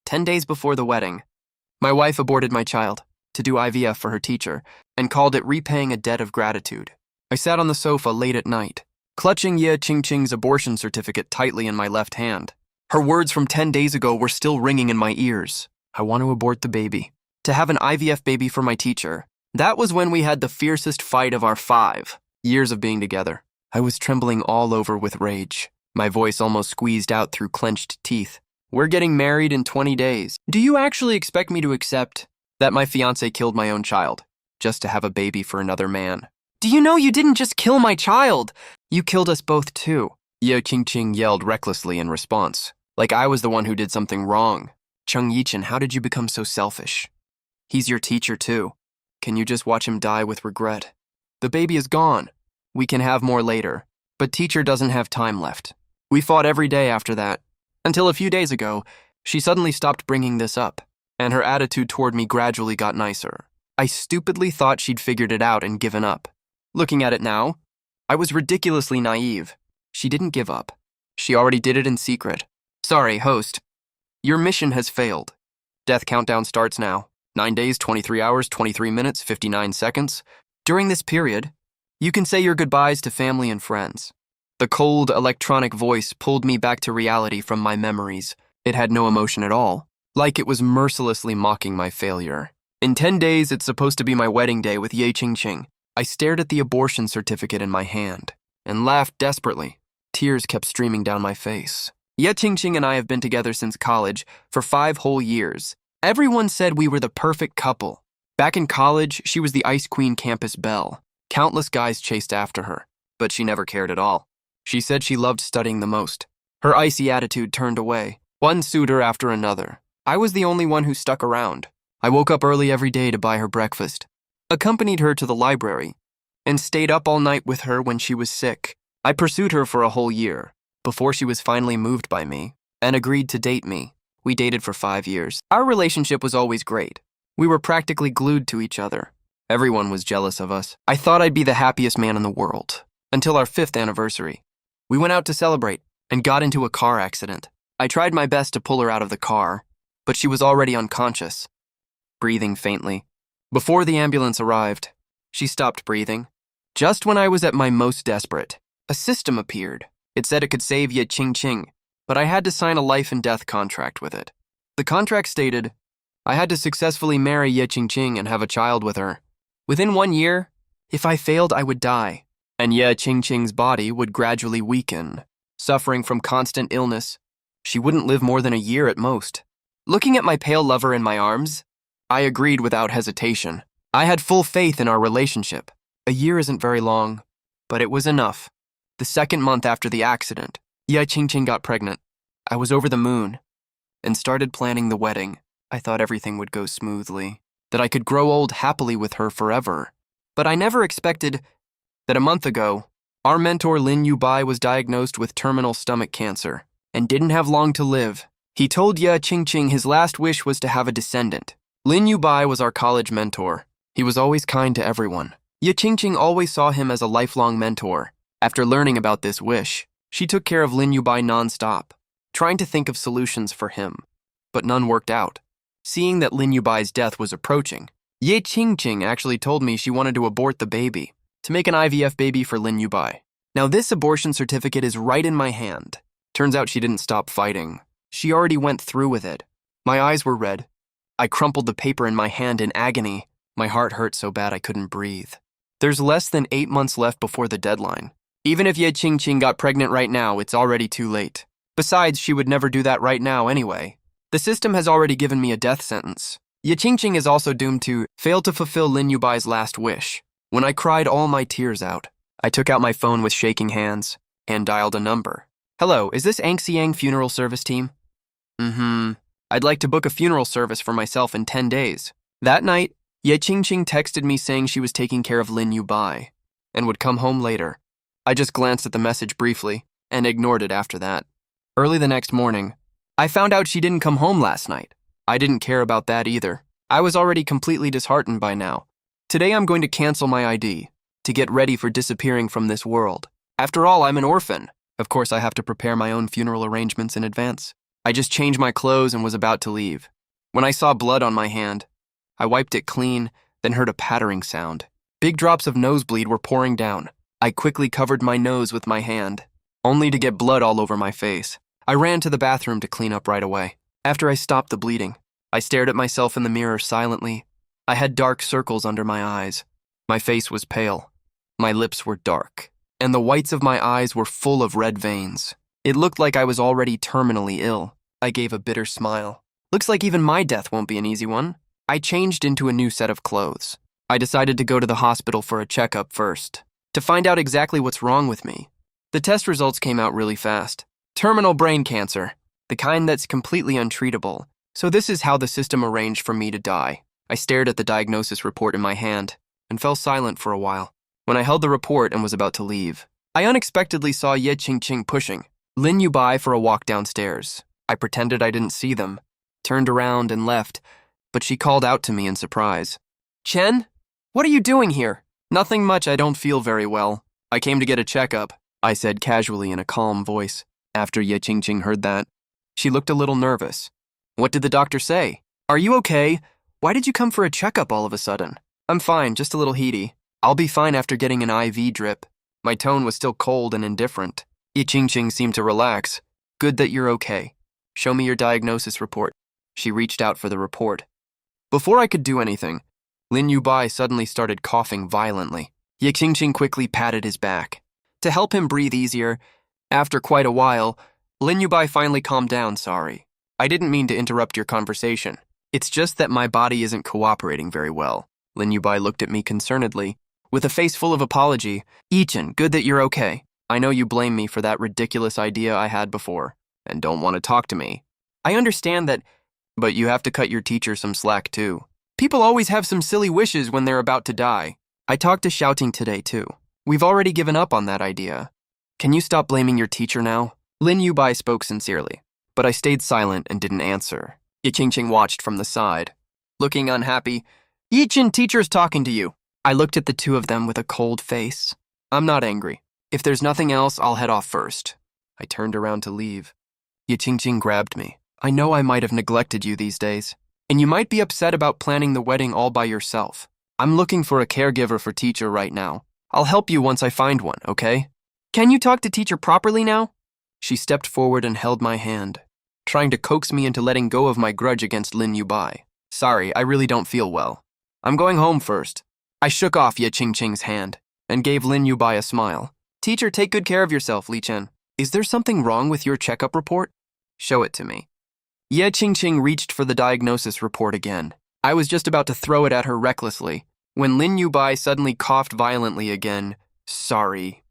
10 days before the wedding. My wife aborted my child to do IVF for her teacher and called it repaying a debt of gratitude. I sat on the sofa late at night, clutching Ye Qingqing's abortion certificate tightly in my left hand. Her words from 10 days ago were still ringing in my ears. I want to abort the baby, to have an IVF baby for my teacher. That was when we had the fiercest fight of our 5 years of being together. I was trembling all over with rage, my voice almost squeezed out through clenched teeth. We're getting married in 20 days. Do you actually expect me to accept that my fiancé killed my own child just to have a baby for another man? Do you know you didn't just kill my child? You killed us both too. Ye Qingqing yelled recklessly in response, like I was the one who did something wrong. Cheng Yichen, how did you become so selfish? He's your teacher too. Can you just watch him die with regret? The baby is gone. We can have more later, but teacher doesn't have time left. We fought every day after that, until a few days ago, she suddenly stopped bringing this up, and her attitude toward me gradually got nicer. I stupidly thought she'd figured it out and given up. Looking at it now, I was ridiculously naive. She didn't give up. She already did it in secret. Sorry, host. Your mission has failed. Death countdown starts now. 9 days, 23 hours, 23 minutes, 59 seconds. During this period, you can say your goodbyes to family and friends. The cold, electronic voice pulled me back to reality from my memories. It had no emotion at all, like it was mercilessly mocking my failure. In 10 days, it's supposed to be my wedding day with Ye Qingqing. I stared at the abortion certificate in my hand and laughed desperately. Tears kept streaming down my face. Ye Qingqing and I have been together since college for 5 whole years. Everyone said we were the perfect couple. Back in college, she was the Ice Queen campus belle. Countless guys chased after her, but she never cared at all. She said she loved studying the most. Her icy attitude turned away, one suitor after another. I was the only one who stuck around. I woke up early every day to buy her breakfast, accompanied her to the library, and stayed up all night with her when she was sick. I pursued her for a whole year, before she was finally moved by me and agreed to date me. We dated for 5 years. Our relationship was always great. We were practically glued to each other. Everyone was jealous of us. I thought I'd be the happiest man in the world, until our 5th anniversary. We went out to celebrate and got into a car accident. I tried my best to pull her out of the car, but she was already unconscious, breathing faintly. Before the ambulance arrived, she stopped breathing. Just when I was at my most desperate, a system appeared. It said it could save Ye Qingqing, but I had to sign a life and death contract with it. The contract stated I had to successfully marry Ye Qingqing and have a child with her. Within 1 year, if I failed, I would die, and Ye Qingqing's body would gradually weaken. Suffering from constant illness, she wouldn't live more than a year at most. Looking at my pale lover in my arms, I agreed without hesitation. I had full faith in our relationship. A year isn't very long, but it was enough. The 2nd month after the accident, Ye Qingqing got pregnant. I was over the moon and started planning the wedding. I thought everything would go smoothly, that I could grow old happily with her forever. But I never expected that a month ago, our mentor Lin Yubai was diagnosed with terminal stomach cancer and didn't have long to live. He told Ye Qingqing his last wish was to have a descendant. Lin Yubai was our college mentor. He was always kind to everyone. Ye Qingqing always saw him as a lifelong mentor. After learning about this wish, she took care of Lin Yubai nonstop, trying to think of solutions for him, but none worked out. Seeing that Lin Yubai's death was approaching, Ye Qingqing actually told me she wanted to abort the baby, to make an IVF baby for Lin Yubai. Now this abortion certificate is right in my hand. Turns out she didn't stop fighting. She already went through with it. My eyes were red. I crumpled the paper in my hand in agony. My heart hurt so bad I couldn't breathe. There's less than 8 months left before the deadline. Even if Ye Qingqing got pregnant right now, it's already too late. Besides, she would never do that right now anyway. The system has already given me a death sentence. Ye Qingqing is also doomed to fail to fulfill Lin Yubai's last wish. When I cried all my tears out, I took out my phone with shaking hands and dialed a number. Hello, is this Angxiang funeral service team? I'd like to book a funeral service for myself in 10 days. That night, Ye Qingqing texted me saying she was taking care of Lin Yubai and would come home later. I just glanced at the message briefly and ignored it after that. Early the next morning, I found out she didn't come home last night. I didn't care about that either. I was already completely disheartened by now. Today I'm going to cancel my ID to get ready for disappearing from this world. After all, I'm an orphan. Of course, I have to prepare my own funeral arrangements in advance. I just changed my clothes and was about to leave. When I saw blood on my hand, I wiped it clean, then heard a pattering sound. Big drops of nosebleed were pouring down. I quickly covered my nose with my hand, only to get blood all over my face. I ran to the bathroom to clean up right away. After I stopped the bleeding, I stared at myself in the mirror silently. I had dark circles under my eyes. My face was pale. My lips were dark, and the whites of my eyes were full of red veins. It looked like I was already terminally ill. I gave a bitter smile. Looks like even my death won't be an easy one. I changed into a new set of clothes. I decided to go to the hospital for a checkup first, to find out exactly what's wrong with me. The test results came out really fast. Terminal brain cancer, the kind that's completely untreatable. So this is how the system arranged for me to die. I stared at the diagnosis report in my hand and fell silent for a while. When I held the report and was about to leave, I unexpectedly saw Ye Qingqing pushing Lin Yubai for a walk downstairs. I pretended I didn't see them, turned around and left, but she called out to me in surprise. "Chen, what are you doing here?" "Nothing much, I don't feel very well. I came to get a checkup," I said casually in a calm voice. After Ye Qingqing heard that, she looked a little nervous. "What did the doctor say?" "Are you okay? Why did you come for a checkup all of a sudden?" "I'm fine, just a little heaty. I'll be fine after getting an IV drip." My tone was still cold and indifferent. Ye Qingqing seemed to relax. "Good that you're okay. Show me your diagnosis report." She reached out for the report. Before I could do anything, Lin Yubai suddenly started coughing violently. Ye Qingqing quickly patted his back. To help him breathe easier, after quite a while, Lin Yubai finally calmed down. "Sorry. I didn't mean to interrupt your conversation. It's just that my body isn't cooperating very well." Lin Yubai looked at me concernedly, with a face full of apology. "Yichen, good that you're okay. I know you blame me for that ridiculous idea I had before, and don't want to talk to me. I understand that, but you have to cut your teacher some slack too. People always have some silly wishes when they're about to die. I talked to Shouting today too. We've already given up on that idea. Can you stop blaming your teacher now?" Lin Yubai spoke sincerely, but I stayed silent and didn't answer. Ye Qingqing watched from the side, looking unhappy. "Yichen, teacher's talking to you." I looked at the two of them with a cold face. "I'm not angry. If there's nothing else, I'll head off first." I turned around to leave. Ye Qingqing grabbed me. "I know I might have neglected you these days, and you might be upset about planning the wedding all by yourself. I'm looking for a caregiver for teacher right now. I'll help you once I find one, okay? Can you talk to teacher properly now?" She stepped forward and held my hand, trying to coax me into letting go of my grudge against Lin Yubai. "Sorry, I really don't feel well. I'm going home first." I shook off Ye Qingqing's hand and gave Lin Yubai a smile. "Teacher, take good care of yourself, Li Chen. Is there something wrong with your checkup report?" "Show it to me." Ye Qingqing reached for the diagnosis report again. I was just about to throw it at her recklessly, when Lin Yubai suddenly coughed violently again. "Sorry."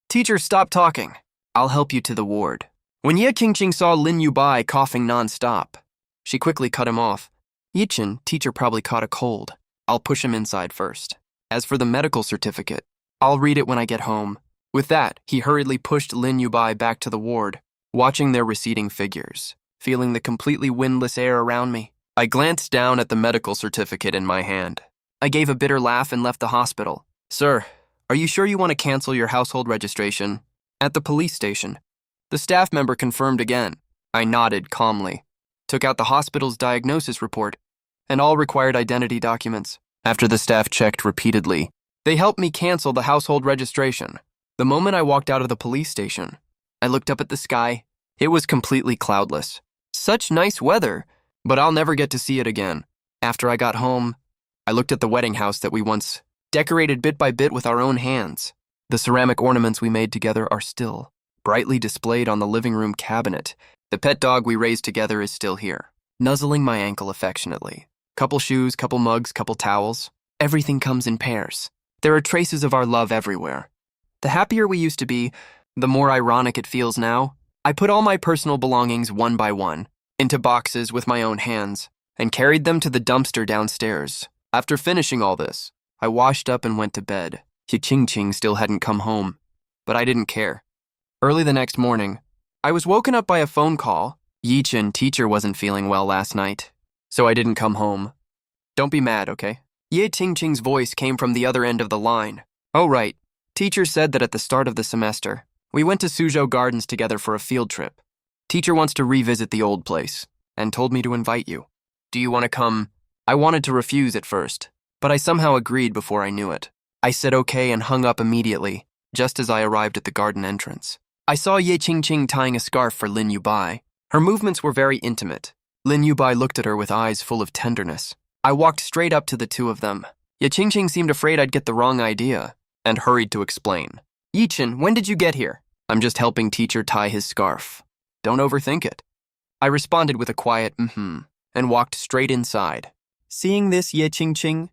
"Teacher, stop talking. I'll help you to the ward." When Ye Qingqing saw Lin Yubai coughing non-stop, she quickly cut him off. "Yichen, teacher probably caught a cold. I'll push him inside first. As for the medical certificate, I'll read it when I get home." With that, he hurriedly pushed Lin Yubai back to the ward, watching their receding figures, feeling the completely windless air around me. I glanced down at the medical certificate in my hand. I gave a bitter laugh and left the hospital. "Sir, are you sure you want to cancel your household registration?" At the police station, the staff member confirmed again. I nodded calmly, took out the hospital's diagnosis report, and all required identity documents. After the staff checked repeatedly, they helped me cancel the household registration. The moment I walked out of the police station, I looked up at the sky. It was completely cloudless. Such nice weather, but I'll never get to see it again. After I got home, I looked at the wedding house that we once decorated bit by bit with our own hands. The ceramic ornaments we made together are still brightly displayed on the living room cabinet. The pet dog we raised together is still here, nuzzling my ankle affectionately. Couple shoes, couple mugs, couple towels. Everything comes in pairs. There are traces of our love everywhere. The happier we used to be, the more ironic it feels now. I put all my personal belongings one by one into boxes with my own hands and carried them to the dumpster downstairs. After finishing all this, I washed up and went to bed. Ye Qingqing still hadn't come home, but I didn't care. Early the next morning, I was woken up by a phone call. Yichen, teacher, wasn't feeling well last night, so I didn't come home. Don't be mad, okay? Ye Qingqing's voice came from the other end of the line. "Oh, right. Teacher said that at the start of the semester, we went to Suzhou Gardens together for a field trip. Teacher wants to revisit the old place and told me to invite you. Do you want to come? I wanted to refuse at first, but I somehow agreed before I knew it. I said okay and hung up immediately, just as I arrived at the garden entrance. I saw Ye Qingqing tying a scarf for Lin Yubai. Her movements were very intimate. Lin Yubai looked at her with eyes full of tenderness. I walked straight up to the two of them. Ye Qingqing seemed afraid I'd get the wrong idea and hurried to explain. Yichen, when did you get here? I'm just helping teacher tie his scarf. Don't overthink it. I responded with a quiet and walked straight inside. Seeing this, Ye Qingqing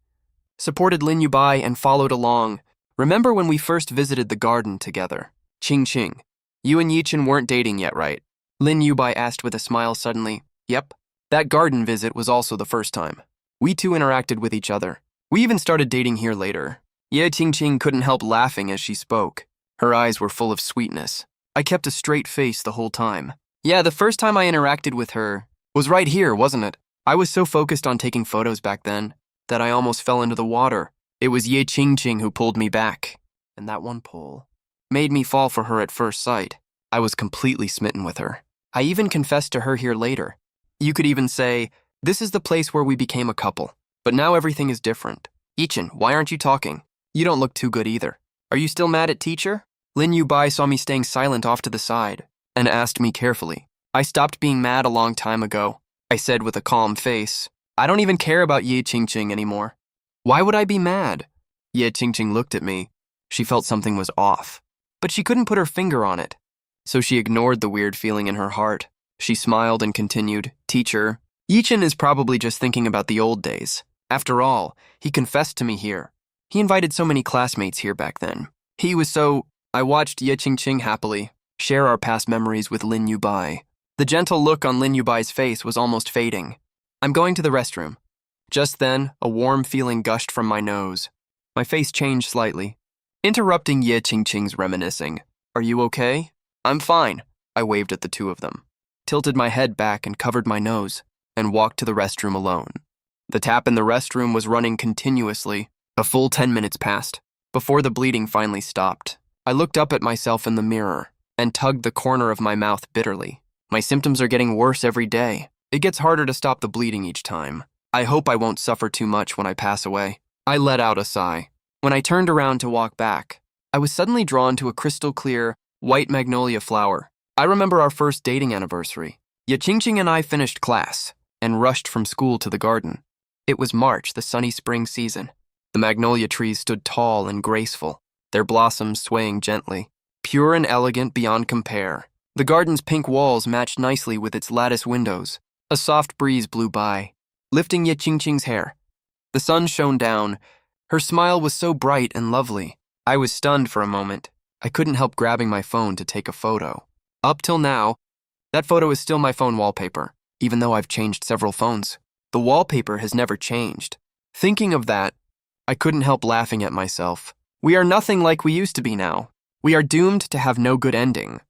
supported Lin Yubai and followed along. Remember when we first visited the garden together? Qingqing, you and Yichen weren't dating yet, right? Lin Yubai asked with a smile suddenly. Yep. That garden visit was also the first time. We two interacted with each other. We even started dating here later. Ye Qingqing couldn't help laughing as she spoke. Her eyes were full of sweetness. I kept a straight face the whole time. Yeah, the first time I interacted with her was right here, wasn't it? I was so focused on taking photos back then that I almost fell into the water. It was Ye Qingqing who pulled me back, and that one pull made me fall for her at first sight. I was completely smitten with her. I even confessed to her here later. You could even say, this is the place where we became a couple. But now everything is different. Yichen, why aren't you talking? You don't look too good either. Are you still mad at teacher? Lin Yubai saw me staying silent off to the side and asked me carefully. I stopped being mad a long time ago. I said with a calm face. I don't even care about Ye Qingqing anymore. Why would I be mad? Ye Qingqing looked at me. She felt something was off, but she couldn't put her finger on it. So she ignored the weird feeling in her heart. She smiled and continued, Teacher, Yichen is probably just thinking about the old days. After all, he confessed to me here. He invited so many classmates here back then. He was so... I watched Ye Qingqing happily share our past memories with Lin Yubai. The gentle look on Lin Yubai's face was almost fading. I'm going to the restroom. Just then, a warm feeling gushed from my nose. My face changed slightly, interrupting Ye Qingqing's reminiscing. Are you okay? I'm fine. I waved at the two of them, tilted my head back and covered my nose, and walked to the restroom alone. The tap in the restroom was running continuously. A full 10 minutes passed, before the bleeding finally stopped. I looked up at myself in the mirror and tugged the corner of my mouth bitterly. My symptoms are getting worse every day. It gets harder to stop the bleeding each time. I hope I won't suffer too much when I pass away. I let out a sigh. When I turned around to walk back, I was suddenly drawn to a crystal-clear, white magnolia flower. I remember our first dating anniversary. Ye Qingqing and I finished class and rushed from school to the garden. It was March, the sunny spring season. The magnolia trees stood tall and graceful, their blossoms swaying gently, pure and elegant beyond compare. The garden's pink walls matched nicely with its lattice windows. A soft breeze blew by, lifting Ye Qingqing's hair. The sun shone down. Her smile was so bright and lovely. I was stunned for a moment. I couldn't help grabbing my phone to take a photo. Up till now, that photo is still my phone wallpaper, even though I've changed several phones. The wallpaper has never changed. Thinking of that, I couldn't help laughing at myself. We are nothing like we used to be now. We are doomed to have no good ending.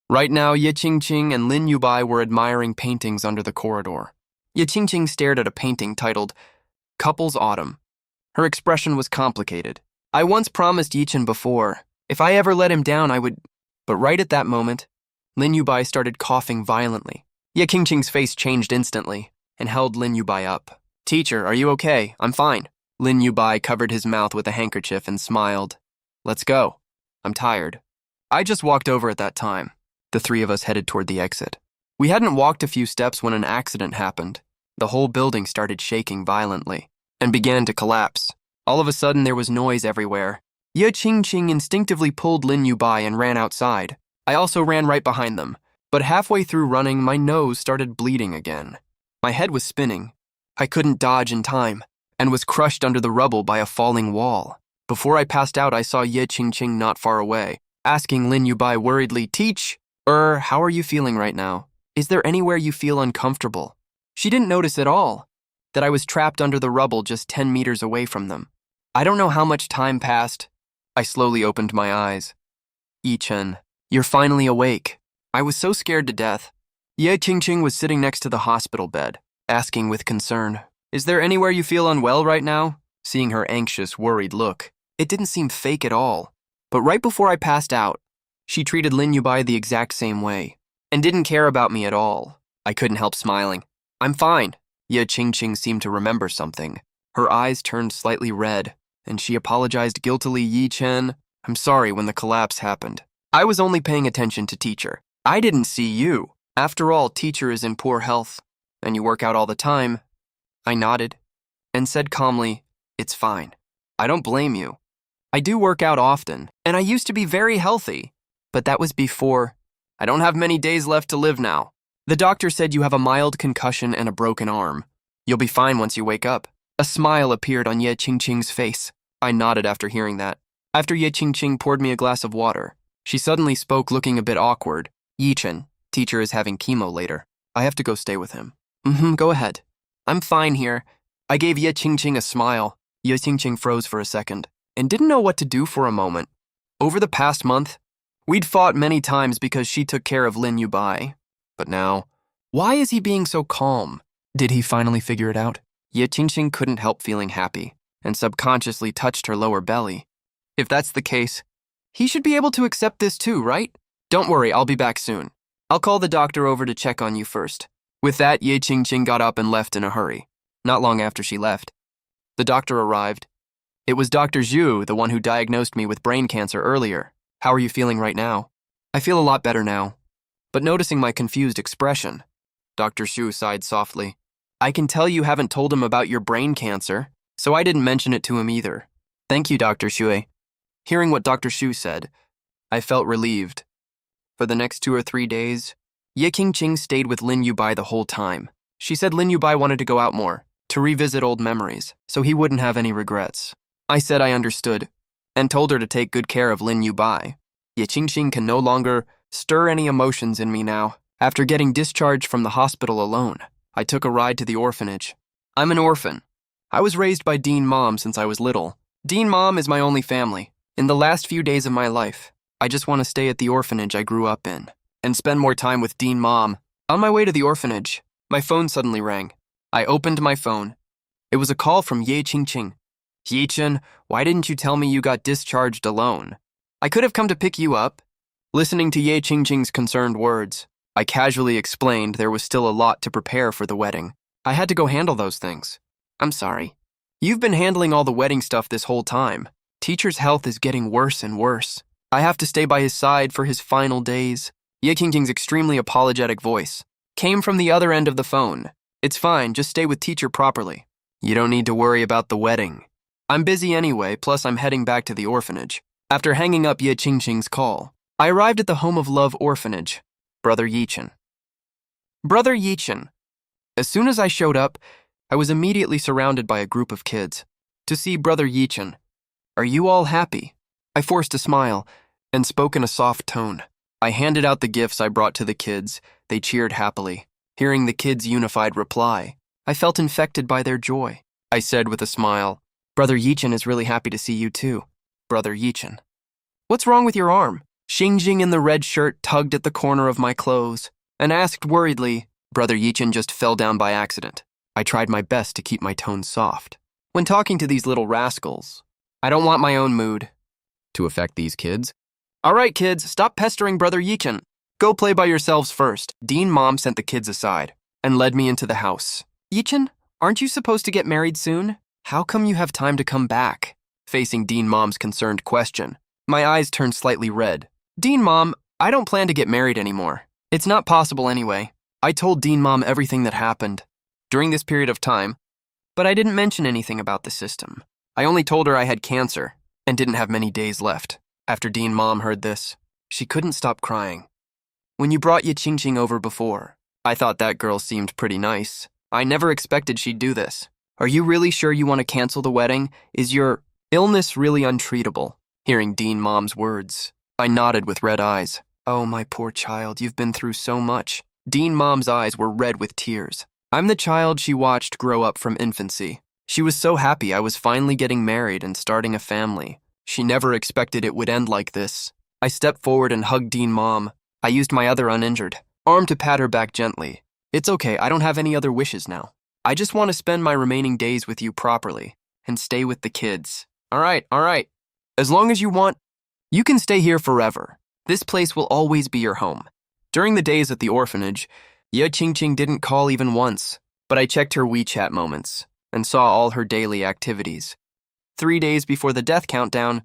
Right now, Ye Qingqing and Lin Yubai were admiring paintings under the corridor. Ye Qingqing stared at a painting titled Couple's Autumn. Her expression was complicated. I once promised Yichen before, if I ever let him down, I would... But right at that moment, Lin Yubai started coughing violently. Ye Qingqing's face changed instantly and held Lin Yubai up. Teacher, are you okay? I'm fine. Lin Yubai covered his mouth with a handkerchief and smiled. Let's go. I'm tired. I just walked over at that time. The three of us headed toward the exit. We hadn't walked a few steps when an accident happened. The whole building started shaking violently and began to collapse. All of a sudden, there was noise everywhere. Ye Qingqing instinctively pulled Lin Yubai and ran outside. I also ran right behind them, but halfway through running, my nose started bleeding again. My head was spinning. I couldn't dodge in time and was crushed under the rubble by a falling wall. Before I passed out, I saw Ye Qingqing not far away, asking Lin Yubai worriedly, Teach, how are you feeling right now? Is there anywhere you feel uncomfortable? She didn't notice at all that I was trapped under the rubble just 10 meters away from them. I don't know how much time passed. I slowly opened my eyes. Yichen, you're finally awake. I was so scared to death. Ye Qingqing was sitting next to the hospital bed, asking with concern, Is there anywhere you feel unwell right now? Seeing her anxious, worried look, it didn't seem fake at all. But right before I passed out, she treated Lin Yubai the exact same way. and didn't care about me at all. I couldn't help smiling. I'm fine. Ye Qingqing seemed to remember something. Her eyes turned slightly red, and she apologized guiltily. Yi Chen, I'm sorry when the collapse happened. I was only paying attention to teacher. I didn't see you. After all, teacher is in poor health, and you work out all the time. I nodded and said calmly, it's fine. I don't blame you. I do work out often, and I used to be very healthy, but that was before. I don't have many days left to live now. The doctor said you have a mild concussion and a broken arm. You'll be fine once you wake up. A smile appeared on Ye Qingqing's face. I nodded after hearing that. After Ye Qingqing poured me a glass of water, she suddenly spoke, looking a bit awkward. Yi Chen, teacher is having chemo later. I have to go stay with him. Go ahead. I'm fine here. I gave Ye Qingqing a smile. Ye Qingqing froze for a second and didn't know what to do for a moment. Over the past month, we'd fought many times because she took care of Lin Yubai. But now, why is he being so calm? Did he finally figure it out? Ye Qingqing couldn't help feeling happy and subconsciously touched her lower belly. If that's the case, he should be able to accept this too, right? Don't worry, I'll be back soon. I'll call the doctor over to check on you first. With that, Ye Qingqing got up and left in a hurry. Not long after she left, the doctor arrived. It was Dr. Zhu, the one who diagnosed me with brain cancer earlier. How are you feeling right now? I feel a lot better now. But noticing my confused expression, Dr. Zhu sighed softly. I can tell you haven't told him about your brain cancer, so I didn't mention it to him either. Thank you, Dr. Xue. Hearing what Dr. Xu said, I felt relieved. For the next 2 or 3 days, Ye Qingqing stayed with Lin Yubai the whole time. She said Lin Yubai wanted to go out more, to revisit old memories, so he wouldn't have any regrets. I said I understood, and told her to take good care of Lin Yubai. Ye Qingqing can no longer stir any emotions in me now. After getting discharged from the hospital alone, I took a ride to the orphanage. I'm an orphan. I was raised by Dean Mom since I was little. Dean Mom is my only family. In the last few days of my life, I just want to stay at the orphanage I grew up in and spend more time with Dean Mom. On my way to the orphanage, my phone suddenly rang. I opened my phone. It was a call from Ye Qingqing. Yi Chen, why didn't you tell me you got discharged alone? I could have come to pick you up. Listening to Ye Qingqing's concerned words, I casually explained there was still a lot to prepare for the wedding. I had to go handle those things. I'm sorry. You've been handling all the wedding stuff this whole time. Teacher's health is getting worse and worse. I have to stay by his side for his final days. Ye Qingqing's extremely apologetic voice came from the other end of the phone. It's fine, just stay with teacher properly. You don't need to worry about the wedding. I'm busy anyway, plus I'm heading back to the orphanage. After hanging up Ye Qingqing's call, I arrived at the Home of Love orphanage. Brother Yi Chen. Brother Yi Chen. As soon as I showed up, I was immediately surrounded by a group of kids. To see Brother Yi Chen. Are you all happy? I forced a smile and spoke in a soft tone. I handed out the gifts I brought to the kids. They cheered happily. Hearing the kids' unified reply, I felt infected by their joy. I said with a smile, Brother Yi Chen is really happy to see you too. Brother Yi Chen. What's wrong with your arm? Xingjing in the red shirt tugged at the corner of my clothes and asked worriedly, Brother Yi Chen just fell down by accident. I tried my best to keep my tone soft. When talking to these little rascals, I don't want my own mood to affect these kids. All right, kids, stop pestering Brother Yi Chen. Go play by yourselves first. Dean Mom sent the kids aside and led me into the house. Yi Chen, aren't you supposed to get married soon? How come you have time to come back? Facing Dean Mom's concerned question, my eyes turned slightly red. Dean Mom, I don't plan to get married anymore. It's not possible anyway. I told Dean Mom everything that happened during this period of time, but I didn't mention anything about the system. I only told her I had cancer and didn't have many days left. After Dean Mom heard this, she couldn't stop crying. When you brought Ye Qingqing over before, I thought that girl seemed pretty nice. I never expected she'd do this. Are you really sure you want to cancel the wedding? Is your illness really untreatable? Hearing Dean Mom's words, I nodded with red eyes. Oh, my poor child, you've been through so much. Dean Mom's eyes were red with tears. I'm the child she watched grow up from infancy. She was so happy I was finally getting married and starting a family. She never expected it would end like this. I stepped forward and hugged Dean Mom. I used my other uninjured arm to pat her back gently. It's okay, I don't have any other wishes now. I just want to spend my remaining days with you properly and stay with the kids. All right. As long as you want, you can stay here forever. This place will always be your home. During the days at the orphanage, Ye Qingqing didn't call even once, but I checked her WeChat moments and saw all her daily activities. 3 days before the death countdown,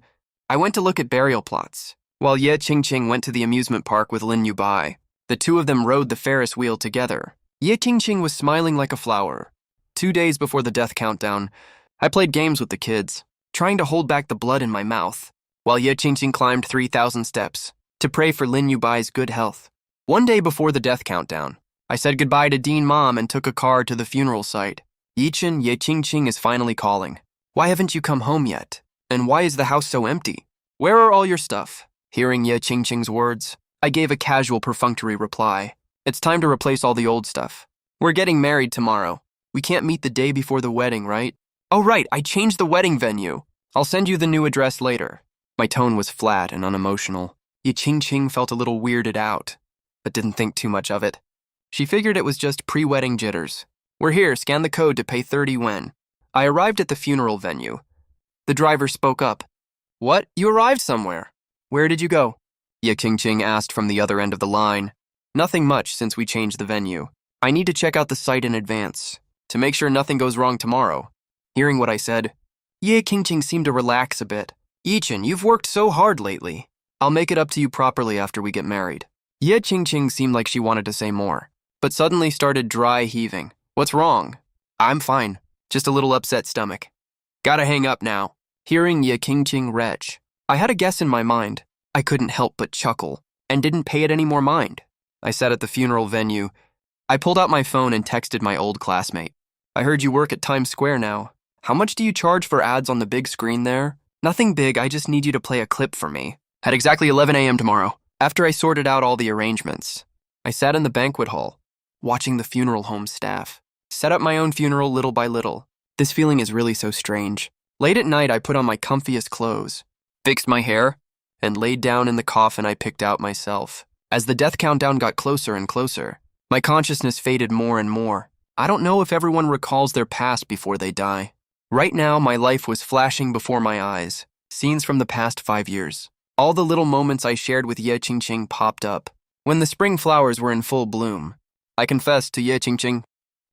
I went to look at burial plots, while Ye Qingqing went to the amusement park with Lin Yubai. The two of them rode the Ferris wheel together. Ye Qingqing was smiling like a flower. 2 days before the death countdown, I played games with the kids, trying to hold back the blood in my mouth, while Ye Qingqing climbed 3,000 steps to pray for Lin Yubai's good health. 1 day before the death countdown, I said goodbye to Dean Mom and took a car to the funeral site. Yichen, Ye Qingqing is finally calling. Why haven't you come home yet? And why is the house so empty? Where are all your stuff? Hearing Ye Qingqing's words, I gave a casual perfunctory reply. It's time to replace all the old stuff. We're getting married tomorrow. We can't meet the day before the wedding, right? Oh right, I changed the wedding venue. I'll send you the new address later. My tone was flat and unemotional. Ye Qingqing felt a little weirded out, but didn't think too much of it. She figured it was just pre-wedding jitters. We're here, scan the code to pay 30 yuan. I arrived at the funeral venue. The driver spoke up. What? You arrived somewhere? Where did you go? Ye Qingqing asked from the other end of the line. Nothing much since we changed the venue. I need to check out the site in advance, to make sure nothing goes wrong tomorrow. Hearing what I said, Ye Qingqing seemed to relax a bit. Yichen, you've worked so hard lately. I'll make it up to you properly after we get married. Ye Qingqing seemed like she wanted to say more, but suddenly started dry heaving. What's wrong? I'm fine. Just a little upset stomach. Gotta hang up now. Hearing Ye Qingqing retch, I had a guess in my mind. I couldn't help but chuckle, and didn't pay it any more mind. I sat at the funeral venue. I pulled out my phone and texted my old classmate. I heard you work at Times Square now. How much do you charge for ads on the big screen there? Nothing big, I just need you to play a clip for me. At exactly 11 a.m. tomorrow. After I sorted out all the arrangements, I sat in the banquet hall, watching the funeral home staff set up my own funeral little by little. This feeling is really so strange. Late at night, I put on my comfiest clothes, fixed my hair, and laid down in the coffin I picked out myself. As the death countdown got closer and closer, my consciousness faded more and more. I don't know if everyone recalls their past before they die. Right now, my life was flashing before my eyes, scenes from the past 5 years. All the little moments I shared with Ye Qingqing popped up. When the spring flowers were in full bloom, I confessed to Ye Qingqing.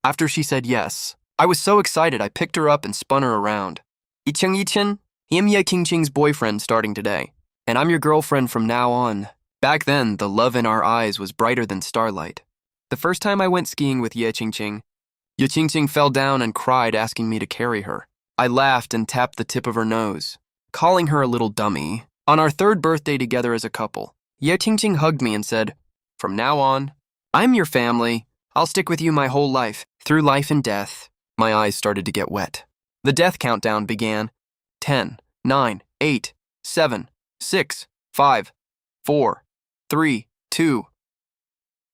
After she said yes, I was so excited I picked her up and spun her around. Yichen, I'm Ye Qingqing's boyfriend starting today, and I'm your girlfriend from now on. Back then, the love in our eyes was brighter than starlight. The first time I went skiing with Ye Qingqing fell down and cried, asking me to carry her. I laughed and tapped the tip of her nose, calling her a little dummy. On our 3rd birthday together as a couple, Ye Qingqing hugged me and said, from now on, I'm your family. I'll stick with you my whole life, through life and death. My eyes started to get wet. The death countdown began. 10, 9, 8, 7, 6, 5, 4, 3, 2.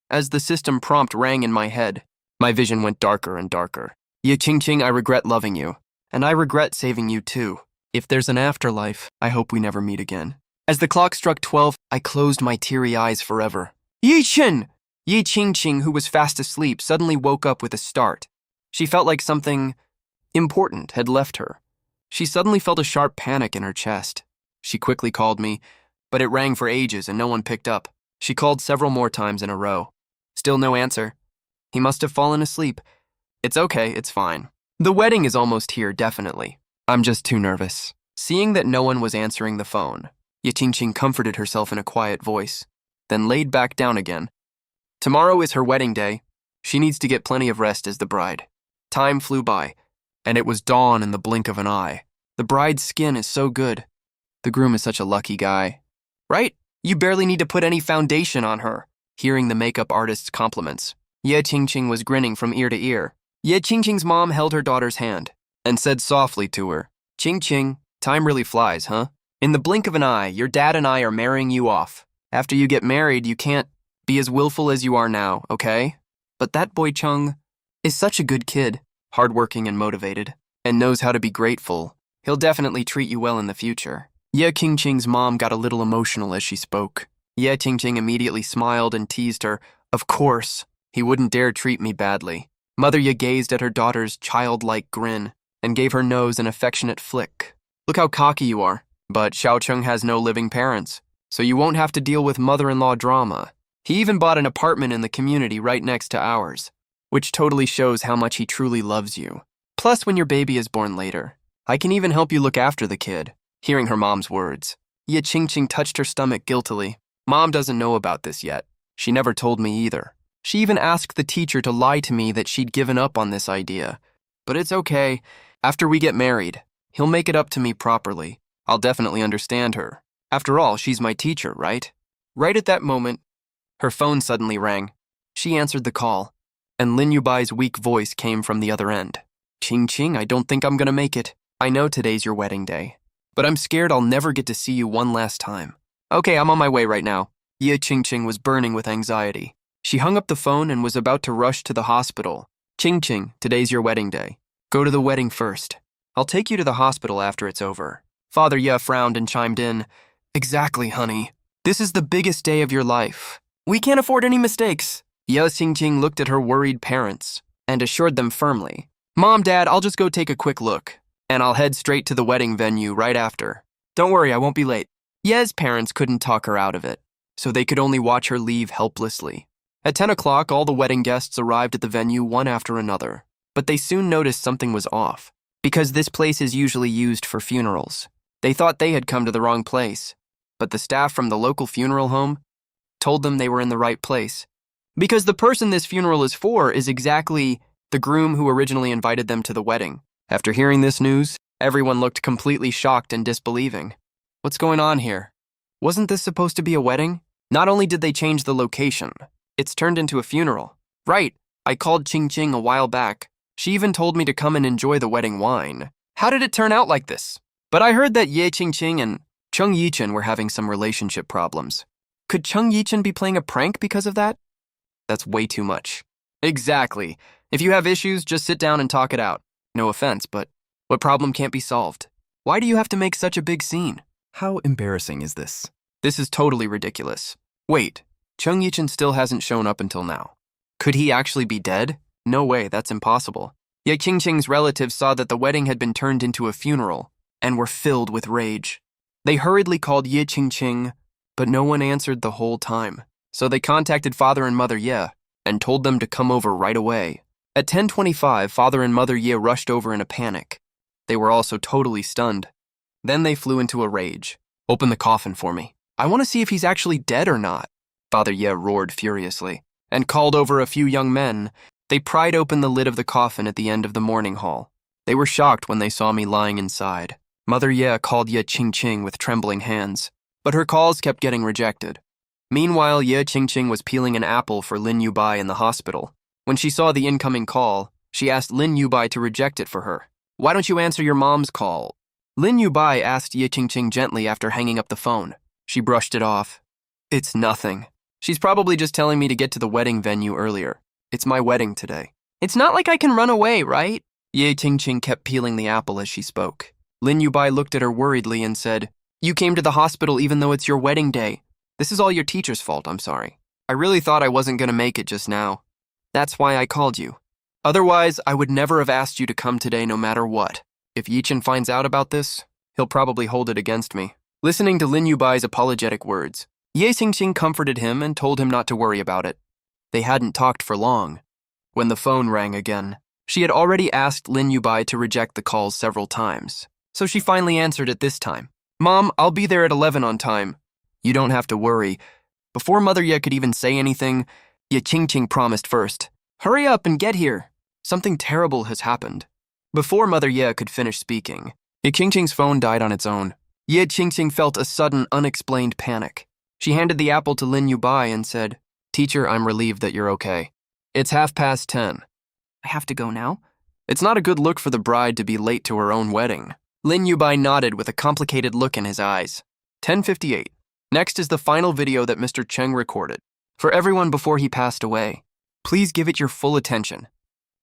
As the system prompt rang in my head, my vision went darker and darker. Ye Qingqing, I regret loving you, and I regret saving you too. If there's an afterlife, I hope we never meet again. As the clock struck 12, I closed my teary eyes forever. Yichen! Ye Qingqing, who was fast asleep, suddenly woke up with a start. She felt like something important had left her. She suddenly felt a sharp panic in her chest. She quickly called me, but it rang for ages and no one picked up. She called several more times in a row. Still no answer. He must have fallen asleep. It's okay, it's fine. The wedding is almost here, definitely. I'm just too nervous. Seeing that no one was answering the phone, Ye Qingqing comforted herself in a quiet voice, then laid back down again. Tomorrow is her wedding day. She needs to get plenty of rest as the bride. Time flew by, and it was dawn in the blink of an eye. The bride's skin is so good. The groom is such a lucky guy. Right? You barely need to put any foundation on her. Hearing the makeup artist's compliments, Ye Qingqing was grinning from ear to ear. Ye Qingqing's mom held her daughter's hand and said softly to her, Qingqing, time really flies, huh? In the blink of an eye, your dad and I are marrying you off. After you get married, you can't be as willful as you are now, okay? But that boy Chung is such a good kid, hardworking and motivated, and knows how to be grateful. He'll definitely treat you well in the future. Ye Qingqing's mom got a little emotional as she spoke. Ye Qingqing immediately smiled and teased her. Of course, he wouldn't dare treat me badly. Mother Ye gazed at her daughter's childlike grin and gave her nose an affectionate flick. Look how cocky you are. But Xiaocheng has no living parents, so you won't have to deal with mother-in-law drama. He even bought an apartment in the community right next to ours, which totally shows how much he truly loves you. Plus, when your baby is born later, I can even help you look after the kid. Hearing her mom's words, Ye Qingqing touched her stomach guiltily. Mom doesn't know about this yet. She never told me either. She even asked the teacher to lie to me that she'd given up on this idea. But it's okay. After we get married, he'll make it up to me properly. I'll definitely understand her. After all, she's my teacher, right? Right at that moment, her phone suddenly rang. She answered the call, and Lin Yubai's weak voice came from the other end. Qingqing, I don't think I'm gonna make it. I know today's your wedding day, but I'm scared I'll never get to see you one last time. Okay, I'm on my way right now. Ye Qingqing was burning with anxiety. She hung up the phone and was about to rush to the hospital. Qingqing, today's your wedding day. Go to the wedding first. I'll take you to the hospital after it's over. Father Ye frowned and chimed in. Exactly, honey. This is the biggest day of your life. We can't afford any mistakes. Ye Qingqing looked at her worried parents and assured them firmly. Mom, Dad, I'll just go take a quick look, and I'll head straight to the wedding venue right after. Don't worry, I won't be late. Ye's parents couldn't talk her out of it, so they could only watch her leave helplessly. At 10 o'clock, all the wedding guests arrived at the venue one after another, but they soon noticed something was off. Because this place is usually used for funerals, they thought they had come to the wrong place, but the staff from the local funeral home told them they were in the right place. Because the person this funeral is for is exactly the groom who originally invited them to the wedding. After hearing this news, everyone looked completely shocked and disbelieving. What's going on here? Wasn't this supposed to be a wedding? Not only did they change the location, it's turned into a funeral. Right, I called Qingqing a while back. She even told me to come and enjoy the wedding wine. How did it turn out like this? But I heard that Ye Qingqing and Chung Yichen were having some relationship problems. Could Chung Yichen be playing a prank because of that? That's way too much. Exactly. If you have issues, just sit down and talk it out. No offense, but what problem can't be solved? Why do you have to make such a big scene? How embarrassing is this? This is totally ridiculous. Wait, Chung Yichen still hasn't shown up until now. Could he actually be dead? No way, that's impossible. Ye Qingqing's relatives saw that the wedding had been turned into a funeral and were filled with rage. They hurriedly called Ye Qingqing, but no one answered the whole time. So they contacted Father and Mother Ye and told them to come over right away. At 10:25, Father and Mother Ye rushed over in a panic. They were also totally stunned. Then they flew into a rage. Open the coffin for me. I want to see if he's actually dead or not. Father Ye roared furiously and called over a few young men. They pried open the lid of the coffin at the end of the mourning hall. They were shocked when they saw me lying inside. Mother Ye called Ye Qingqing with trembling hands, but her calls kept getting rejected. Meanwhile, Ye Qingqing was peeling an apple for Lin Yubai in the hospital. When she saw the incoming call, she asked Lin Yubai to reject it for her. Why don't you answer your mom's call? Lin Yubai asked Ye Qingqing gently after hanging up the phone. She brushed it off. It's nothing. She's probably just telling me to get to the wedding venue earlier. It's my wedding today. It's not like I can run away, right? Ye Qingqing kept peeling the apple as she spoke. Lin Yubai looked at her worriedly and said, You came to the hospital even though it's your wedding day. This is all your teacher's fault, I'm sorry. I really thought I wasn't going to make it just now. That's why I called you. Otherwise, I would never have asked you to come today no matter what. If Yichen finds out about this, he'll probably hold it against me. Listening to Lin Yubai's apologetic words, Ye Qingqing comforted him and told him not to worry about it. They hadn't talked for long when the phone rang again. She had already asked Lin Yubai to reject the calls several times, so she finally answered it this time. Mom, I'll be there at 11 on time. You don't have to worry. Before Mother Ye could even say anything, Ye Qingqing promised first. Hurry up and get here. Something terrible has happened. Before Mother Ye could finish speaking, Ye Qingqing's phone died on its own. Ye Qingqing felt a sudden, unexplained panic. She handed the apple to Lin Yubai and said, Teacher, I'm relieved that you're okay. It's 10:30. I have to go now? It's not a good look for the bride to be late to her own wedding. Lin Yubai nodded with a complicated look in his eyes. 10:58. Next is the final video that Mr. Cheng recorded. For everyone before he passed away, please give it your full attention.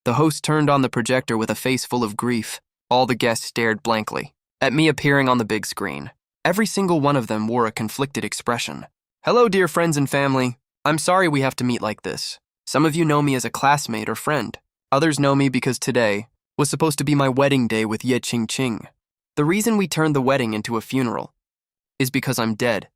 The host turned on the projector with a face full of grief. All the guests stared blankly at me appearing on the big screen. Every single one of them wore a conflicted expression. Hello, dear friends and family. I'm sorry we have to meet like this. Some of you know me as a classmate or friend. Others know me because today was supposed to be my wedding day with Ye Qingqing. The reason we turned the wedding into a funeral is because I'm dead.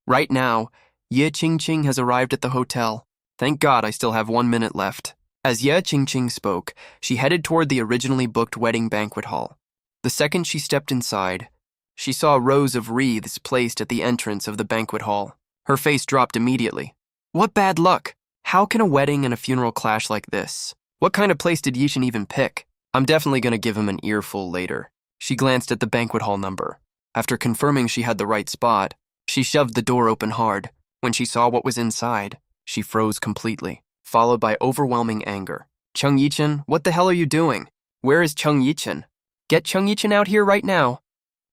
Right now, Ye Qingqing has arrived at the hotel. Thank God I still have 1 minute left. As Ye Qingqing spoke, she headed toward the originally booked wedding banquet hall. The second she stepped inside, she saw rows of wreaths placed at the entrance of the banquet hall. Her face dropped immediately. What bad luck! How can a wedding and a funeral clash like this? What kind of place did Yishin even pick? I'm definitely going to give him an earful later. She glanced at the banquet hall number. After confirming she had the right spot, she shoved the door open hard. When she saw what was inside, she froze completely, followed by overwhelming anger. Chung Yichin, what the hell are you doing? Where is Chung Yichin? Get Chung Yichin out here right now.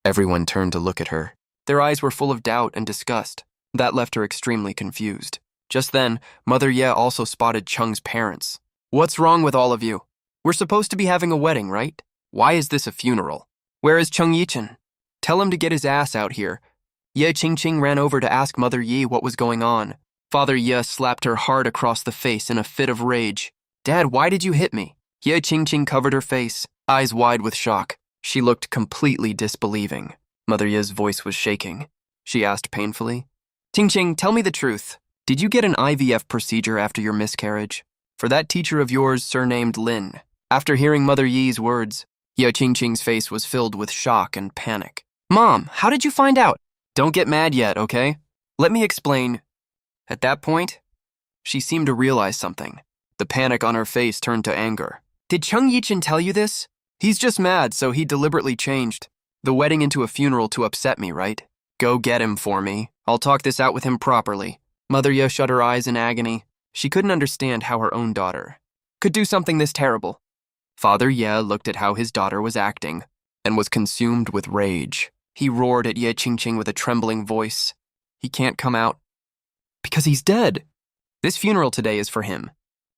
Everyone turned to look at her. Their eyes were full of doubt and disgust. That left her extremely confused. Just then, Mother Ye also spotted Chung's parents. What's wrong with all of you? We're supposed to be having a wedding, right? Why is this a funeral? Where is Chung Yichin? Tell him to get his ass out here. Ye Qingqing ran over to ask Mother Yi what was going on. Father Ye slapped her hard across the face in a fit of rage. Dad, why did you hit me? Ye Qingqing covered her face, eyes wide with shock. She looked completely disbelieving. Mother Ye's voice was shaking. She asked painfully, Qingqing, tell me the truth. Did you get an IVF procedure after your miscarriage? For that teacher of yours surnamed Lin. After hearing Mother Yi's words, Ye Qingqing's face was filled with shock and panic. Mom, how did you find out? Don't get mad yet, okay? Let me explain. At that point, she seemed to realize something. The panic on her face turned to anger. Did Chung Yichin tell you this? He's just mad, so he deliberately changed the wedding into a funeral to upset me, right? Go get him for me. I'll talk this out with him properly. Mother Ye shut her eyes in agony. She couldn't understand how her own daughter could do something this terrible. Father Ye looked at how his daughter was acting and was consumed with rage. He roared at Ye Qingqing with a trembling voice. He can't come out because he's dead. This funeral today is for him.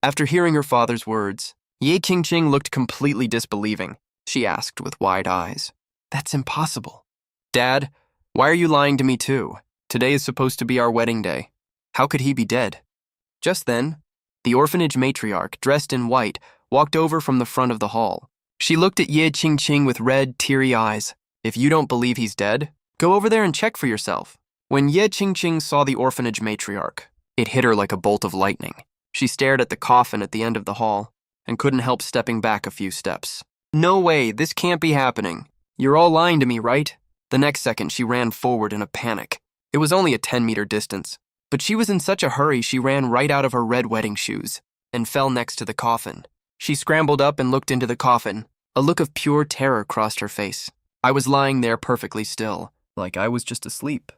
After hearing her father's words, Ye Qingqing looked completely disbelieving. She asked with wide eyes, That's impossible. Dad, why are you lying to me too? Today is supposed to be our wedding day. How could he be dead? Just then, the orphanage matriarch, dressed in white, walked over from the front of the hall. She looked at Ye Qingqing with red, teary eyes. If you don't believe he's dead, go over there and check for yourself. When Ye Qingqing saw the orphanage matriarch, it hit her like a bolt of lightning. She stared at the coffin at the end of the hall and couldn't help stepping back a few steps. No way, this can't be happening. You're all lying to me, right? The next second, she ran forward in a panic. It was only a 10-meter distance, but she was in such a hurry she ran right out of her red wedding shoes and fell next to the coffin. She scrambled up and looked into the coffin. A look of pure terror crossed her face. I was lying there perfectly still, like I was just asleep.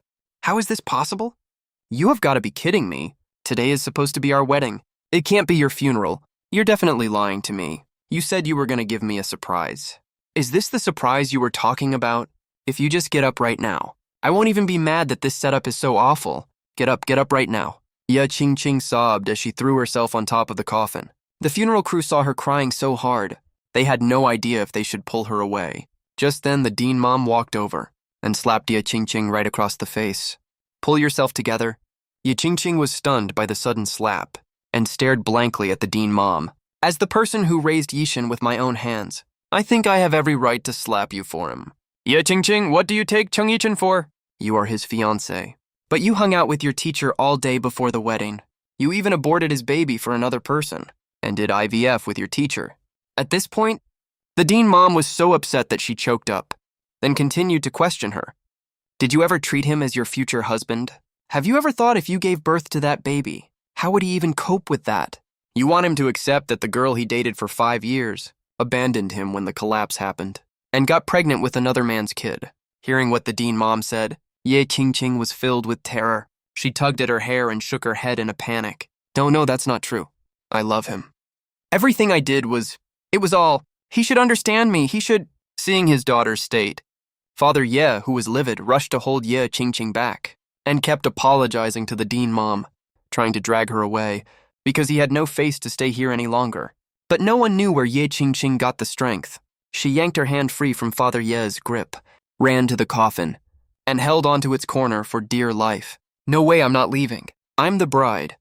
How is this possible? You have got to be kidding me. Today is supposed to be our wedding. It can't be your funeral. You're definitely lying to me. You said you were going to give me a surprise. Is this the surprise you were talking about? If you just get up right now. I won't even be mad that this setup is so awful. Get up right now. Ye Qingqing sobbed as she threw herself on top of the coffin. The funeral crew saw her crying so hard, they had no idea if they should pull her away. Just then, the dean mom walked over and slapped Ye Qingqing right across the face. Pull yourself together. Ye Qingqing was stunned by the sudden slap and stared blankly at the dean mom. As the person who raised Yishin with my own hands, I think I have every right to slap you for him. Ye Qingqing, what do you take Chung Yichin for? You are his fiancée. But you hung out with your teacher all day before the wedding. You even aborted his baby for another person and did IVF with your teacher. At this point, the dean mom was so upset that she choked up, then continued to question her. Did you ever treat him as your future husband? Have you ever thought if you gave birth to that baby, how would he even cope with that? You want him to accept that the girl he dated for 5 years abandoned him when the collapse happened and got pregnant with another man's kid. Hearing what the dean mom said, Ye Qingqing was filled with terror. She tugged at her hair and shook her head in a panic. No, that's not true. I love him. Everything I did it was all, he should understand me, he should. Seeing his daughter's state, Father Ye, who was livid, rushed to hold Ye Qingqing back and kept apologizing to the dean mom, trying to drag her away because he had no face to stay here any longer. But no one knew where Ye Qingqing got the strength. She yanked her hand free from Father Ye's grip, ran to the coffin, and held onto its corner for dear life. No way, I'm not leaving. I'm the bride.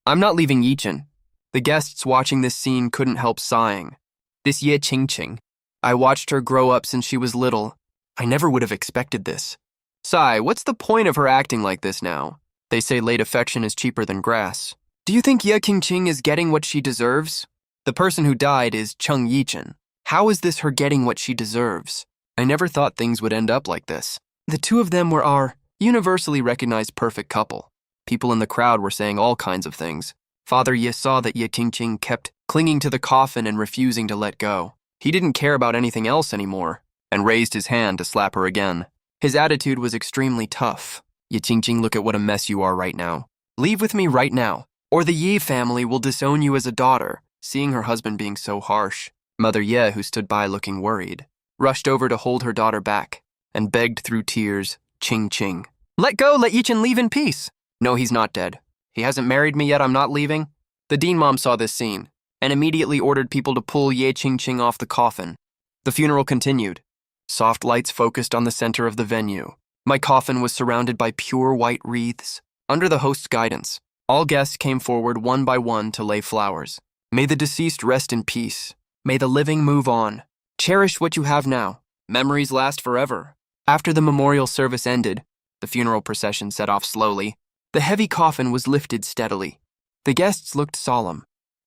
I'm not leaving Yichin. The guests watching this scene couldn't help sighing. This Ye Qingqing. I watched her grow up since she was little. I never would have expected this. Sai, what's the point of her acting like this now? They say late affection is cheaper than grass. Do you think Ye Qingqing is getting what she deserves? The person who died is Cheng Yichen. How is this her getting what she deserves? I never thought things would end up like this. The two of them were our universally recognized perfect couple. People in the crowd were saying all kinds of things. Father Ye saw that Ye Qingqing kept clinging to the coffin and refusing to let go. He didn't care about anything else anymore, and raised his hand to slap her again. His attitude was extremely tough. Ye Qingqing, look at what a mess you are right now. Leave with me right now, or the Yi family will disown you as a daughter. Seeing her husband being so harsh, Mother Ye, who stood by looking worried, rushed over to hold her daughter back and begged through tears, Qingqing, let go, let Yichen leave in peace. No, he's not dead. He hasn't married me yet, I'm not leaving. The Dean Mom saw this scene and immediately ordered people to pull Ye Qingqing off the coffin. The funeral continued. Soft lights focused on the center of the venue. My coffin was surrounded by pure white wreaths. Under the host's guidance, all guests came forward one by one to lay flowers. May the deceased rest in peace. May the living move on. Cherish what you have now. Memories last forever. After the memorial service ended, the funeral procession set off slowly. The heavy coffin was lifted steadily. The guests looked solemn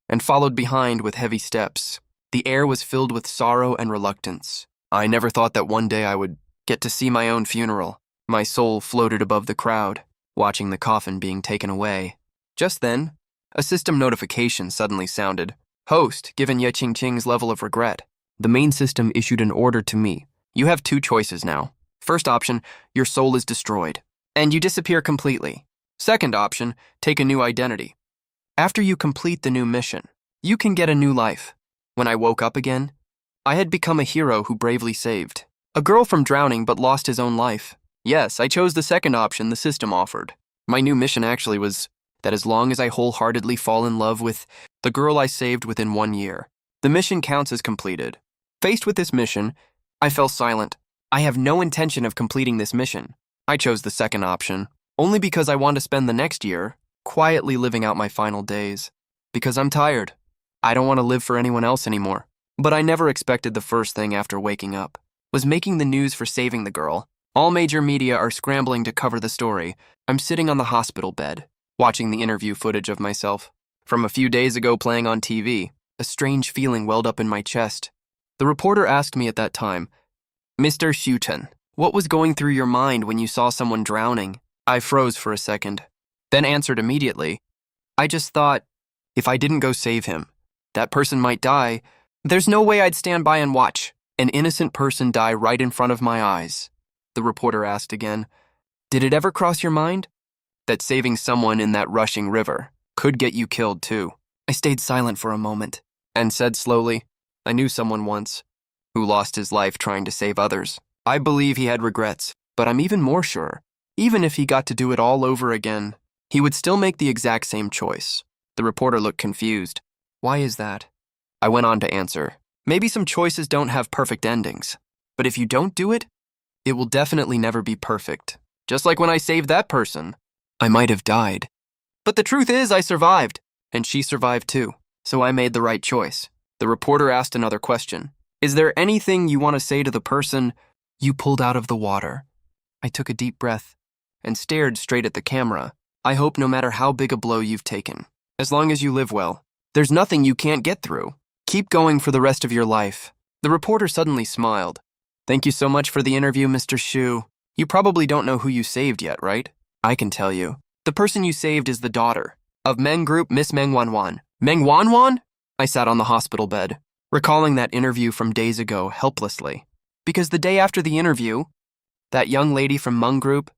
and followed behind with heavy steps. The air was filled with sorrow and reluctance. I never thought that one day I would get to see my own funeral. My soul floated above the crowd, watching the coffin being taken away. Just then, a system notification suddenly sounded. Host, given Ye Qingqing's level of regret. The main system issued an order to me. You have two choices now. First option, your soul is destroyed, and you disappear completely. Second option, take a new identity. After you complete the new mission, you can get a new life. When I woke up again, I had become a hero who bravely saved a girl from drowning but lost his own life. Yes, I chose the second option the system offered. My new mission actually was that as long as I wholeheartedly fall in love with the girl I saved within 1 year, the mission counts as completed. Faced with this mission, I fell silent. I have no intention of completing this mission. I chose the second option, only because I want to spend the next year quietly living out my final days. Because I'm tired. I don't want to live for anyone else anymore. But I never expected the first thing after waking up was making the news for saving the girl. All major media are scrambling to cover the story. I'm sitting on the hospital bed, watching the interview footage of myself from a few days ago playing on TV. A strange feeling welled up in my chest. The reporter asked me at that time, Mr. Shuchen, what was going through your mind when you saw someone drowning? I froze for a second, then answered immediately. I just thought, if I didn't go save him, that person might die. There's no way I'd stand by and watch an innocent person die right in front of my eyes. The reporter asked again, did it ever cross your mind that saving someone in that rushing river could get you killed too? I stayed silent for a moment and said slowly, I knew someone once who lost his life trying to save others. I believe he had regrets, but I'm even more sure, even if he got to do it all over again, he would still make the exact same choice. The reporter looked confused. Why is that? I went on to answer, maybe some choices don't have perfect endings, but if you don't do it, it will definitely never be perfect. Just like when I saved that person, I might have died. But the truth is I survived, and she survived too, so I made the right choice. The reporter asked another question. Is there anything you want to say to the person you pulled out of the water? I took a deep breath and stared straight at the camera. I hope no matter how big a blow you've taken, as long as you live well, there's nothing you can't get through. Keep going for the rest of your life. The reporter suddenly smiled. Thank you so much for the interview, Mr. Shu. You probably don't know who you saved yet, right? I can tell you. The person you saved is the daughter of Meng Group Miss Meng Wanwan. Meng Wanwan? I sat on the hospital bed, recalling that interview from days ago helplessly. Because the day after the interview, that young lady from Meng Group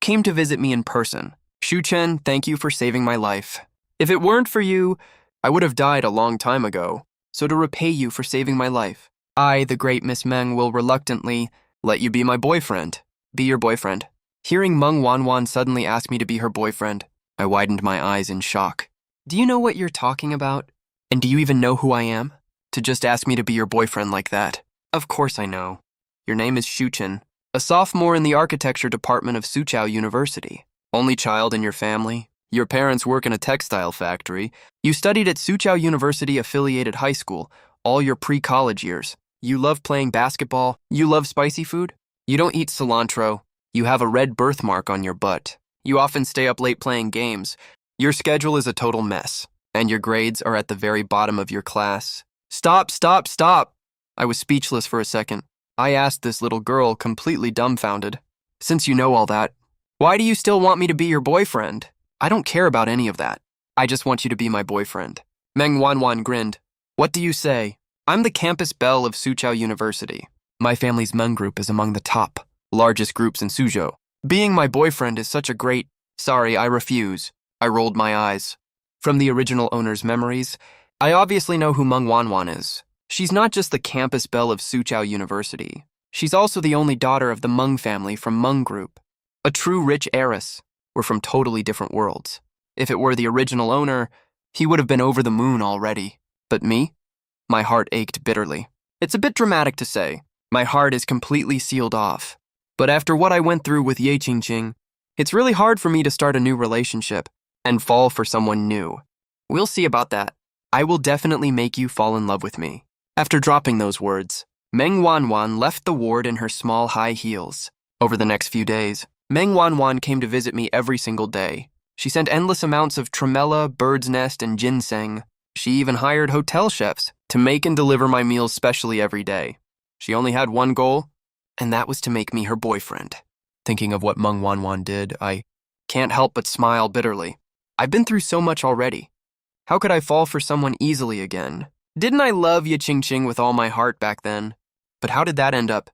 came to visit me in person. Shu Chen, thank you for saving my life. If it weren't for you, I would have died a long time ago. So to repay you for saving my life, I, the great Miss Meng, will reluctantly let you be my boyfriend. Be your boyfriend. Hearing Meng Wanwan suddenly ask me to be her boyfriend, I widened my eyes in shock. Do you know what you're talking about? And do you even know who I am? To just ask me to be your boyfriend like that. Of course I know. Your name is Shu Chen, a sophomore in the architecture department of Soochow University. Only child in your family. Your parents work in a textile factory. You studied at Soochow University affiliated high school all your pre-college years. You love playing basketball. You love spicy food. You don't eat cilantro. You have a red birthmark on your butt. You often stay up late playing games. Your schedule is a total mess, and your grades are at the very bottom of your class. Stop, stop, stop! I was speechless for a second. I asked this little girl, completely dumbfounded. Since you know all that, why do you still want me to be your boyfriend? I don't care about any of that. I just want you to be my boyfriend. Meng Wanwan grinned. What do you say? I'm the campus belle of Soochow University. My family's Hmong group is among the top, largest groups in Suzhou. Being my boyfriend is such a great... Sorry, I refuse. I rolled my eyes. From the original owner's memories, I obviously know who Meng Wanwan is. She's not just the campus belle of Soochow University. She's also the only daughter of the Hmong family from Hmong group. A true rich heiress. We're from totally different worlds. If it were the original owner, he would have been over the moon already. But me? My heart ached bitterly. It's a bit dramatic to say. My heart is completely sealed off. But after what I went through with Ye Qingqing, it's really hard for me to start a new relationship and fall for someone new. We'll see about that. I will definitely make you fall in love with me. After dropping those words, Meng Wanwan left the ward in her small high heels. Over the next few days, Meng Wanwan came to visit me every single day. She sent endless amounts of tremella, bird's nest, and ginseng. She even hired hotel chefs to make and deliver my meals specially every day. She only had one goal, and that was to make me her boyfriend. Thinking of what Meng Wanwan did, I can't help but smile bitterly. I've been through so much already. How could I fall for someone easily again? Didn't I love Ye Qingqing with all my heart back then? But how did that end up?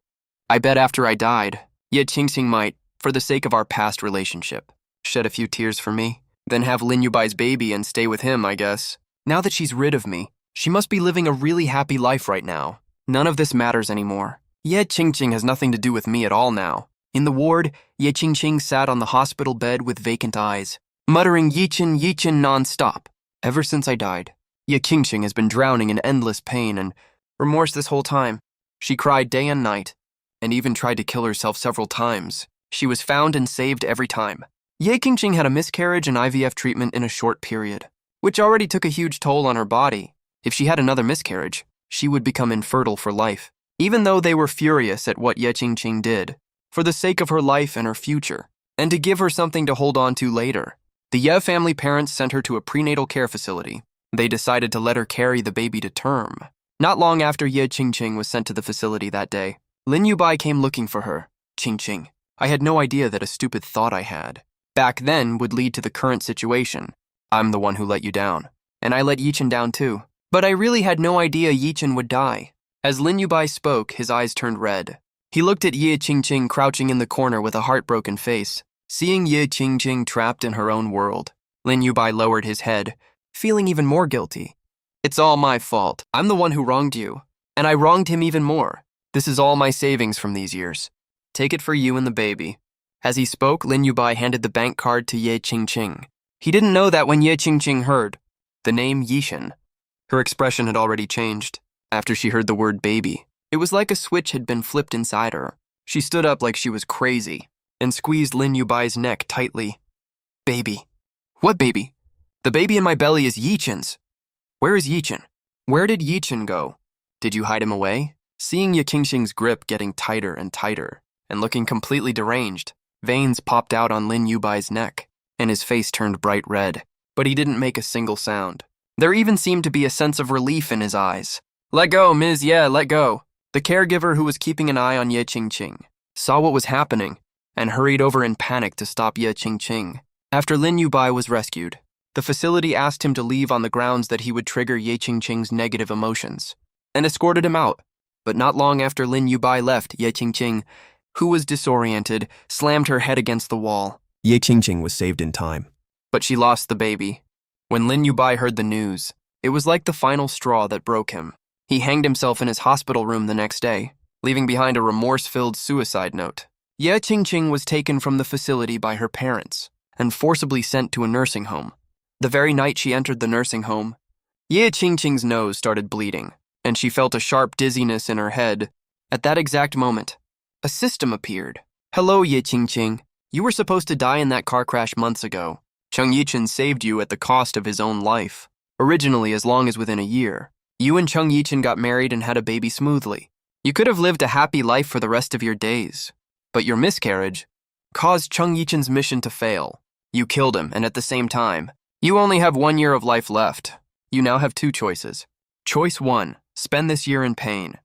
I bet after I died, Ye Qingqing might, for the sake of our past relationship, shed a few tears for me, then have Lin Yubai's baby and stay with him, I guess. Now that she's rid of me, she must be living a really happy life right now. None of this matters anymore. Ye Qingqing has nothing to do with me at all now. In the ward, Ye Qingqing sat on the hospital bed with vacant eyes, muttering Yichin Yichin non-stop. Ever since I died, Ye Qingqing has been drowning in endless pain and remorse this whole time. She cried day and night, and even tried to kill herself several times. She was found and saved every time. Ye Qingqing had a miscarriage and IVF treatment in a short period, which already took a huge toll on her body. If she had another miscarriage, she would become infertile for life. Even though they were furious at what Ye Qingqing did, for the sake of her life and her future, and to give her something to hold on to later, the Ye family parents sent her to a prenatal care facility. They decided to let her carry the baby to term. Not long after Ye Qingqing was sent to the facility that day, Lin Yubai came looking for her. Qingqing, I had no idea that a stupid thought I had back then would lead to the current situation. I'm the one who let you down, and I let Yichin down too. But I really had no idea Yichin would die. As Lin Yubai spoke, his eyes turned red. He looked at Ye Qingqing crouching in the corner with a heartbroken face. Seeing Ye Qingqing trapped in her own world, Lin Yubai lowered his head, feeling even more guilty. It's all my fault. I'm the one who wronged you, and I wronged him even more. This is all my savings from these years. Take it for you and the baby. As he spoke, Lin Yubai handed the bank card to Ye Qingqing. He didn't know that when Ye Qingqing heard the name Yishin, her expression had already changed. After she heard the word baby, it was like a switch had been flipped inside her. She stood up like she was crazy and squeezed Lin Yubai's neck tightly. Baby. What baby? The baby in my belly is Yichin's. Where is Yichin? Where did Yichin go? Did you hide him away? Seeing Ye Qingqing's grip getting tighter and tighter, and looking completely deranged, veins popped out on Lin Yubai's neck, and his face turned bright red, but he didn't make a single sound. There even seemed to be a sense of relief in his eyes. Let go, Ms. Ye, let go. The caregiver who was keeping an eye on Ye Qingqing saw what was happening and hurried over in panic to stop Ye Qingqing. After Lin Yubai was rescued, the facility asked him to leave on the grounds that he would trigger Ye Qingqing's negative emotions, and escorted him out. But not long after Lin Yubai left, Ye Qingqing, who was disoriented, slammed her head against the wall. Ye Qingqing was saved in time. But she lost the baby. When Lin Yubai heard the news, it was like the final straw that broke him. He hanged himself in his hospital room the next day, leaving behind a remorse-filled suicide note. Ye Qingqing was taken from the facility by her parents and forcibly sent to a nursing home. The very night she entered the nursing home, Ye Qingqing's nose started bleeding, and she felt a sharp dizziness in her head. At that exact moment, a system appeared. Hello, Ye Qingqing. You were supposed to die in that car crash months ago. Chung Yichin saved you at the cost of his own life. Originally, as long as within a year, you and Chung Yichin got married and had a baby smoothly. You could have lived a happy life for the rest of your days, but your miscarriage caused Chung Yichin's mission to fail. You killed him, and at the same time, you only have 1 year of life left. You now have 2 choices. Choice 1, spend this year in pain.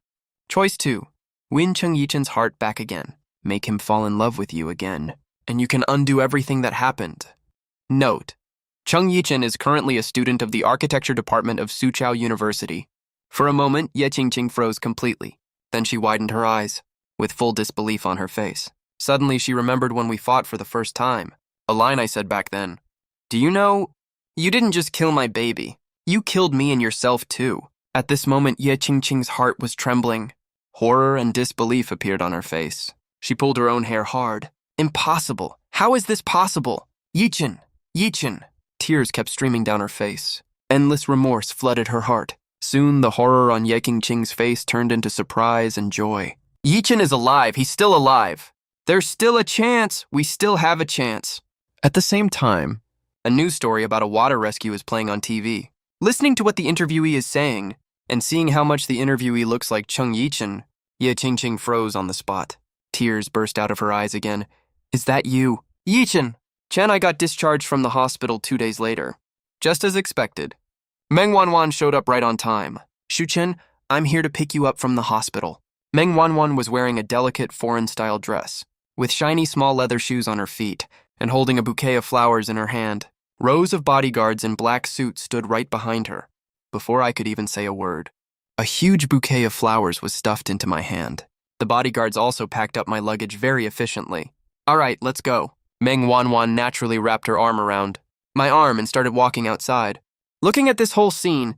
Choice 2, win Chung Yichen's heart back again. Make him fall in love with you again. And you can undo everything that happened. Note, Chung Yichen is currently a student of the architecture department of Soochow University. For a moment, Ye Qingqing froze completely. Then she widened her eyes, with full disbelief on her face. Suddenly, she remembered when we fought for the first time. A line I said back then. Do you know, you didn't just kill my baby. You killed me and yourself too. At this moment, Ye Qingqing's heart was trembling. Horror and disbelief appeared on her face. She pulled her own hair hard. Impossible. How is this possible? Yichen, Yichen. Tears kept streaming down her face. Endless remorse flooded her heart. Soon, the horror on Ye Qingqing's face turned into surprise and joy. Yichen is alive. He's still alive. There's still a chance. We still have a chance. At the same time, a news story about a water rescue is playing on TV. Listening to what the interviewee is saying, and seeing how much the interviewee looks like Chung Yichen, Ye Qingqing froze on the spot. Tears burst out of her eyes again. Is that you? Yichen! Chen, I got discharged from the hospital 2 days later. Just as expected. Meng Wanwan showed up right on time. Shuchen, I'm here to pick you up from the hospital. Meng Wanwan was wearing a delicate foreign-style dress, with shiny small leather shoes on her feet, and holding a bouquet of flowers in her hand. Rows of bodyguards in black suits stood right behind her, before I could even say a word. A huge bouquet of flowers was stuffed into my hand. The bodyguards also packed up my luggage very efficiently. All right, let's go. Meng Wanwan naturally wrapped her arm around my arm and started walking outside. Looking at this whole scene,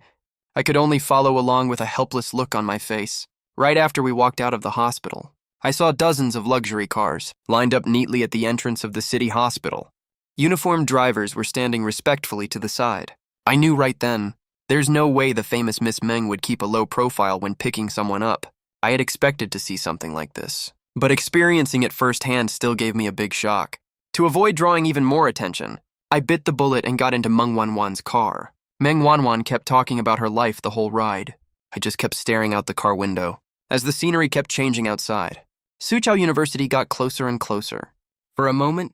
I could only follow along with a helpless look on my face. Right after we walked out of the hospital, I saw dozens of luxury cars lined up neatly at the entrance of the city hospital. Uniformed drivers were standing respectfully to the side. I knew right then, there's no way the famous Miss Meng would keep a low profile when picking someone up. I had expected to see something like this, but experiencing it firsthand still gave me a big shock. To avoid drawing even more attention, I bit the bullet and got into Meng Wanwan's car. Meng Wanwan kept talking about her life the whole ride. I just kept staring out the car window, as the scenery kept changing outside. Soochow University got closer and closer. For a moment,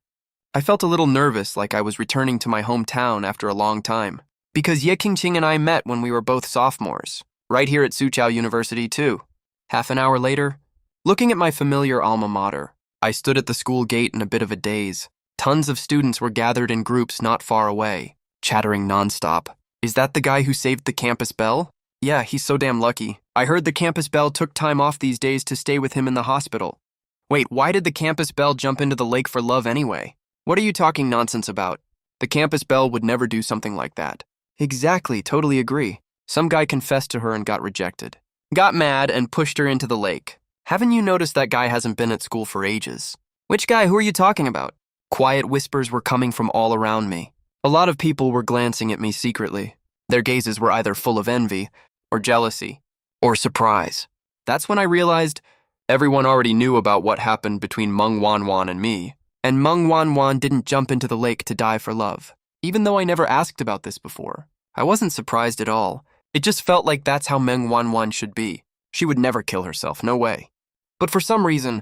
I felt a little nervous, like I was returning to my hometown after a long time, because Ye Qingqing and I met when we were both sophomores, right here at Soochow University too. Half an hour later, looking at my familiar alma mater, I stood at the school gate in a bit of a daze. Tons of students were gathered in groups not far away, chattering nonstop. Is that the guy who saved the campus belle? Yeah, he's so damn lucky. I heard the campus belle took time off these days to stay with him in the hospital. Wait, why did the campus belle jump into the lake for love anyway? What are you talking nonsense about? The campus belle would never do something like that. Exactly, totally agree. Some guy confessed to her and got rejected. Got mad and pushed her into the lake. Haven't you noticed that guy hasn't been at school for ages? Which guy? Who are you talking about? Quiet whispers were coming from all around me. A lot of people were glancing at me secretly. Their gazes were either full of envy, or jealousy, or surprise. That's when I realized everyone already knew about what happened between Meng Wanwan and me, and Meng Wanwan didn't jump into the lake to die for love. Even though I never asked about this before, I wasn't surprised at all. It just felt like that's how Meng Wanwan should be. She would never kill herself, no way. But for some reason,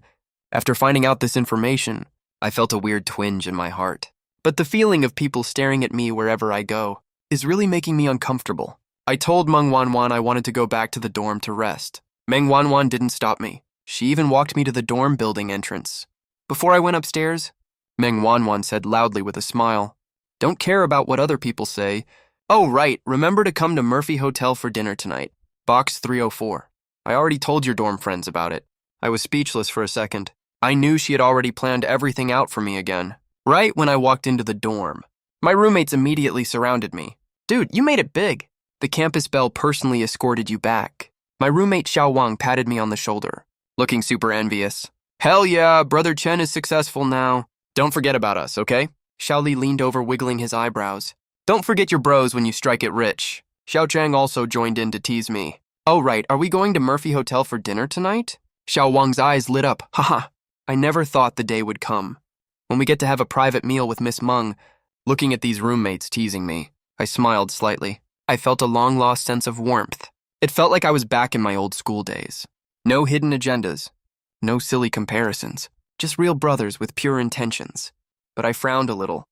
after finding out this information, I felt a weird twinge in my heart. But the feeling of people staring at me wherever I go is really making me uncomfortable. I told Meng Wanwan I wanted to go back to the dorm to rest. Meng Wanwan didn't stop me. She even walked me to the dorm building entrance. Before I went upstairs, Meng Wanwan said loudly with a smile, "Don't care about what other people say. Oh, right, remember to come to Murphy Hotel for dinner tonight. Box 304. I already told your dorm friends about it." I was speechless for a second. I knew she had already planned everything out for me again. Right when I walked into the dorm, my roommates immediately surrounded me. "Dude, you made it big. The campus belle personally escorted you back." My roommate Xiao Wang patted me on the shoulder, looking super envious. "Hell yeah, Brother Chen is successful now. Don't forget about us, okay?" Xiao Li leaned over, wiggling his eyebrows. "Don't forget your bros when you strike it rich." Xiao Chang also joined in to tease me. "Oh right, are we going to Murphy Hotel for dinner tonight?" Xiao Wang's eyes lit up. Haha, I never thought the day would come when we get to have a private meal with Miss Meng. Looking at these roommates teasing me, I smiled slightly. I felt a long-lost sense of warmth. It felt like I was back in my old school days. No hidden agendas, no silly comparisons, just real brothers with pure intentions. But I frowned a little.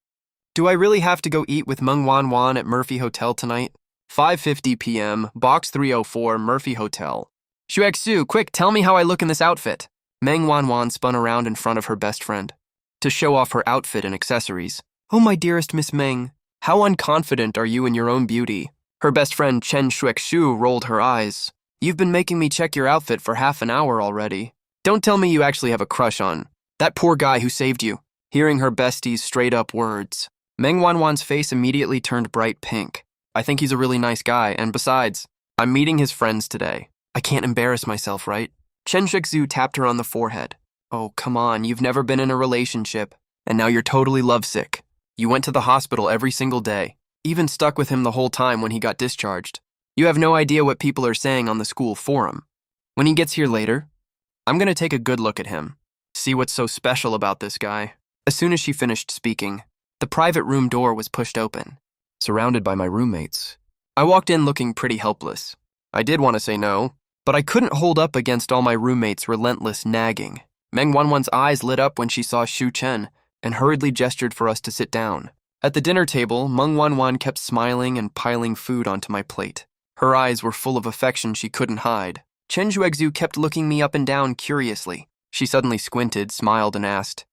Do I really have to go eat with Meng Wanwan at Murphy Hotel tonight? 5:50 p.m., box 304, Murphy Hotel. Xuexu, quick, tell me how I look in this outfit. Meng Wanwan spun around in front of her best friend to show off her outfit and accessories. Oh, my dearest Miss Meng, how unconfident are you in your own beauty? Her best friend Chen Xuexu rolled her eyes. You've been making me check your outfit for half an hour already. Don't tell me you actually have a crush on that poor guy who saved you. Hearing her bestie's straight-up words, Meng Wanwan's face immediately turned bright pink. I think he's a really nice guy, and besides, I'm meeting his friends today. I can't embarrass myself, right? Chen Shixu tapped her on the forehead. Oh, come on, you've never been in a relationship, and now you're totally lovesick. You went to the hospital every single day, even stuck with him the whole time when he got discharged. You have no idea what people are saying on the school forum. When he gets here later, I'm gonna take a good look at him, see what's so special about this guy. As soon as she finished speaking, the private room door was pushed open, surrounded by my roommates. I walked in looking pretty helpless. I did want to say no, but I couldn't hold up against all my roommates' relentless nagging. Meng Wanwan's eyes lit up when she saw Xu Chen and hurriedly gestured for us to sit down. At the dinner table, Meng Wanwan kept smiling and piling food onto my plate. Her eyes were full of affection she couldn't hide. Chen Xuexu kept looking me up and down curiously. She suddenly squinted, smiled, and asked,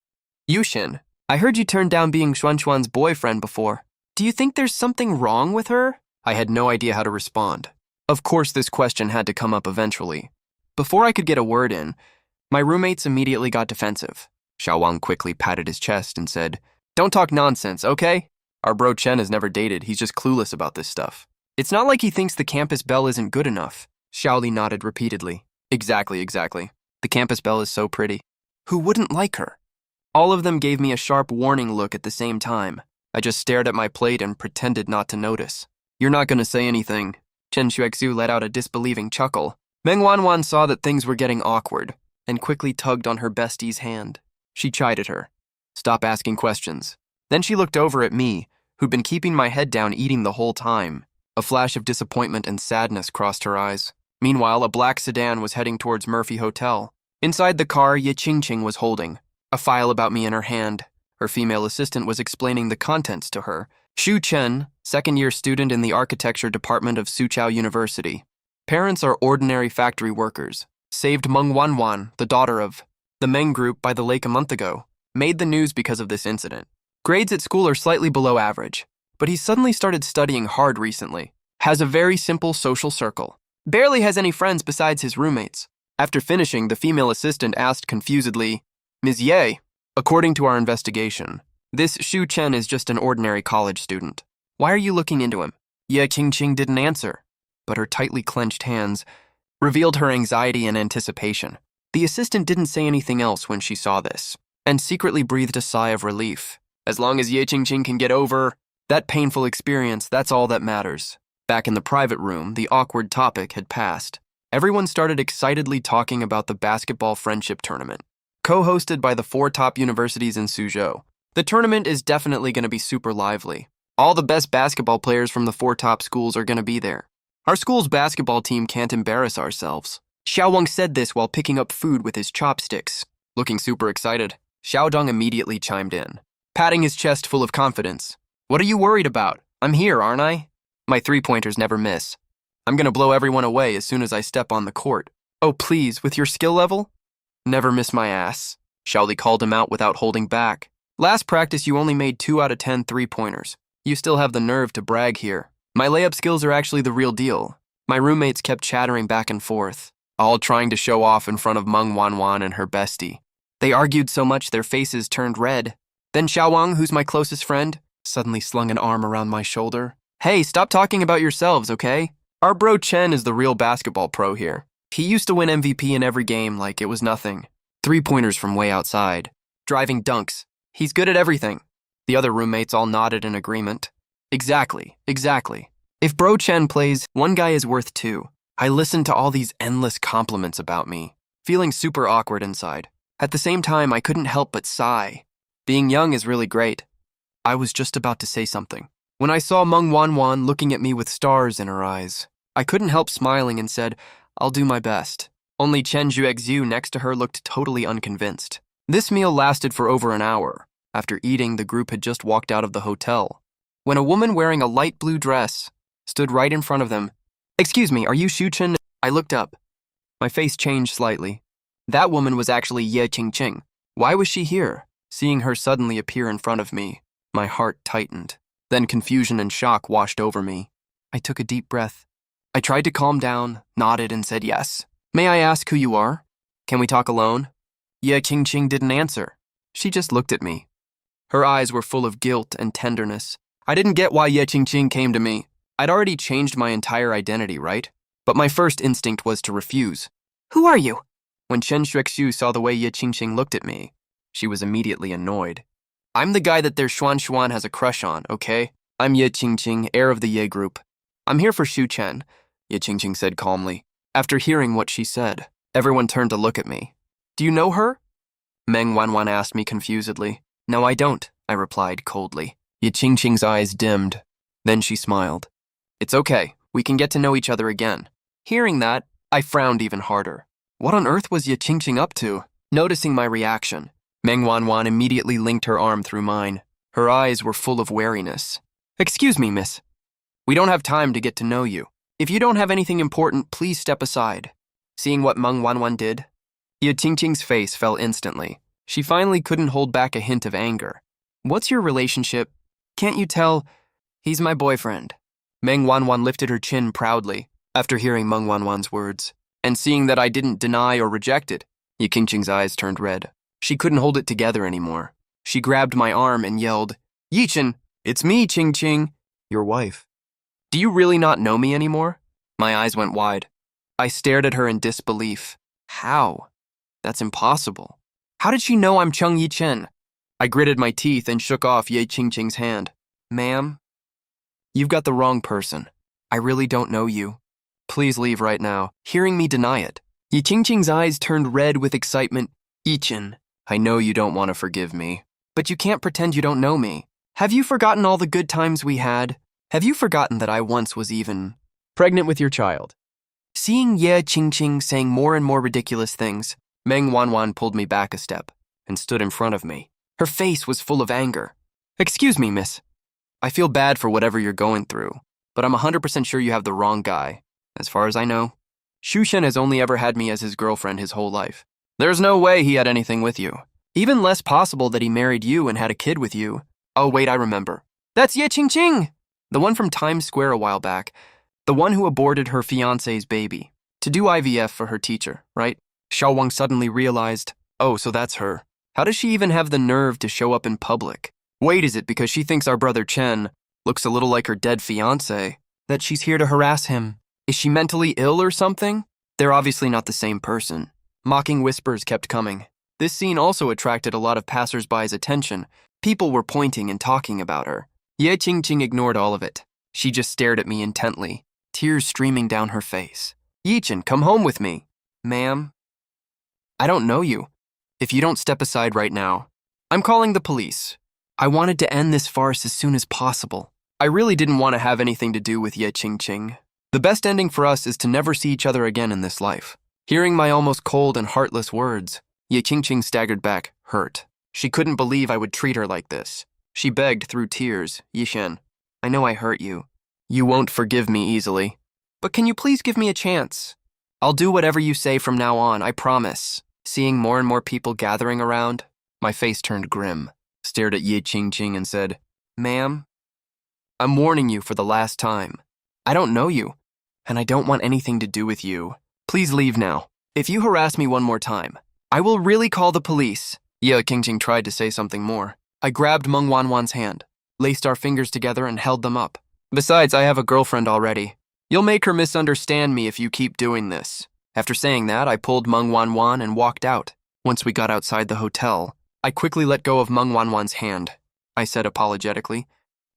Yushin, I heard you turned down being Xuanchuan's boyfriend before. Do you think there's something wrong with her? I had no idea how to respond. Of course, this question had to come up eventually. Before I could get a word in, my roommates immediately got defensive. Xiao Wang quickly patted his chest and said, Don't talk nonsense, okay? Our bro Chen has never dated, he's just clueless about this stuff. It's not like he thinks the campus belle isn't good enough. Xiaoli nodded repeatedly. Exactly. The campus belle is so pretty. Who wouldn't like her? All of them gave me a sharp warning look at the same time. I just stared at my plate and pretended not to notice. You're not gonna say anything. Chen Xuexu let out a disbelieving chuckle. Meng Wanwan saw that things were getting awkward and quickly tugged on her bestie's hand. She chided her. Stop asking questions. Then she looked over at me, who'd been keeping my head down eating the whole time. A flash of disappointment and sadness crossed her eyes. Meanwhile, a black sedan was heading towards Murphy Hotel. Inside the car, Ye Qingqing was holding a file about me in her hand. Her female assistant was explaining the contents to her. Xu Chen, second-year student in the architecture department of Soochow University. Parents are ordinary factory workers. Saved Meng Wanwan, the daughter of the Meng Group, by the lake a month ago. Made the news because of this incident. Grades at school are slightly below average, but he suddenly started studying hard recently. Has a very simple social circle. Barely has any friends besides his roommates. After finishing, the female assistant asked confusedly, Ms. Ye, according to our investigation, this Xu Chen is just an ordinary college student. Why are you looking into him? Ye Qingqing didn't answer, but her tightly clenched hands revealed her anxiety and anticipation. The assistant didn't say anything else when she saw this, and secretly breathed a sigh of relief. As long as Ye Qingqing can get over that painful experience, that's all that matters. Back in the private room, the awkward topic had passed. Everyone started excitedly talking about the basketball friendship tournament, co-hosted by the 4 top universities in Suzhou. The tournament is definitely going to be super lively. All the best basketball players from the 4 top schools are going to be there. Our school's basketball team can't embarrass ourselves. Xiao Wang said this while picking up food with his chopsticks. Looking super excited, Xiao Dong immediately chimed in, patting his chest full of confidence. What are you worried about? I'm here, aren't I? My 3-pointers never miss. I'm going to blow everyone away as soon as I step on the court. Oh, please, with your skill level? Never miss my ass. Xiaoli called him out without holding back. Last practice, you only made 2 out of 10 3-pointers. You still have the nerve to brag here. My layup skills are actually the real deal. My roommates kept chattering back and forth, all trying to show off in front of Meng Wanwan and her bestie. They argued so much their faces turned red. Then Xiao Wang, who's my closest friend, suddenly slung an arm around my shoulder. Hey, stop talking about yourselves, okay? Our bro Chen is the real basketball pro here. He used to win MVP in every game like it was nothing. 3-pointers from way outside. Driving dunks. He's good at everything. The other roommates all nodded in agreement. Exactly. If bro Chen plays, one guy is worth 2. I listened to all these endless compliments about me, feeling super awkward inside. At the same time, I couldn't help but sigh. Being young is really great. I was just about to say something when I saw Meng Wanwan looking at me with stars in her eyes. I couldn't help smiling and said, I'll do my best. Only Chen Xuexu next to her looked totally unconvinced. This meal lasted for over an hour. After eating, the group had just walked out of the hotel when a woman wearing a light blue dress stood right in front of them. "Excuse me, are you Shu-Chen?" I looked up. My face changed slightly. That woman was actually Ye Qingqing. Why was she here? Seeing her suddenly appear in front of me, my heart tightened. Then confusion and shock washed over me. I took a deep breath. I tried to calm down, nodded, and said yes. "May I ask who you are? Can we talk alone?" Ye Qingqing didn't answer. She just looked at me. Her eyes were full of guilt and tenderness. I didn't get why Ye Qingqing came to me. I'd already changed my entire identity, right? But my first instinct was to refuse. "Who are you?" When Chen Xuexu saw the way Ye Qingqing looked at me, she was immediately annoyed. "I'm the guy that their Xuan has a crush on, okay? I'm Ye Qingqing, heir of the Ye group. I'm here for Shu-Chen," Ye Qingqing said calmly. After hearing what she said, everyone turned to look at me. "Do you know her?" Meng Wanwan asked me confusedly. "No, I don't," I replied coldly. Ye Qingqing's eyes dimmed. Then she smiled. "It's okay, we can get to know each other again." Hearing that, I frowned even harder. What on earth was Ye Qingqing up to? Noticing my reaction, Meng Wanwan immediately linked her arm through mine. Her eyes were full of wariness. "Excuse me, miss. We don't have time to get to know you. If you don't have anything important, please step aside." Seeing what Meng Wanwan did, Ye Qingqing's face fell instantly. She finally couldn't hold back a hint of anger. "What's your relationship? Can't you tell? He's my boyfriend." Meng Wanwan lifted her chin proudly after hearing Meng Wanwan's words. And seeing that I didn't deny or reject it, Ye Qingqing's eyes turned red. She couldn't hold it together anymore. She grabbed my arm and yelled, "Yichen, it's me, Qingqing, your wife. Do you really not know me anymore?" My eyes went wide. I stared at her in disbelief. How? That's impossible. How did she know I'm Cheng Yichen? I gritted my teeth and shook off Ye Qingqing's hand. "Ma'am, you've got the wrong person. I really don't know you. Please leave right now." Hearing me deny it, Ye Qingqing's eyes turned red with excitement. "Yichen, I know you don't want to forgive me, but you can't pretend you don't know me. Have you forgotten all the good times we had? Have you forgotten that I once was even pregnant with your child?" Seeing Ye Qingqing saying more and more ridiculous things, Meng Wanwan pulled me back a step and stood in front of me. Her face was full of anger. "Excuse me, miss. I feel bad for whatever you're going through, but I'm 100% sure you have the wrong guy. As far as I know, Shu-Chen has only ever had me as his girlfriend his whole life. There's no way he had anything with you. Even less possible that he married you and had a kid with you. Oh, wait, I remember. That's Ye Qingqing, the one from Times Square a while back. The one who aborted her fiancé's baby to do IVF for her teacher, right?" Xiao Wang suddenly realized, oh, so that's her. How does she even have the nerve to show up in public? Wait, is it because she thinks our brother Chen looks a little like her dead fiancé that she's here to harass him? Is she mentally ill or something? They're obviously not the same person. Mocking whispers kept coming. This scene also attracted a lot of passers-by's attention. People were pointing and talking about her. Ye Qingqing ignored all of it. She just stared at me intently, tears streaming down her face. "Yichen, come home with me." "Ma'am, I don't know you. If you don't step aside right now, I'm calling the police." I wanted to end this farce as soon as possible. I really didn't want to have anything to do with Ye Qingqing. The best ending for us is to never see each other again in this life. Hearing my almost cold and heartless words, Ye Qingqing staggered back, hurt. She couldn't believe I would treat her like this. She begged through tears, "Yishen, I know I hurt you. You won't forgive me easily. But can you please give me a chance? I'll do whatever you say from now on, I promise." Seeing more and more people gathering around, my face turned grim, stared at Ye Qingqing and said, "Ma'am, I'm warning you for the last time. I don't know you, and I don't want anything to do with you. Please leave now. If you harass me one more time, I will really call the police." Ye Qingqing tried to say something more. I grabbed Meng Wanwan's hand, laced our fingers together and held them up. "Besides, I have a girlfriend already. You'll make her misunderstand me if you keep doing this." After saying that, I pulled Meng Wanwan and walked out. Once we got outside the hotel, I quickly let go of Meng Wanwan's hand. I said apologetically,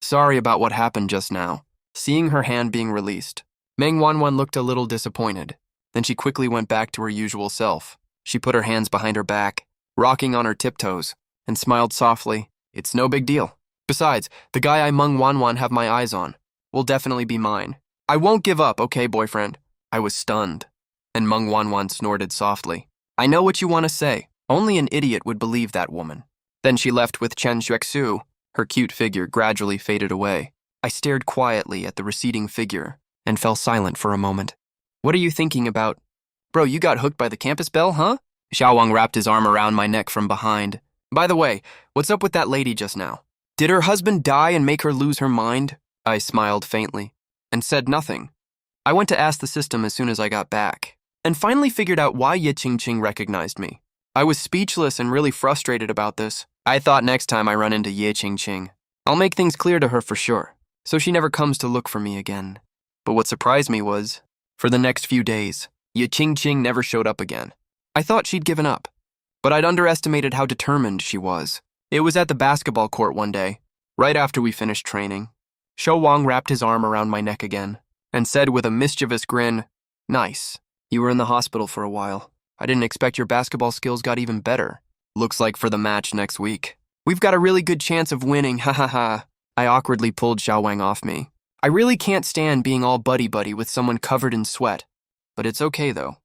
"Sorry about what happened just now." Seeing her hand being released, Meng Wanwan looked a little disappointed. Then she quickly went back to her usual self. She put her hands behind her back, rocking on her tiptoes, and smiled softly. "It's no big deal. Besides, the guy I Meng Wanwan have my eyes on will definitely be mine. I won't give up, okay, boyfriend?" I was stunned, and Meng Wanwan snorted softly. "I know what you want to say. Only an idiot would believe that woman. Then she left with Chen Xuexu. Her cute figure gradually faded away. I stared quietly at the receding figure and fell silent for a moment. What are you thinking about? Bro, you got hooked by the campus bell, huh? Xiaowang wrapped his arm around my neck from behind. By the way, what's up with that lady just now? Did her husband die and make her lose her mind? I smiled faintly and said nothing. I went to ask the system as soon as I got back and finally figured out why Ye Qingqing recognized me. I was speechless and really frustrated about this. I thought next time I run into Ye Qingqing, I'll make things clear to her for sure, so she never comes to look for me again. But what surprised me was, for the next few days, Ye Qingqing never showed up again. I thought she'd given up, but I'd underestimated how determined she was. It was at the basketball court one day, right after we finished training. Shou Wang wrapped his arm around my neck again and said with a mischievous grin, "Nice. You were in the hospital for a while. I didn't expect your basketball skills got even better. Looks like for the match next week, we've got a really good chance of winning, ha ha ha." I awkwardly pulled Xiaowang off me. I really can't stand being all buddy-buddy with someone covered in sweat, but it's okay though.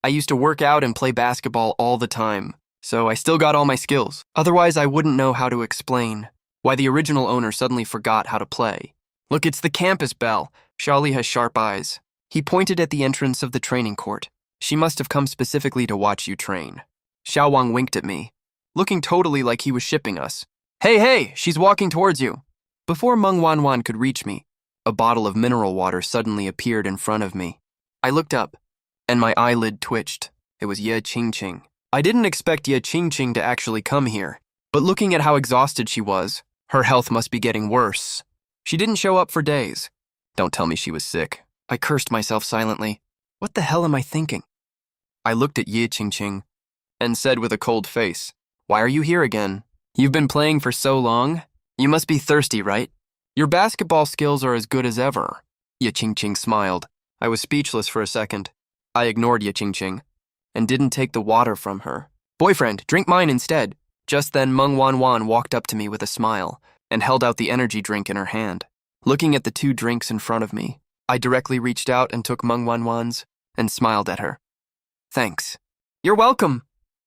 I used to work out and play basketball all the time, so I still got all my skills. Otherwise, I wouldn't know how to explain why the original owner suddenly forgot how to play. Look, it's the campus bell. Xiaoli has sharp eyes. He pointed at the entrance of the training court. She must have come specifically to watch you train. Xiaowang winked at me, looking totally like he was shipping us. Hey, she's walking towards you. Before Meng Wanwan could reach me, a bottle of mineral water suddenly appeared in front of me. I looked up, and my eyelid twitched. It was Ye Qingqing. I didn't expect Ye Qingqing to actually come here, but looking at how exhausted she was, her health must be getting worse. She didn't show up for days. Don't tell me she was sick. I cursed myself silently. What the hell am I thinking? I looked at Ye Qingqing and said with a cold face, "Why are you here again? You've been playing for so long. You must be thirsty, right? Your basketball skills are as good as ever." Ye Qingqing smiled. I was speechless for a second. I ignored Ye Qingqing and didn't take the water from her. "Boyfriend, drink mine instead." Just then, Meng Wanwan walked up to me with a smile and held out the energy drink in her hand. Looking at the two drinks in front of me, I directly reached out and took Meng Wanwan's and smiled at her. "Thanks." "You're welcome."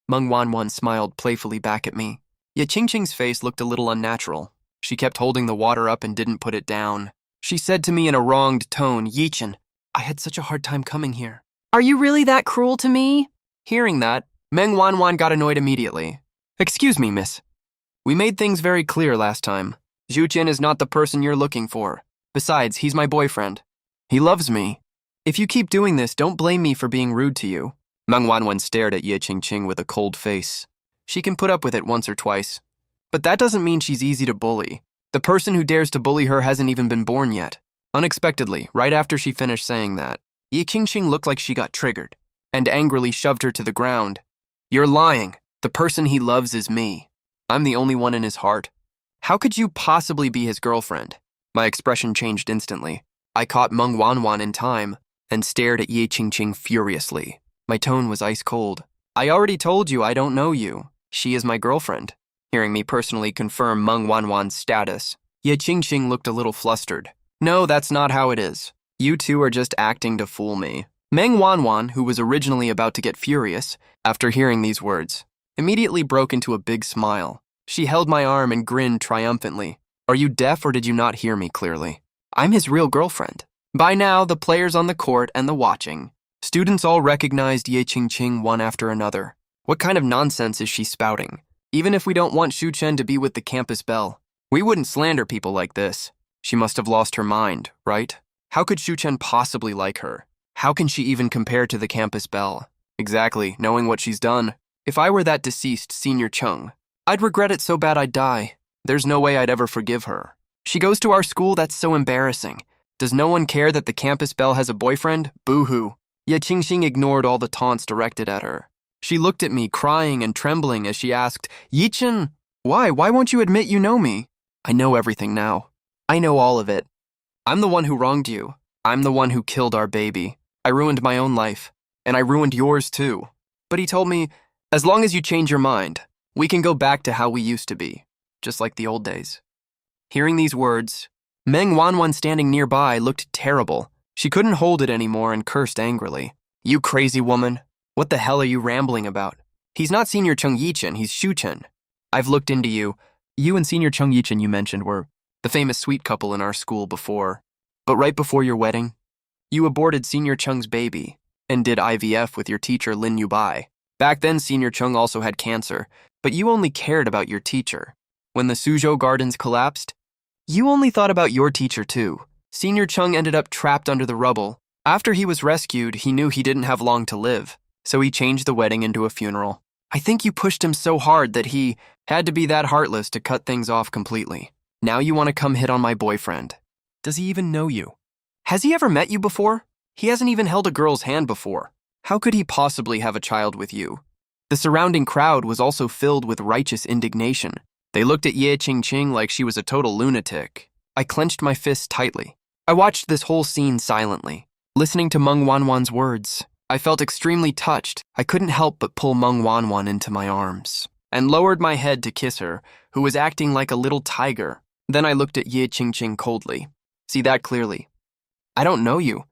Meng Wanwan smiled playfully back at me. Ye Qingqing's face looked a little unnatural. She kept holding the water up and didn't put it down. She said to me in a wronged tone, "Yichen, I had such a hard time coming here." Are you really that cruel to me? Hearing that, Meng Wanwan got annoyed immediately. "Excuse me, miss. We made things very clear last time. Zhu Jin is not the person you're looking for. Besides, he's my boyfriend. He loves me. If you keep doing this, don't blame me for being rude to you." Meng Wanwan stared at Ye Qingqing with a cold face. She can put up with it once or twice, but that doesn't mean she's easy to bully. The person who dares to bully her hasn't even been born yet. Unexpectedly, right after she finished saying that, Ye Qingqing looked like she got triggered and angrily shoved her to the ground. "You're lying. The person he loves is me. I'm the only one in his heart. How could you possibly be his girlfriend?" My expression changed instantly. I caught Meng Wanwan in time and stared at Ye Qingqing furiously. My tone was ice cold. "I already told you I don't know you. She is my girlfriend." Hearing me personally confirm Meng Wanwan's status, Ye Qingqing looked a little flustered. "No, that's not how it is. You two are just acting to fool me." Meng Wanwan, who was originally about to get furious after hearing these words, immediately broke into a big smile. She held my arm and grinned triumphantly. "Are you deaf or did you not hear me clearly? I'm his real girlfriend." By now, the players on the court and the watching students all recognized Ye Qingqing one after another. What kind of nonsense is she spouting? Even if we don't want Shu Chen to be with the campus belle, we wouldn't slander people like this. She must have lost her mind, right? How could Shu Chen possibly like her? How can she even compare to the campus belle? Exactly, knowing what she's done. If I were that deceased Senior Chung, I'd regret it so bad I'd die. There's no way I'd ever forgive her. She goes to our school, that's so embarrassing. Does no one care that the campus belle has a boyfriend? Boo-hoo. Ye Qingqing ignored all the taunts directed at her. She looked at me, crying and trembling as she asked, "Yichen, why won't you admit you know me?" "I know everything now. I know all of it. I'm the one who wronged you. I'm the one who killed our baby. I ruined my own life, and I ruined yours too." But he told me, "As long as you change your mind, we can go back to how we used to be, just like the old days." Hearing these words, Meng Wanwan standing nearby looked terrible. She couldn't hold it anymore and cursed angrily. "You crazy woman. What the hell are you rambling about? He's not Senior Chung Yichen, he's Shu Chen." I've looked into you. You and Senior Chung Yichin you mentioned were the famous sweet couple in our school before. But right before your wedding, you aborted Senior Chung's baby and did IVF with your teacher Lin Yubai. Back then, Senior Chung also had cancer, but you only cared about your teacher. When the Suzhou Gardens collapsed, you only thought about your teacher too. Senior Chung ended up trapped under the rubble. After he was rescued, he knew he didn't have long to live, so he changed the wedding into a funeral. I think you pushed him so hard that he had to be that heartless to cut things off completely. Now you want to come hit on my boyfriend. Does he even know you? Has he ever met you before? He hasn't even held a girl's hand before. How could he possibly have a child with you? The surrounding crowd was also filled with righteous indignation. They looked at Ye Qingqing like she was a total lunatic. I clenched my fists tightly. I watched this whole scene silently, listening to Meng Wanwan's words. I felt extremely touched. I couldn't help but pull Meng Wanwan into my arms and lowered my head to kiss her, who was acting like a little tiger. Then I looked at Ye Qingqing coldly. See that clearly. I don't know you,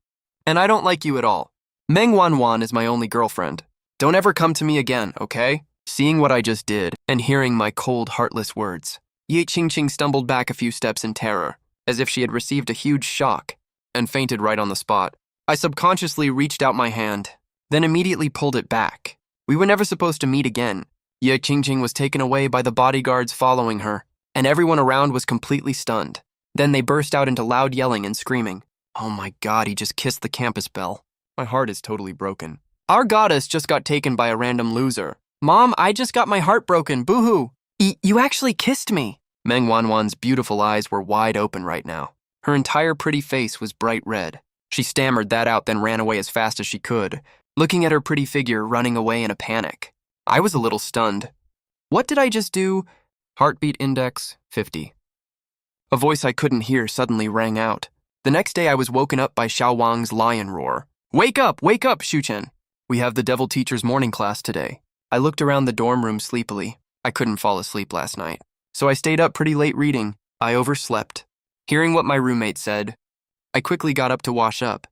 and I don't like you at all. Meng Wanwan is my only girlfriend. Don't ever come to me again, okay? Seeing what I just did and hearing my cold, heartless words, Ye Qingqing stumbled back a few steps in terror, as if she had received a huge shock, and fainted right on the spot. I subconsciously reached out my hand, then immediately pulled it back. We were never supposed to meet again. Ye Qingqing was taken away by the bodyguards following her, and everyone around was completely stunned. Then they burst out into loud yelling and screaming. Oh my God, he just kissed the campus bell. My heart is totally broken. Our goddess just got taken by a random loser. Mom, I just got my heart broken, boo-hoo. You actually kissed me. Meng Wanwan's beautiful eyes were wide open right now. Her entire pretty face was bright red. She stammered that out, then ran away as fast as she could, looking at her pretty figure running away in a panic. I was a little stunned. What did I just do? Heartbeat index 50. A voice I couldn't hear suddenly rang out. The next day I was woken up by Xiao Wang's lion roar. Wake up, Shuchen. We have the devil teacher's morning class today. I looked around the dorm room sleepily. I couldn't fall asleep last night, so I stayed up pretty late reading. I overslept. Hearing what my roommate said, I quickly got up to wash up.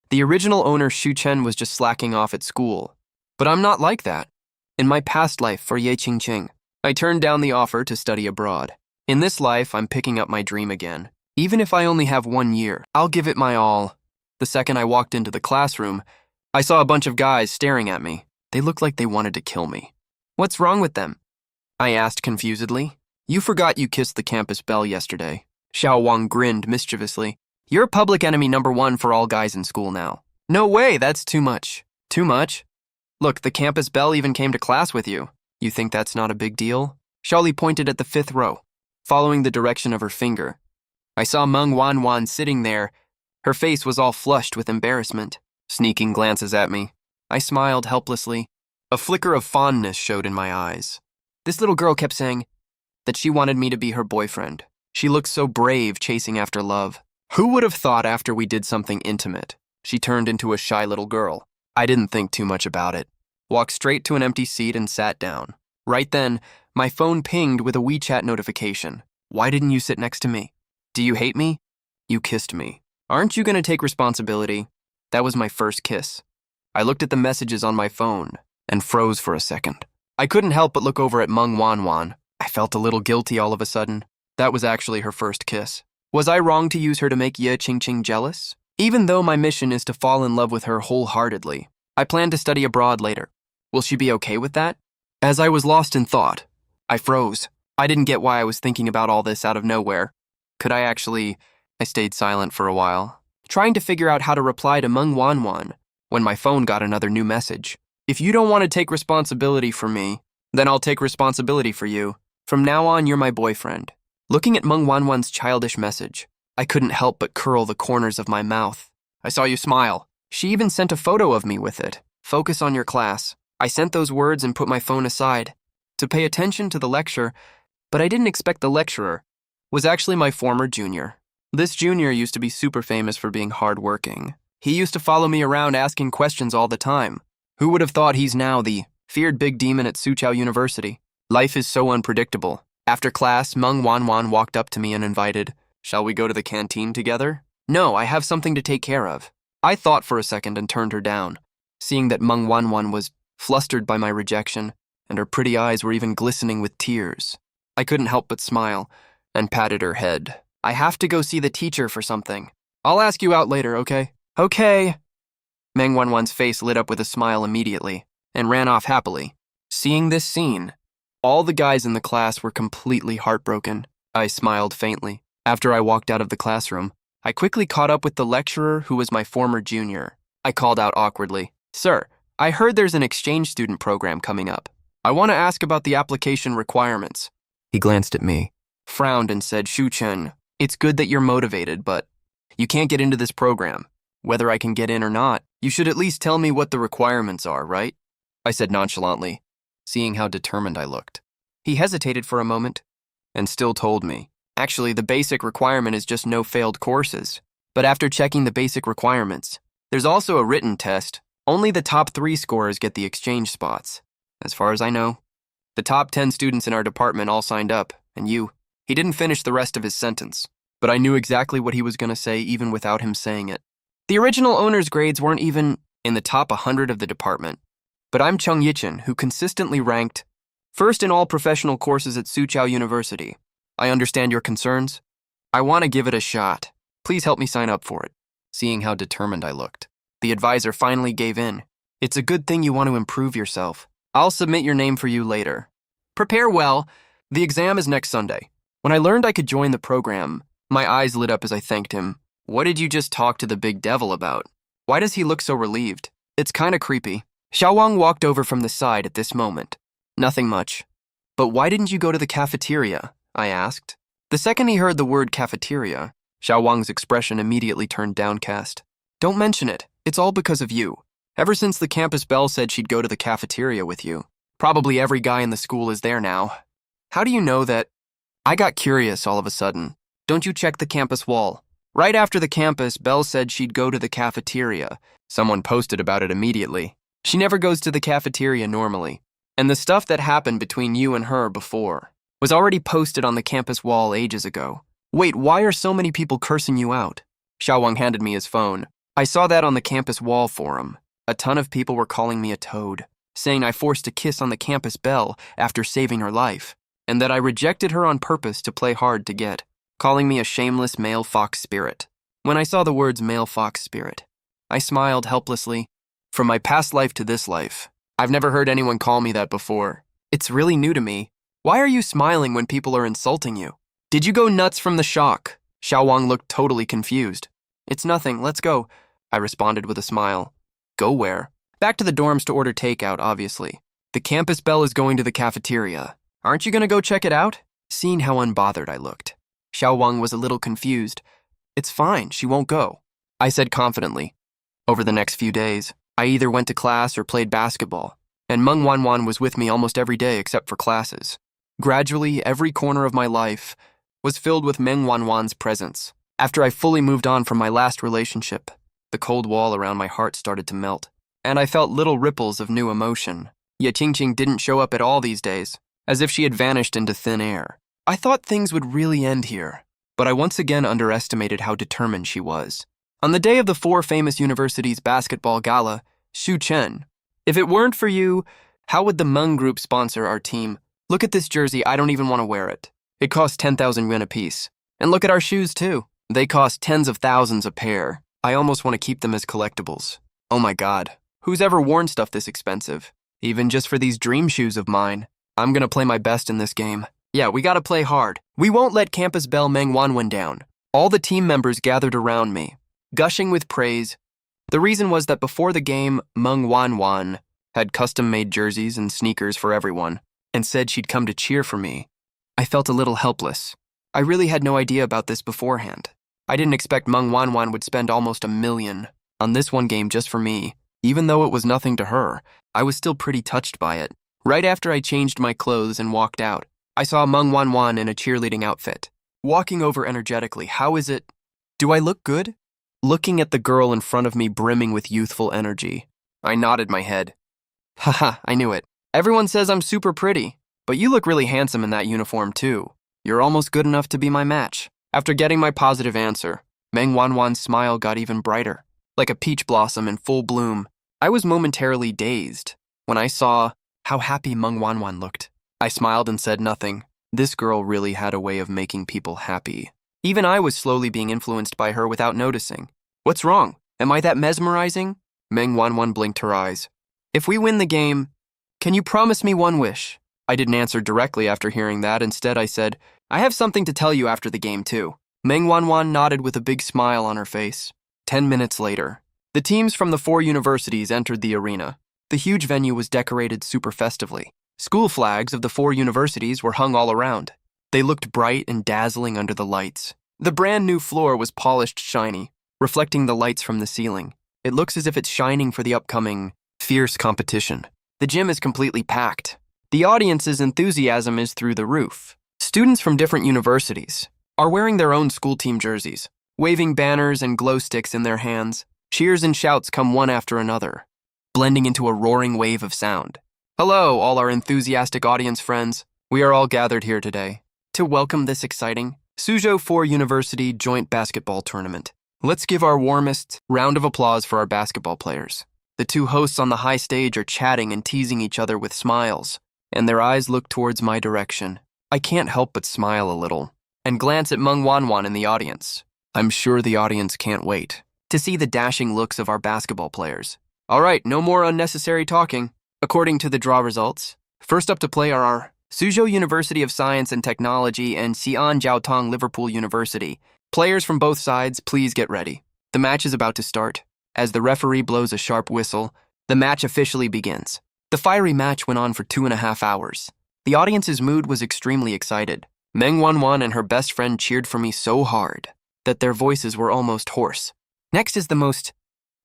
The original owner Shu Chen was just slacking off at school, but I'm not like that. In my past life for Ye Qingqing, I turned down the offer to study abroad. In this life, I'm picking up my dream again. Even if I only have 1 year, I'll give it my all. The second I walked into the classroom, I saw a bunch of guys staring at me. They looked like they wanted to kill me. What's wrong with them? I asked confusedly. You forgot you kissed the campus bell yesterday. Xiao Wang grinned mischievously. You're public enemy #1 for all guys in school now. No way, that's too much. Too much? Look, the campus bell even came to class with you. You think that's not a big deal? Xiaoli pointed at the 5th row, following the direction of her finger. I saw Meng Wanwan sitting there. Her face was all flushed with embarrassment, sneaking glances at me. I smiled helplessly. A flicker of fondness showed in my eyes. This little girl kept saying that she wanted me to be her boyfriend. She looked so brave chasing after love. Who would have thought after we did something intimate, she turned into a shy little girl? I didn't think too much about it. Walked straight to an empty seat and sat down. Right then, my phone pinged with a WeChat notification. Why didn't you sit next to me? Do you hate me? You kissed me. Aren't you going to take responsibility? That was my first kiss. I looked at the messages on my phone and froze for a second. I couldn't help but look over at Meng Wanwan. I felt a little guilty all of a sudden. That was actually her first kiss. Was I wrong to use her to make Ye Qingqing jealous? Even though my mission is to fall in love with her wholeheartedly, I plan to study abroad later. Will she be okay with that? As I was lost in thought, I froze. I didn't get why I was thinking about all this out of nowhere. Could I actually... I stayed silent for a while, trying to figure out how to reply to Meng Wanwan, when my phone got another new message. If you don't want to take responsibility for me, then I'll take responsibility for you. From now on, you're my boyfriend. Looking at Meng Wanwan's childish message, I couldn't help but curl the corners of my mouth. I saw you smile. She even sent a photo of me with it. Focus on your class. I sent those words and put my phone aside to pay attention to the lecture, but I didn't expect the lecturer was actually my former junior. This junior used to be super famous for being hardworking. He used to follow me around asking questions all the time. Who would have thought he's now the feared big demon at Soochow University? Life is so unpredictable. After class, Meng Wanwan walked up to me and invited, "Shall we go to the canteen together?" "No, I have something to take care of." I thought for a second and turned her down, seeing that Meng Wanwan was flustered by my rejection and her pretty eyes were even glistening with tears. I couldn't help but smile and patted her head. I have to go see the teacher for something. I'll ask you out later, okay? Okay. Meng Wanwan's face lit up with a smile immediately and ran off happily. Seeing this scene, all the guys in the class were completely heartbroken. I smiled faintly. After I walked out of the classroom, I quickly caught up with the lecturer who was my former junior. I called out awkwardly, "Sir, I heard there's an exchange student program coming up. I want to ask about the application requirements." He glanced at me, frowned, and said, "Shu Chen, it's good that you're motivated, but you can't get into this program. Whether I can get in or not, you should at least tell me what the requirements are, right?" I said nonchalantly, seeing how determined I looked. He hesitated for a moment and still told me, "Actually, the basic requirement is just no failed courses. But after checking the basic requirements, there's also a written test. Only the top 3 scorers get the exchange spots. As far as I know, the top 10 students in our department all signed up, and you." He didn't finish the rest of his sentence, but I knew exactly what he was going to say even without him saying it. The original owner's grades weren't even in the top 100 of the department, but I'm Chung Yichin, who consistently ranked first in all professional courses at Soochow University. I understand your concerns. I want to give it a shot. Please help me sign up for it." Seeing how determined I looked, the advisor finally gave in. "It's a good thing you want to improve yourself. I'll submit your name for you later. Prepare well. The exam is next Sunday." When I learned I could join the program, my eyes lit up as I thanked him. "What did you just talk to the big devil about? Why does he look so relieved? It's kinda creepy." Xiao Wang walked over from the side at this moment. "Nothing much. But why didn't you go to the cafeteria?" I asked. The second he heard the word cafeteria, Xiao Wang's expression immediately turned downcast. "Don't mention it. It's all because of you. Ever since the campus belle said she'd go to the cafeteria with you. Probably every guy in the school is there now. How do you know that?" I got curious all of a sudden. "Don't you check the campus wall? Right after the campus belle said she'd go to the cafeteria. Someone posted about it immediately. She never goes to the cafeteria normally. And the stuff that happened between you and her before was already posted on the campus wall ages ago. Wait, why are so many people cursing you out?" Xiao Wang handed me his phone. "I saw that on the campus wall forum. A ton of people were calling me a toad, saying I forced a kiss on the campus belle after saving her life, and that I rejected her on purpose to play hard to get, calling me a shameless male fox spirit." When I saw the words male fox spirit, I smiled helplessly. From my past life to this life, I've never heard anyone call me that before. It's really new to me. Why are you smiling when people are insulting you? Did you go nuts from the shock? Xiao Wang looked totally confused. "It's nothing, let's go," I responded with a smile. "Go where?" "Back to the dorms to order takeout, obviously. The campus belle is going to the cafeteria. Aren't you going to go check it out?" Seeing how unbothered I looked, Xiao Wang was a little confused. "It's fine, she won't go," I said confidently. Over the next few days, I either went to class or played basketball, and Meng Wanwan was with me almost every day except for classes. Gradually, every corner of my life was filled with Meng Wanwan's presence. After I fully moved on from my last relationship, the cold wall around my heart started to melt, and I felt little ripples of new emotion. Yet Qingqing didn't show up at all these days, as if she had vanished into thin air. I thought things would really end here, but I once again underestimated how determined she was. On the day of the 4 famous universities' basketball gala, Shu Chen, if it weren't for you, how would the Meng Group sponsor our team? Look at this jersey, I don't even want to wear it. It costs 10,000 yuan a piece. And look at our shoes too. They cost tens of thousands a pair. I almost want to keep them as collectibles. Oh my god, who's ever worn stuff this expensive? Even just for these dream shoes of mine. I'm gonna play my best in this game. Yeah, we gotta play hard. We won't let campus belle Meng Wanwan down. All the team members gathered around me, gushing with praise. The reason was that before the game, Meng Wanwan had custom-made jerseys and sneakers for everyone, and said she'd come to cheer for me. I felt a little helpless. I really had no idea about this beforehand. I didn't expect Meng Wanwan would spend almost $1 million on this one game just for me. Even though it was nothing to her, I was still pretty touched by it. Right after I changed my clothes and walked out, I saw Meng Wanwan in a cheerleading outfit. Walking over energetically, "How is it? Do I look good?" Looking at the girl in front of me brimming with youthful energy, I nodded my head. "Haha, I knew it. Everyone says I'm super pretty, but you look really handsome in that uniform too. You're almost good enough to be my match." After getting my positive answer, Meng Wanwan's smile got even brighter, like a peach blossom in full bloom. I was momentarily dazed when I saw how happy Meng Wanwan looked. I smiled and said nothing. This girl really had a way of making people happy. Even I was slowly being influenced by her without noticing. What's wrong? Am I that mesmerizing? Meng Wanwan blinked her eyes. If we win the game, can you promise me one wish? I didn't answer directly after hearing that. Instead, I said, I have something to tell you after the game, too. Meng Wanwan nodded with a big smile on her face. 10 minutes later, the teams from the 4 universities entered the arena. The huge venue was decorated super festively. School flags of the 4 universities were hung all around. They looked bright and dazzling under the lights. The brand new floor was polished shiny, reflecting the lights from the ceiling. It looks as if it's shining for the upcoming fierce competition. The gym is completely packed. The audience's enthusiasm is through the roof. Students from different universities are wearing their own school team jerseys, waving banners and glow sticks in their hands. Cheers and shouts come one after another, blending into a roaring wave of sound. Hello, all our enthusiastic audience friends. We are all gathered here today to welcome this exciting Suzhou 4 University Joint Basketball Tournament. Let's give our warmest round of applause for our basketball players. The 2 hosts on the high stage are chatting and teasing each other with smiles, and their eyes look towards my direction. I can't help but smile a little and glance at Meng Wanwan in the audience. I'm sure the audience can't wait to see the dashing looks of our basketball players. All right, no more unnecessary talking. According to the draw results, first up to play are our Suzhou University of Science and Technology and Xi'an Jiaotong Liverpool University. Players from both sides, please get ready. The match is about to start. As the referee blows a sharp whistle, the match officially begins. The fiery match went on for 2.5 hours. The audience's mood was extremely excited. Meng Wanwan and her best friend cheered for me so hard that their voices were almost hoarse. Next is the most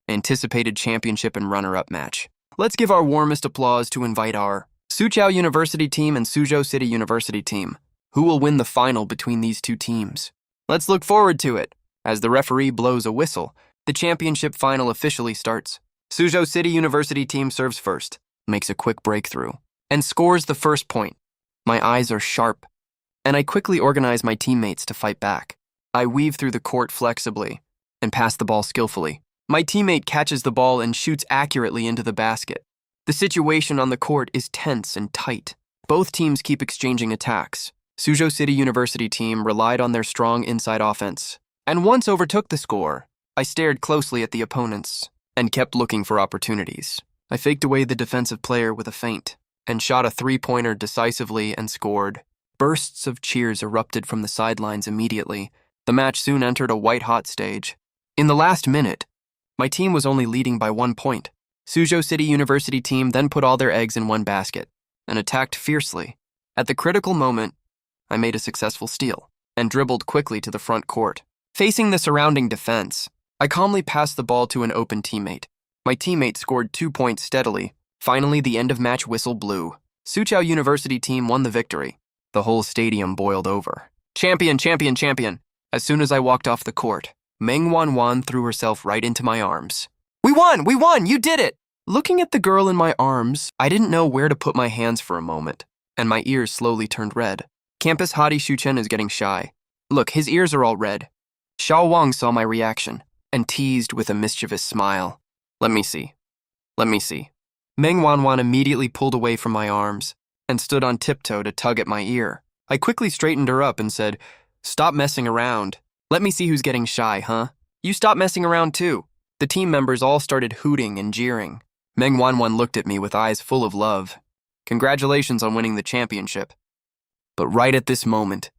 anticipated championship and runner-up match. Let's give our warmest applause to invite our Suzhou University team and Suzhou City University team. Who will win the final between these 2 teams? Let's look forward to it. As the referee blows a whistle, the championship final officially starts. Suzhou City University team serves first, makes a quick breakthrough, and scores the first point. My eyes are sharp, and I quickly organize my teammates to fight back. I weave through the court flexibly and pass the ball skillfully. My teammate catches the ball and shoots accurately into the basket. The situation on the court is tense and tight. Both teams keep exchanging attacks. Suzhou City University team relied on their strong inside offense, and once overtook the score. I stared closely at the opponents and kept looking for opportunities. I faked away the defensive player with a feint and shot a 3-pointer decisively and scored. Bursts of cheers erupted from the sidelines immediately. The match soon entered a white-hot stage. In the last minute, my team was only leading by 1 point. Suzhou City University team then put all their eggs in one basket and attacked fiercely. At the critical moment, I made a successful steal and dribbled quickly to the front court. Facing the surrounding defense, I calmly passed the ball to an open teammate. My teammate scored 2 points steadily. Finally, the end-of-match whistle blew. Suzhou University team won the victory. The whole stadium boiled over. Champion, champion, champion. As soon as I walked off the court, Meng Wanwan threw herself right into my arms. We won, you did it! Looking at the girl in my arms, I didn't know where to put my hands for a moment, and my ears slowly turned red. Campus hottie Shuchen is getting shy. Look, his ears are all red. Xiao Wang saw my reaction and teased with a mischievous smile. Let me see. Meng Wanwan immediately pulled away from my arms and stood on tiptoe to tug at my ear. I quickly straightened her up and said, Stop messing around. Let me see who's getting shy, huh? You stop messing around too. The team members all started hooting and jeering. Meng Wanwan looked at me with eyes full of love. Congratulations on winning the championship. But right at this moment,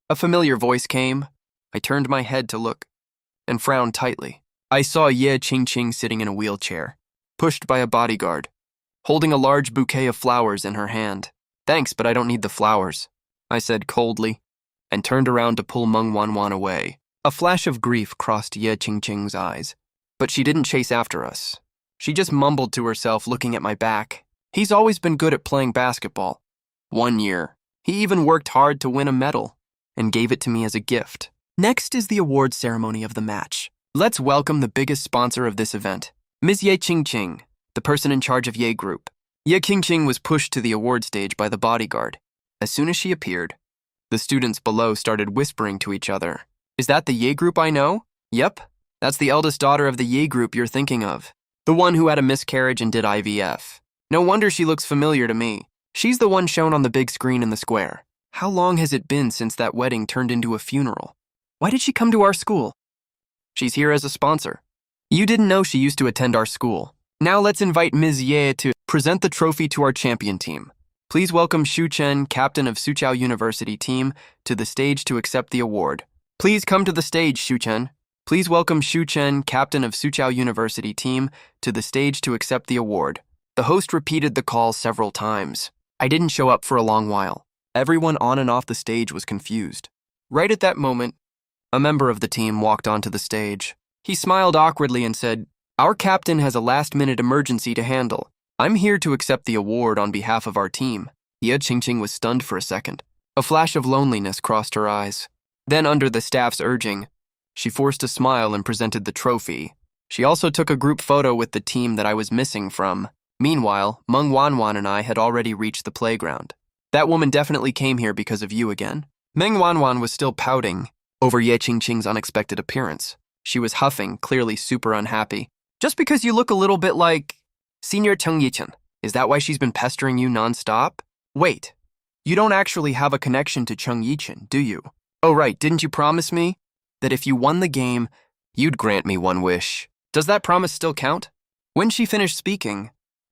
a familiar voice came. I turned my head to look and frowned tightly. I saw Ye Qingqing sitting in a wheelchair, pushed by a bodyguard, holding a large bouquet of flowers in her hand. Thanks, but I don't need the flowers, I said coldly, and turned around to pull Meng Wanwan away. A flash of grief crossed Ye Qingqing's eyes, but she didn't chase after us. She just mumbled to herself, looking at my back. He's always been good at playing basketball. 1 year, he even worked hard to win a medal and gave it to me as a gift. Next is the award ceremony of the match. Let's welcome the biggest sponsor of this event, Ms. Ye Qingqing, the person in charge of Ye Group. Ye Qingqing was pushed to the award stage by the bodyguard. As soon as she appeared, the students below started whispering to each other. Is that the Ye Group I know? Yep, that's the eldest daughter of the Ye Group you're thinking of. The one who had a miscarriage and did IVF. No wonder she looks familiar to me. She's the one shown on the big screen in the square. How long has it been since that wedding turned into a funeral? Why did she come to our school? She's here as a sponsor. You didn't know she used to attend our school. Now let's invite Ms. Ye to present the trophy to our champion team. Please welcome Shu Chen, captain of Suqiao University team, to the stage to accept the award. Please come to the stage, Shu Chen. Please welcome Shu Chen, captain of Suqiao University team, to the stage to accept the award. The host repeated the call several times. I didn't show up for a long while. Everyone on and off the stage was confused. Right at that moment, a member of the team walked onto the stage. He smiled awkwardly and said, "Our captain has a last-minute emergency to handle. I'm here to accept the award on behalf of our team." Ye Qingqing was stunned for a second. A flash of loneliness crossed her eyes. Then, under the staff's urging, she forced a smile and presented the trophy. She also took a group photo with the team that I was missing from. Meanwhile, Meng Wanwan and I had already reached the playground. That woman definitely came here because of you again. Meng Wanwan was still pouting over Ye Qingqing's unexpected appearance. She was huffing, clearly super unhappy. Just because you look a little bit like Senior Cheng Yichen, is that why she's been pestering you nonstop? Wait, you don't actually have a connection to Cheng Yichen, do you? Oh right, didn't you promise me that if you won the game, you'd grant me one wish? Does that promise still count? When she finished speaking,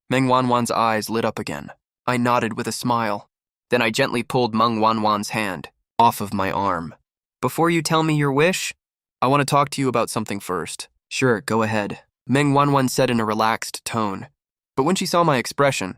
Meng Wanwan's eyes lit up again. I nodded with a smile. Then I gently pulled Meng Wanwan's hand off of my arm. Before you tell me your wish, I want to talk to you about something first. Sure, go ahead, Meng Wanwan said in a relaxed tone. But when she saw my expression,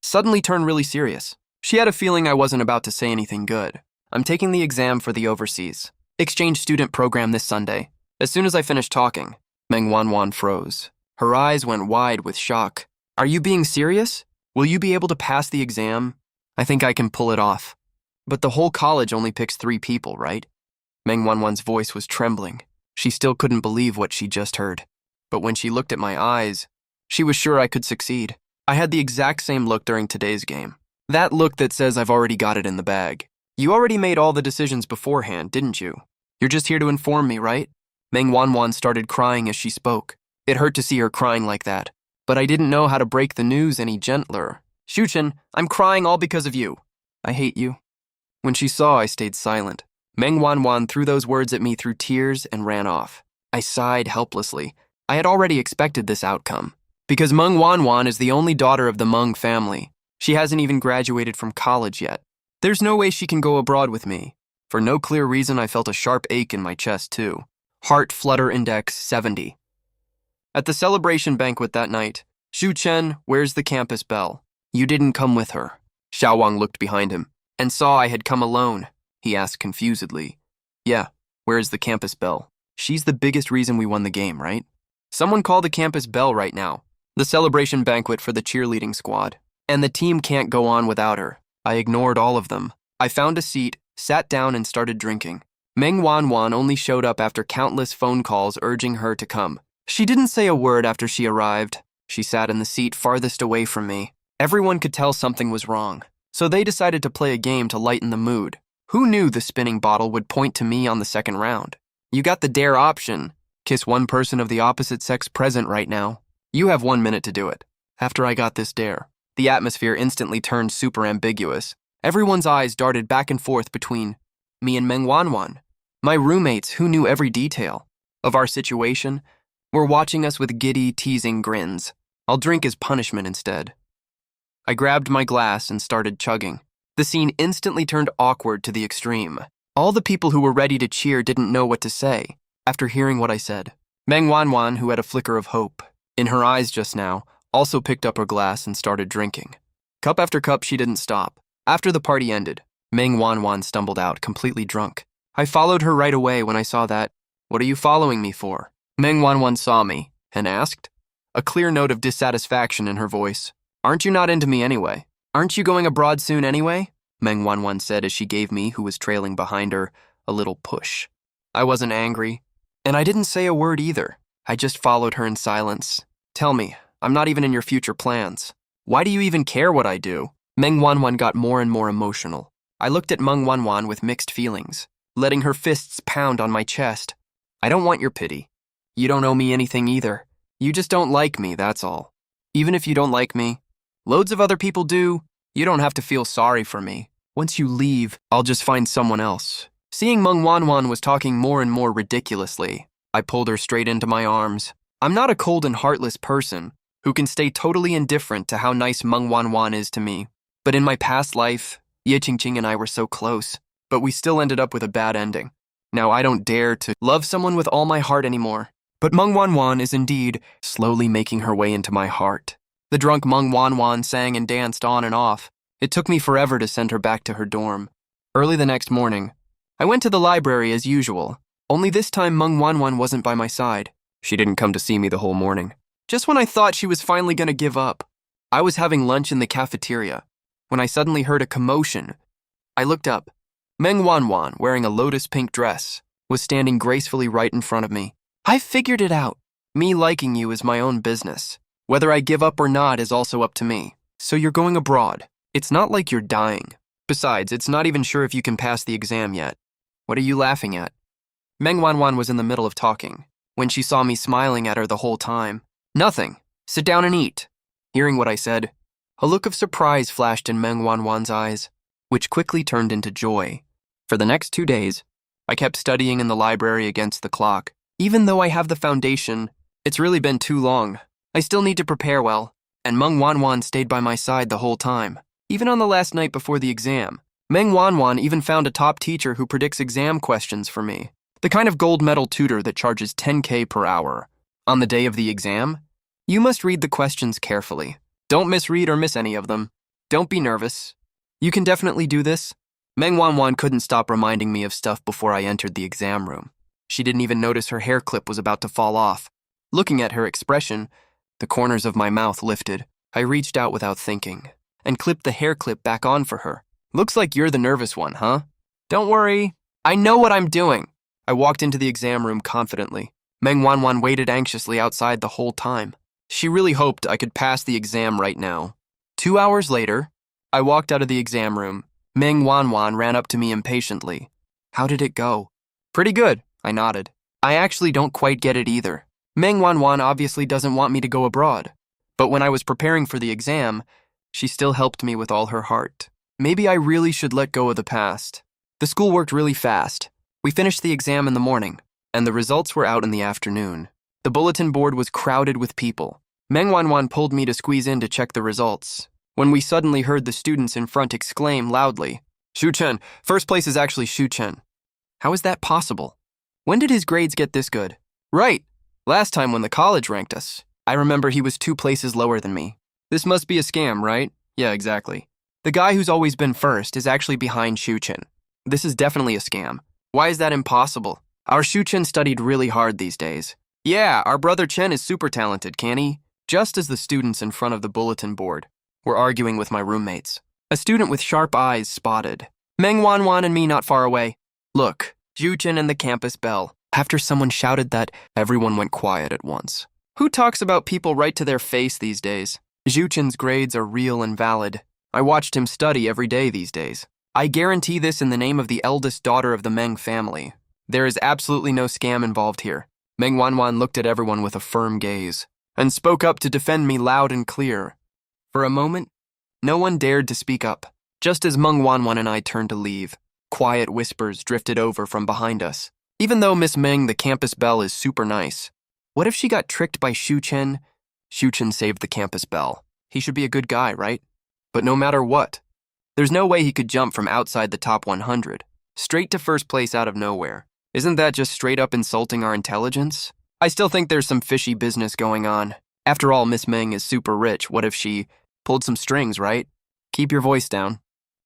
suddenly turned really serious. She had a feeling I wasn't about to say anything good. I'm taking the exam for the overseas exchange student program this Sunday. As soon as I finished talking, Meng Wanwan froze. Her eyes went wide with shock. Are you being serious? Will you be able to pass the exam? I think I can pull it off. But the whole college only picks 3 people, right? Meng Wanwan's voice was trembling. She still couldn't believe what she just heard. But when she looked at my eyes, she was sure I could succeed. I had the exact same look during today's game. That look that says I've already got it in the bag. You already made all the decisions beforehand, didn't you? You're just here to inform me, right? Meng Wanwan started crying as she spoke. It hurt to see her crying like that. But I didn't know how to break the news any gentler. Shu Chen, I'm crying all because of you. I hate you. When she saw I stayed silent, Meng Wanwan threw those words at me through tears and ran off. I sighed helplessly. I had already expected this outcome. Because Meng Wanwan is the only daughter of the Meng family. She hasn't even graduated from college yet. There's no way she can go abroad with me. For no clear reason, I felt a sharp ache in my chest, too. Heart flutter index 70. At the celebration banquet that night, Shu Chen, where's the campus belle? You didn't come with her. Xiao Wang looked behind him and saw I had come alone. He asked confusedly. Yeah, where's the campus belle? She's the biggest reason we won the game, right? Someone call the campus belle right now. The celebration banquet for the cheerleading squad. And the team can't go on without her. I ignored all of them. I found a seat, sat down and started drinking. Meng Wanwan only showed up after countless phone calls urging her to come. She didn't say a word after she arrived. She sat in the seat farthest away from me. Everyone could tell something was wrong, so they decided to play a game to lighten the mood. Who knew the spinning bottle would point to me on the second round? You got the dare option. Kiss one person of the opposite sex present right now. You have 1 minute to do it. After I got this dare, the atmosphere instantly turned super ambiguous. Everyone's eyes darted back and forth between me and Meng Wanwan. My roommates, who knew every detail of our situation, were watching us with giddy, teasing grins. I'll drink as punishment instead. I grabbed my glass and started chugging. The scene instantly turned awkward to the extreme. All the people who were ready to cheer didn't know what to say after hearing what I said. Meng Wanwan, who had a flicker of hope in her eyes just now, also picked up her glass and started drinking. Cup after cup, she didn't stop. After the party ended, Meng Wanwan stumbled out, completely drunk. I followed her right away when I saw that. What are you following me for? Meng Wanwan saw me and asked, a clear note of dissatisfaction in her voice. Aren't you not into me anyway? Aren't you going abroad soon anyway? Meng Wanwan said as she gave me, who was trailing behind her, a little push. I wasn't angry, and I didn't say a word either. I just followed her in silence. Tell me, I'm not even in your future plans. Why do you even care what I do? Meng Wanwan got more and more emotional. I looked at Meng Wanwan with mixed feelings, letting her fists pound on my chest. I don't want your pity. You don't owe me anything either. You just don't like me, that's all. Even if you don't like me, Loads of other people do. You don't have to feel sorry for me. Once you leave, I'll just find someone else. Seeing Meng Wanwan was talking more and more ridiculously, I pulled her straight into my arms. I'm not a cold and heartless person who can stay totally indifferent to how nice Meng Wanwan is to me. But in my past life, Ye Qingqing and I were so close, but we still ended up with a bad ending. Now I don't dare to love someone with all my heart anymore. But Meng Wanwan is indeed slowly making her way into my heart. The drunk Meng Wanwan sang and danced on and off. It took me forever to send her back to her dorm. Early the next morning, I went to the library as usual, only this time Meng Wanwan wasn't by my side. She didn't come to see me the whole morning. Just when I thought she was finally gonna give up, I was having lunch in the cafeteria when I suddenly heard a commotion. I looked up. Meng Wanwan, wearing a lotus pink dress, was standing gracefully right in front of me. I figured it out. Me liking you is my own business. Whether I give up or not is also up to me. So you're going abroad. It's not like you're dying. Besides, it's not even sure if you can pass the exam yet. What are you laughing at? Meng Wanwan was in the middle of talking when she saw me smiling at her the whole time. Nothing. Sit down and eat. Hearing what I said, a look of surprise flashed in Meng Wanwan's eyes, which quickly turned into joy. For the next 2 days, I kept studying in the library against the clock. Even though I have the foundation, it's really been too long. I still need to prepare well, and Meng Wanwan stayed by my side the whole time. Even on the last night before the exam, Meng Wanwan even found a top teacher who predicts exam questions for me. The kind of gold medal tutor that charges 10K per hour. On the day of the exam, you must read the questions carefully. Don't misread or miss any of them. Don't be nervous. You can definitely do this. Meng Wanwan couldn't stop reminding me of stuff before I entered the exam room. She didn't even notice her hair clip was about to fall off. Looking at her expression, the corners of my mouth lifted. I reached out without thinking and clipped the hair clip back on for her. Looks like you're the nervous one, huh? Don't worry. I know what I'm doing. I walked into the exam room confidently. Meng Wanwan waited anxiously outside the whole time. She really hoped I could pass the exam right now. 2 hours later, I walked out of the exam room. Meng Wanwan ran up to me impatiently. How did it go? Pretty good, I nodded. I actually don't quite get it either. Meng Wanwan obviously doesn't want me to go abroad. But when I was preparing for the exam, she still helped me with all her heart. Maybe I really should let go of the past. The school worked really fast. We finished the exam in the morning, and the results were out in the afternoon. The bulletin board was crowded with people. Meng Wanwan pulled me to squeeze in to check the results, when we suddenly heard the students in front exclaim loudly, "Shu Chen, first place is actually Shu Chen." How is that possible? When did his grades get this good? Right, last time when the college ranked us. I remember he was 2 places lower than me. This must be a scam, right? Yeah, exactly. The guy who's always been first is actually behind Shu Chen. This is definitely a scam. Why is that impossible? Our Shu Chen studied really hard these days. Yeah, our brother Chen is super talented, can't he? Just as the students in front of the bulletin board were arguing with my roommates, a student with sharp eyes spotted Meng Wanwan and me not far away. Look, Shu Chen and the campus bell. After someone shouted that, everyone went quiet at once. Who talks about people right to their face these days? Shu Chen's grades are real and valid. I watched him study every day these days. I guarantee this in the name of the eldest daughter of the Meng family. There is absolutely no scam involved here. Meng Wanwan looked at everyone with a firm gaze and spoke up to defend me loud and clear. For a moment, no one dared to speak up. Just as Meng Wanwan and I turned to leave, quiet whispers drifted over from behind us. Even though Miss Meng, the campus belle, is super nice, what if she got tricked by Shu Chen? Shu Chen saved the campus belle. He should be a good guy, right? But no matter what, there's no way he could jump from outside the top 100, straight to first place out of nowhere. Isn't that just straight up insulting our intelligence? I still think there's some fishy business going on. After all, Miss Meng is super rich. What if she pulled some strings, right? Keep your voice down.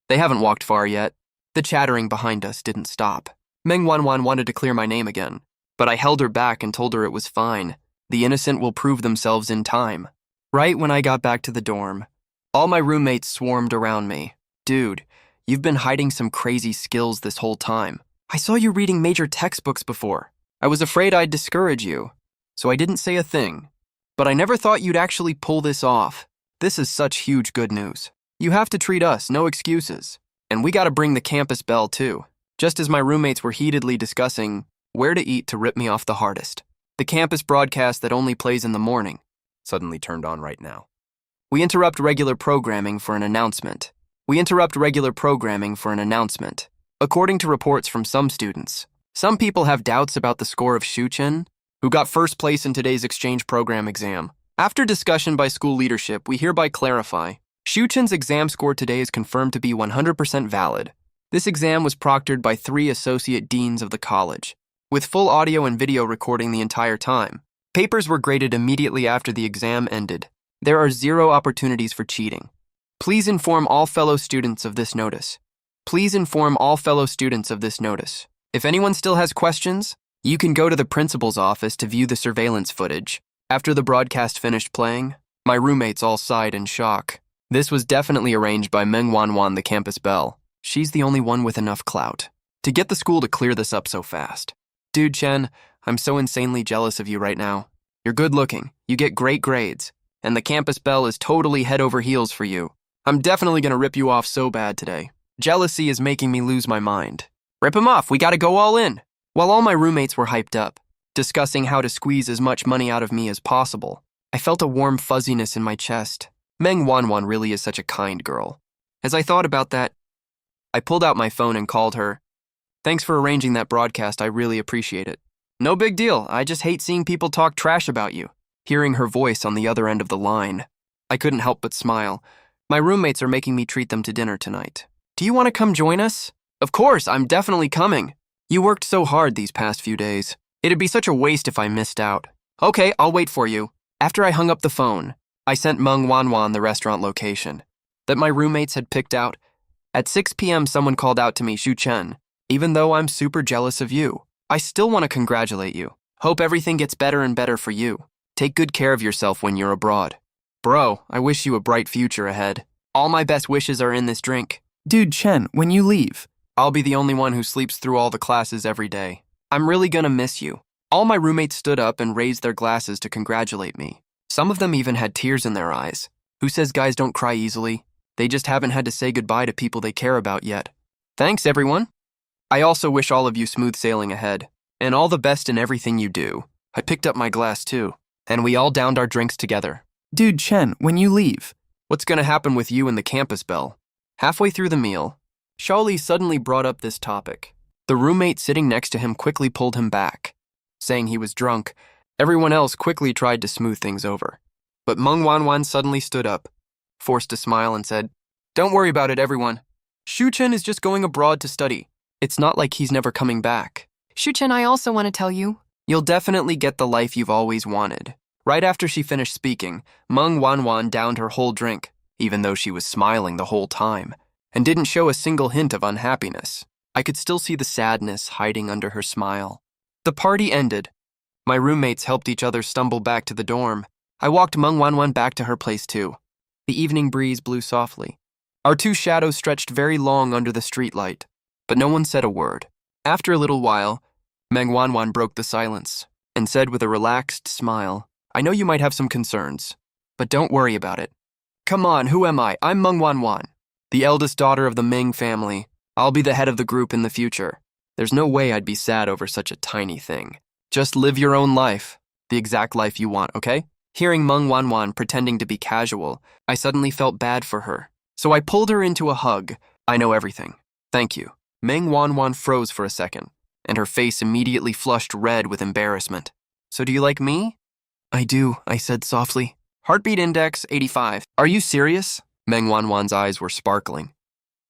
They haven't walked far yet. The chattering behind us didn't stop. Meng Wanwan wanted to clear my name again, but I held her back and told her it was fine. The innocent will prove themselves in time. Right when I got back to the dorm, all my roommates swarmed around me. Dude, you've been hiding some crazy skills this whole time. I saw you reading major textbooks before. I was afraid I'd discourage you, so I didn't say a thing. But I never thought you'd actually pull this off. This is such huge good news. You have to treat us, no excuses. And we gotta bring the campus bell too. Just as my roommates were heatedly discussing where to eat to rip me off the hardest, the campus broadcast that only plays in the morning suddenly turned on right now. We interrupt regular programming for an announcement. We interrupt regular programming for an announcement. According to reports from some students, some people have doubts about the score of Shuchen, who got first place in today's exchange program exam. After discussion by school leadership, we hereby clarify, Shuchen's exam score today is confirmed to be 100% valid. This exam was proctored by 3 associate deans of the college, with full audio and video recording the entire time. Papers were graded immediately after the exam ended. There are 0 opportunities for cheating. Please inform all fellow students of this notice. Please inform all fellow students of this notice. If anyone still has questions, you can go to the principal's office to view the surveillance footage. After the broadcast finished playing, my roommates all sighed in shock. This was definitely arranged by Meng Wanwan, the campus belle. She's the only one with enough clout to get the school to clear this up so fast. Dude Chen, I'm so insanely jealous of you right now. You're good looking, you get great grades, and the campus belle is totally head over heels for you. I'm definitely gonna rip you off so bad today. Jealousy is making me lose my mind. Rip him off, we gotta go all in. While all my roommates were hyped up, discussing how to squeeze as much money out of me as possible, I felt a warm fuzziness in my chest. Meng Wanwan really is such a kind girl. As I thought about that, I pulled out my phone and called her. Thanks for arranging that broadcast, I really appreciate it. No big deal, I just hate seeing people talk trash about you. Hearing her voice on the other end of the line, I couldn't help but smile. My roommates are making me treat them to dinner tonight. Do you want to come join us? Of course, I'm definitely coming. You worked so hard these past few days. It'd be such a waste if I missed out. Okay, I'll wait for you. After I hung up the phone, I sent Meng Wanwan the restaurant location that my roommates had picked out. At 6 p.m., someone called out to me, Shu Chen. Even though I'm super jealous of you, I still want to congratulate you. Hope everything gets better and better for you. Take good care of yourself when you're abroad. Bro, I wish you a bright future ahead. All my best wishes are in this drink. Dude Chen, when you leave, I'll be the only one who sleeps through all the classes every day. I'm really gonna miss you. All my roommates stood up and raised their glasses to congratulate me. Some of them even had tears in their eyes. Who says guys don't cry easily? They just haven't had to say goodbye to people they care about yet. Thanks, everyone. I also wish all of you smooth sailing ahead, and all the best in everything you do. I picked up my glass too, and we all downed our drinks together. Dude Chen, when you leave, What's gonna happen with you and the campus belle? Halfway through the meal, Shaoli suddenly brought up this topic. The roommate sitting next to him quickly pulled him back, saying he was drunk. Everyone else quickly tried to smooth things over. But Meng Wanwan suddenly stood up, forced a smile, and said, Don't worry about it, everyone. Shu Chen is just going abroad to study. It's not like he's never coming back. Shuchen, I also want to tell you. You'll definitely get the life you've always wanted. Right after she finished speaking, Meng Wanwan downed her whole drink, even though she was smiling the whole time, and didn't show a single hint of unhappiness. I could still see the sadness hiding under her smile. The party ended. My roommates helped each other stumble back to the dorm. I walked Meng Wanwan back to her place too. The evening breeze blew softly. Our 2 shadows stretched very long under the streetlight, but no one said a word. After a little while, Meng Wanwan broke the silence and said with a relaxed smile, I know you might have some concerns, but don't worry about it. Come on, who am I? I'm Meng Wanwan, the eldest daughter of the Ming family. I'll be the head of the group in the future. There's no way I'd be sad over such a tiny thing. Just live your own life, the exact life you want, okay? Hearing Meng Wanwan pretending to be casual, I suddenly felt bad for her. So I pulled her into a hug. I know everything. Thank you. Meng Wanwan froze for a second, and her face immediately flushed red with embarrassment. So do you like me? I do, I said softly. Heartbeat index 85. Are you serious? Meng Wanwan's eyes were sparkling.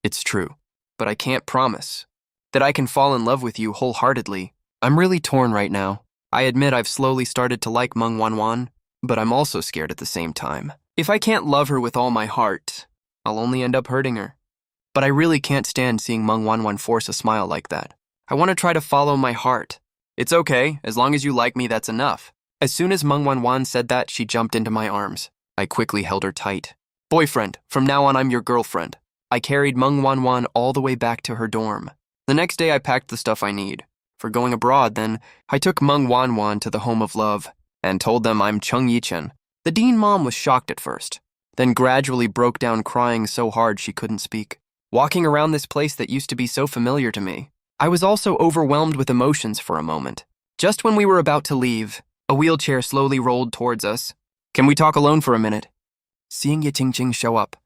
It's true, but I can't promise that I can fall in love with you wholeheartedly. I'm really torn right now. I admit I've slowly started to like Meng Wanwan, but I'm also scared at the same time. If I can't love her with all my heart, I'll only end up hurting her. But I really can't stand seeing Meng Wanwan force a smile like that. I want to try to follow my heart. It's okay, as long as you like me, that's enough. As soon as Meng Wanwan said that, she jumped into my arms. I quickly held her tight. Boyfriend, from now on I'm your girlfriend. I carried Meng Wanwan all the way back to her dorm. The next day I packed the stuff I need. For going abroad, then, I took Meng Wanwan to the home of love and told them I'm Chung Yichen. The dean mom was shocked at first, then gradually broke down crying so hard she couldn't speak. Walking around this place that used to be so familiar to me, I was also overwhelmed with emotions for a moment. Just when we were about to leave, a wheelchair slowly rolled towards us. Can we talk alone for a minute? Seeing Ye Qingqing show up,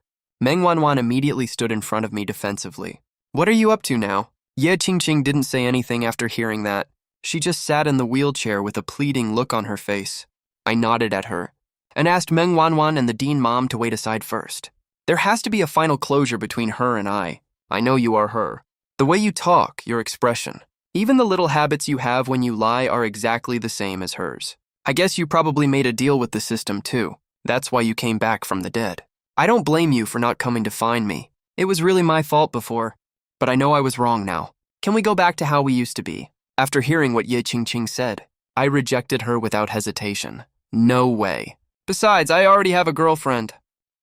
Meng Wanwan immediately stood in front of me defensively. What are you up to now? Ye Qingqing didn't say anything after hearing that. She just sat in the wheelchair with a pleading look on her face. I nodded at her and asked Meng Wanwan and the Dean Mom to wait aside first. There has to be a final closure between her and I. I know you are her. The way you talk, your expression, even the little habits you have when you lie are exactly the same as hers. I guess you probably made a deal with the system too. That's why you came back from the dead. I don't blame you for not coming to find me. It was really my fault before, but I know I was wrong now. Can we go back to how we used to be? After hearing what Ye Qingqing said, I rejected her without hesitation. No way. Besides, I already have a girlfriend.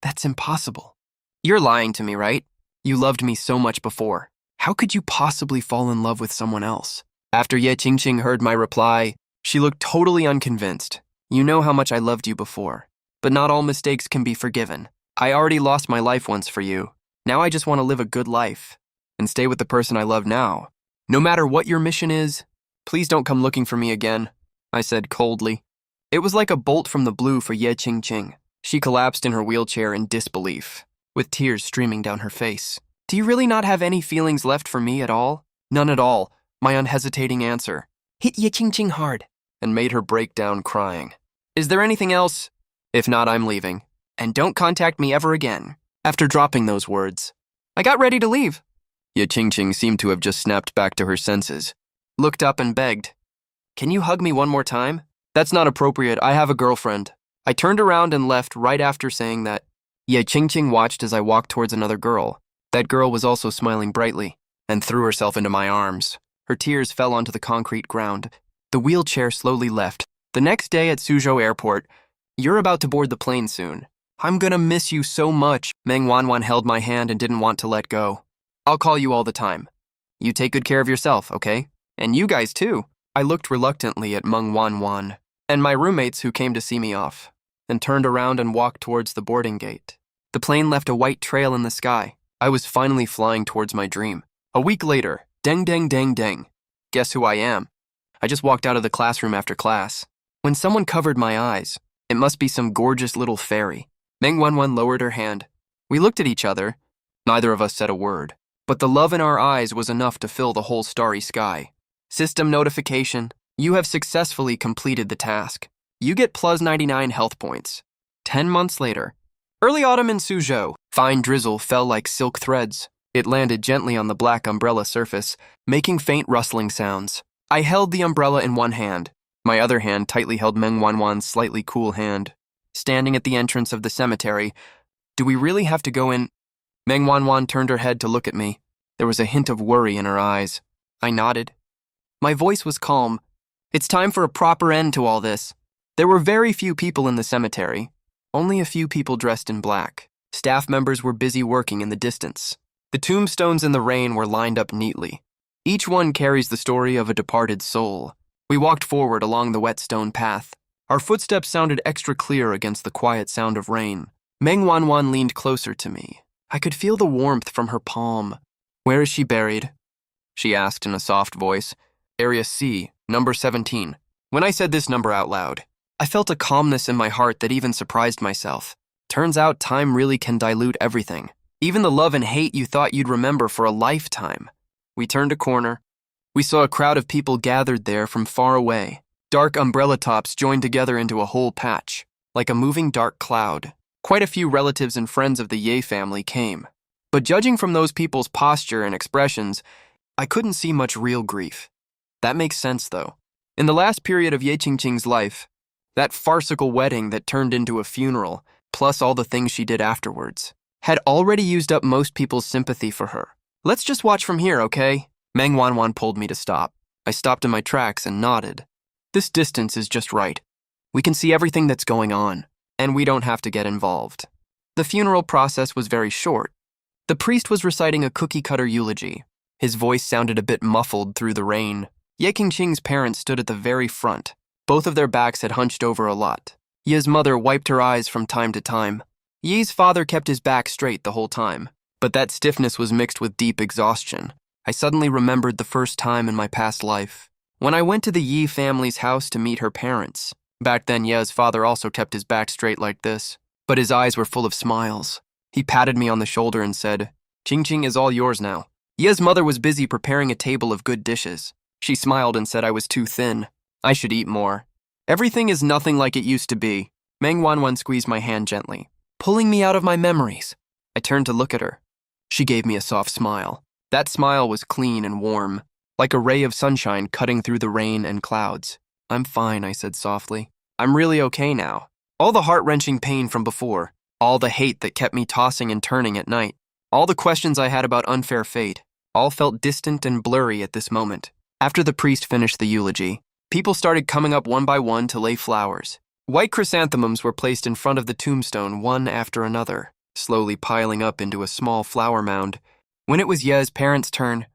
That's impossible. You're lying to me, right? You loved me so much before. How could you possibly fall in love with someone else? After Ye Qingqing heard my reply, she looked totally unconvinced. You know how much I loved you before, but not all mistakes can be forgiven. I already lost my life once for you. Now I just want to live a good life and stay with the person I love now. No matter what your mission is, please don't come looking for me again, I said coldly. It was like a bolt from the blue for Ye Qingqing. She collapsed in her wheelchair in disbelief, with tears streaming down her face. Do you really not have any feelings left for me at all? None at all, my unhesitating answer. Hit Ye Qingqing hard and made her break down crying. Is there anything else? If not, I'm leaving. And don't contact me ever again. After dropping those words, I got ready to leave. Ye Qingqing seemed to have just snapped back to her senses, looked up and begged, Can you hug me one more time? That's not appropriate, I have a girlfriend. I turned around and left right after saying that. Ye Qingqing watched as I walked towards another girl. That girl was also smiling brightly and threw herself into my arms. Her tears fell onto the concrete ground. The wheelchair slowly left. The next day at Suzhou Airport, you're about to board the plane soon. I'm gonna miss you so much. Meng Wanwan held my hand and didn't want to let go. I'll call you all the time. You take good care of yourself, okay? And you guys too. I looked reluctantly at Meng Wanwan and my roommates who came to see me off, and turned around and walked towards the boarding gate. The plane left a white trail in the sky. I was finally flying towards my dream. A week later, deng deng deng deng. Guess who I am? I just walked out of the classroom after class. When someone covered my eyes, it must be some gorgeous little fairy. Meng Wanwan lowered her hand. We looked at each other. Neither of us said a word, but the love in our eyes was enough to fill the whole starry sky. System notification. You have successfully completed the task. You get plus 99 health points. 10 months later. Early autumn in Suzhou. Fine drizzle fell like silk threads. It landed gently on the black umbrella surface, making faint rustling sounds. I held the umbrella in one hand. My other hand tightly held Meng Wanwan's slightly cool hand. Standing at the entrance of the cemetery. Do we really have to go in? Meng Wanwan turned her head to look at me. There was a hint of worry in her eyes. I nodded. My voice was calm. It's time for a proper end to all this. There were very few people in the cemetery. Only a few people dressed in black. Staff members were busy working in the distance. The tombstones in the rain were lined up neatly. Each one carries the story of a departed soul. We walked forward along the wet stone path. Our footsteps sounded extra clear against the quiet sound of rain. Meng Wanwan leaned closer to me. I could feel the warmth from her palm. Where is she buried? She asked in a soft voice. Area C, number 17. When I said this number out loud, I felt a calmness in my heart that even surprised myself. Turns out time really can dilute everything. Even the love and hate you thought you'd remember for a lifetime. We turned a corner. We saw a crowd of people gathered there from far away. Dark umbrella tops joined together into a whole patch, like a moving dark cloud. Quite a few relatives and friends of the Ye family came. But judging from those people's posture and expressions, I couldn't see much real grief. That makes sense, though. In the last period of Ye Qingqing's life, that farcical wedding that turned into a funeral, plus all the things she did afterwards, had already used up most people's sympathy for her. Let's just watch from here, okay? Meng Wanwan pulled me to stop. I stopped in my tracks and nodded. This distance is just right. We can see everything that's going on, and we don't have to get involved. The funeral process was very short. The priest was reciting a cookie-cutter eulogy. His voice sounded a bit muffled through the rain. Ye Qingqing's parents stood at the very front. Both of their backs had hunched over a lot. Ye's mother wiped her eyes from time to time. Ye's father kept his back straight the whole time, but that stiffness was mixed with deep exhaustion. I suddenly remembered the first time in my past life, when I went to the Yi family's house to meet her parents. Back then, Ye's father also kept his back straight like this, but his eyes were full of smiles. He patted me on the shoulder and said, "Ching is all yours now." Ye's mother was busy preparing a table of good dishes. She smiled and said I was too thin. I should eat more. Everything is nothing like it used to be. Meng squeezed my hand gently, pulling me out of my memories. I turned to look at her. She gave me a soft smile. That smile was clean and warm, like a ray of sunshine cutting through the rain and clouds. "I'm fine," I said softly. "I'm really okay now. All the heart-wrenching pain from before, all the hate that kept me tossing and turning at night, all the questions I had about unfair fate, all felt distant and blurry at this moment." After the priest finished the eulogy, people started coming up one by one to lay flowers. White chrysanthemums were placed in front of the tombstone one after another, slowly piling up into a small flower mound. When it was Ye's parents' turn,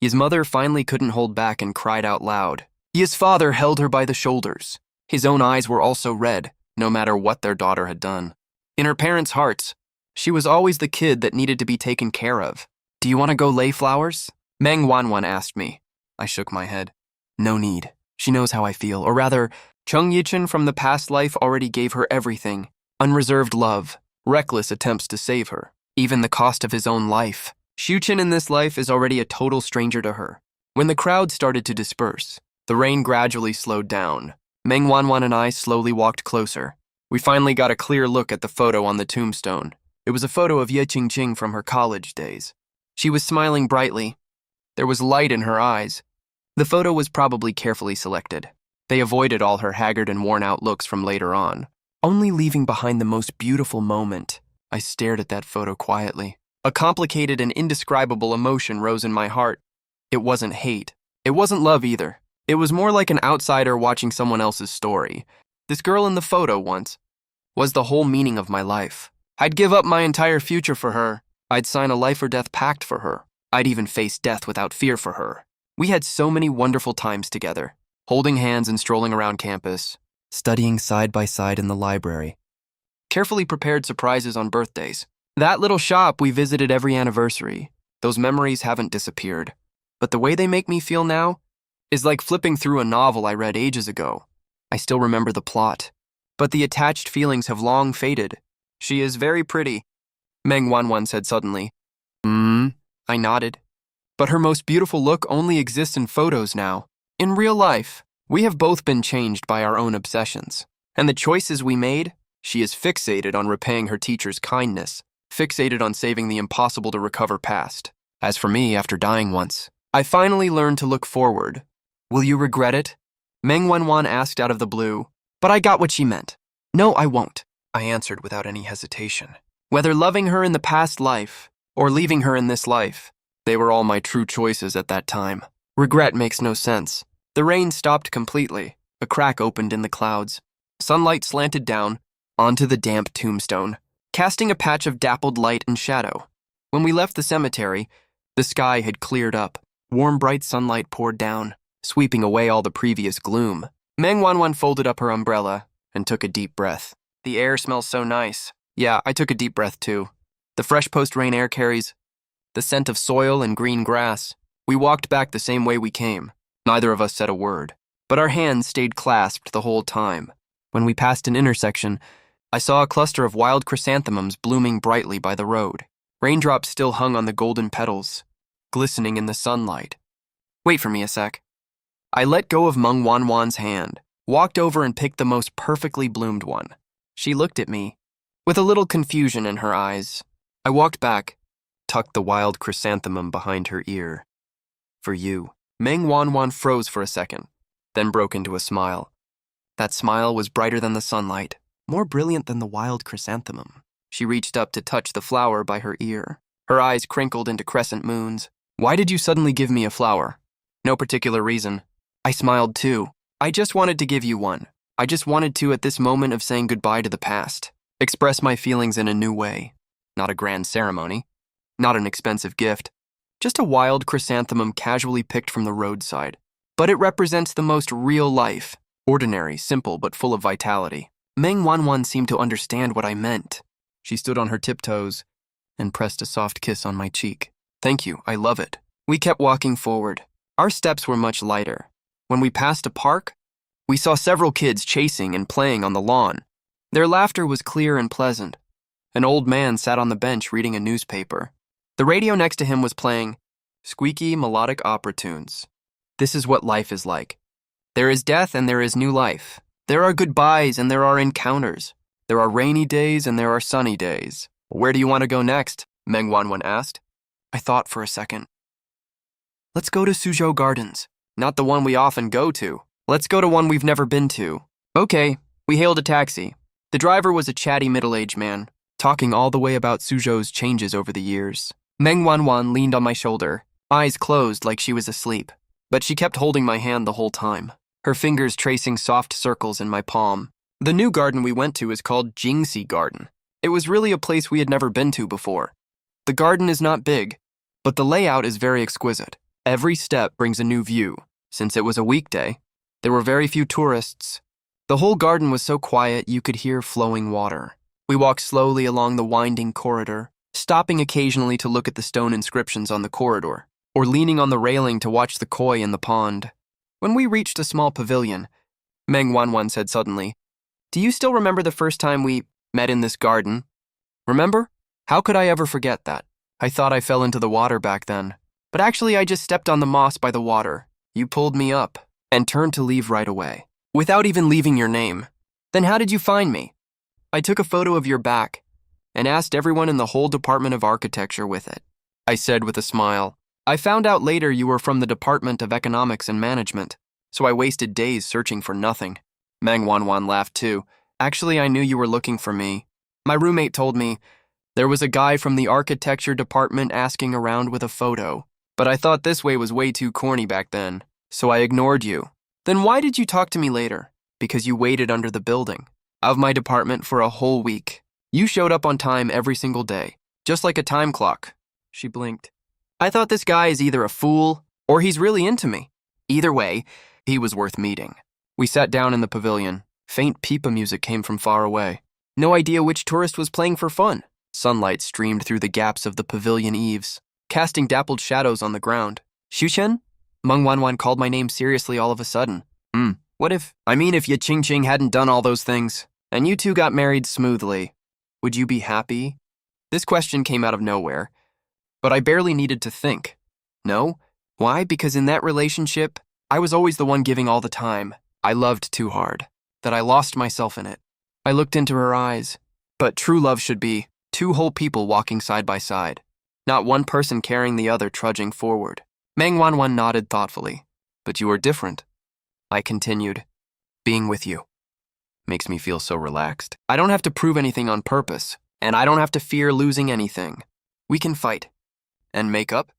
Ye's mother finally couldn't hold back and cried out loud. Ye's father held her by the shoulders. His own eyes were also red, no matter what their daughter had done. In her parents' hearts, she was always the kid that needed to be taken care of. "Do you want to go lay flowers?" Meng asked me. I shook my head. "No need. She knows how I feel, or rather, Chung Yichin from the past life already gave her everything. Unreserved love, reckless attempts to save her, even the cost of his own life. Shuchin in this life is already a total stranger to her." When the crowd started to disperse, the rain gradually slowed down. Meng and I slowly walked closer. We finally got a clear look at the photo on the tombstone. It was a photo of Ye Qingqing from her college days. She was smiling brightly. There was light in her eyes. The photo was probably carefully selected. They avoided all her haggard and worn-out looks from later on, only leaving behind the most beautiful moment. I stared at that photo quietly. A complicated and indescribable emotion rose in my heart. It wasn't hate. It wasn't love either. It was more like an outsider watching someone else's story. This girl in the photo once was the whole meaning of my life. I'd give up my entire future for her. I'd sign a life-or-death pact for her. I'd even face death without fear for her. We had so many wonderful times together, holding hands and strolling around campus, studying side by side in the library, carefully prepared surprises on birthdays. That little shop we visited every anniversary. Those memories haven't disappeared. But the way they make me feel now is like flipping through a novel I read ages ago. I still remember the plot, but the attached feelings have long faded. "She is very pretty," Meng said suddenly. I nodded. "But her most beautiful look only exists in photos now. In real life, we have both been changed by our own obsessions. And the choices we made, she is fixated on repaying her teacher's kindness, fixated on saving the impossible to recover past. As for me, after dying once, I finally learned to look forward. Will you regret it?" Meng asked out of the blue, but I got what she meant. "No, I won't," I answered without any hesitation. Whether loving her in the past life or leaving her in this life, they were all my true choices at that time. Regret makes no sense. The rain stopped completely. A crack opened in the clouds. Sunlight slanted down onto the damp tombstone, casting a patch of dappled light and shadow. When we left the cemetery, the sky had cleared up. Warm, bright sunlight poured down, sweeping away all the previous gloom. Meng folded up her umbrella and took a deep breath. "The air smells so nice." Yeah, I took a deep breath too. The fresh post-rain air carries the scent of soil and green grass. We walked back the same way we came. Neither of us said a word, but our hands stayed clasped the whole time. When we passed an intersection, I saw a cluster of wild chrysanthemums blooming brightly by the road. Raindrops still hung on the golden petals, glistening in the sunlight. "Wait for me a sec." I let go of Meng Wan's hand, walked over and picked the most perfectly bloomed one. She looked at me, with a little confusion in her eyes. I walked back, tucked the wild chrysanthemum behind her ear. "For you." Meng froze for a second, then broke into a smile. That smile was brighter than the sunlight, more brilliant than the wild chrysanthemum. She reached up to touch the flower by her ear. Her eyes crinkled into crescent moons. "Why did you suddenly give me a flower?" "No particular reason." I smiled too. "I just wanted to give you one. I just wanted to, at this moment of saying goodbye to the past, express my feelings in a new way. Not a grand ceremony, not an expensive gift, just a wild chrysanthemum casually picked from the roadside. But it represents the most real life, ordinary, simple, but full of vitality." Meng seemed to understand what I meant. She stood on her tiptoes and pressed a soft kiss on my cheek. "Thank you, I love it." We kept walking forward. Our steps were much lighter. When we passed a park, we saw several kids chasing and playing on the lawn. Their laughter was clear and pleasant, An old man sat on the bench reading a newspaper. The radio next to him was playing squeaky melodic opera tunes. This is what life is like. There is death and there is new life. There are goodbyes and there are encounters. There are rainy days and there are sunny days. Where do you want to go next? Meng Wanwan asked. I thought for a second. Let's go to Suzhou Gardens. Not the one we often go to. Let's go to one we've never been to. Okay, we hailed a taxi. The driver was a chatty middle-aged man, talking all the way about Suzhou's changes over the years. Meng Wanwan leaned on my shoulder, eyes closed like she was asleep. But she kept holding my hand the whole time, her fingers tracing soft circles in my palm. The new garden we went to is called Jingxi Garden. It was really a place we had never been to before. The garden is not big, but the layout is very exquisite. Every step brings a new view. Since it was a weekday, there were very few tourists. The whole garden was so quiet you could hear flowing water. We walked slowly along the winding corridor, stopping occasionally to look at the stone inscriptions on the corridor, or leaning on the railing to watch the koi in the pond. When we reached a small pavilion, Meng Wanwan said suddenly, Do you still remember the first time we met in this garden? Remember? How could I ever forget that? I thought I fell into the water back then. But actually I just stepped on the moss by the water. You pulled me up and turned to leave right away, without even leaving your name. Then how did you find me? I took a photo of your back and asked everyone in the whole Department of Architecture with it. I said with a smile. I found out later you were from the Department of Economics and Management, so I wasted days searching for nothing. Meng Wanwan laughed too. Actually, I knew you were looking for me. My roommate told me there was a guy from the architecture department asking around with a photo, but I thought this way was way too corny back then, so I ignored you. Then why did you talk to me later? Because you waited under the building of my department for a whole week. You showed up on time every single day, just like a time clock. She blinked. I thought this guy is either a fool or he's really into me. Either way, he was worth meeting. We sat down in the pavilion. Faint pipa music came from far away. No idea which tourist was playing for fun. Sunlight streamed through the gaps of the pavilion eaves, casting dappled shadows on the ground. Xuchen? Meng Wanwan called my name seriously all of a sudden. What if Ye Qingqing hadn't done all those things, and you two got married smoothly? Would you be happy? This question came out of nowhere, but I barely needed to think. No? Why? Because in that relationship, I was always the one giving all the time. I loved too hard, that I lost myself in it. I looked into her eyes, but true love should be two whole people walking side by side, not one person carrying the other trudging forward. Meng Wanwan nodded thoughtfully. But you are different. I continued. Being with you makes me feel so relaxed. I don't have to prove anything on purpose, and I don't have to fear losing anything. We can fight and make up.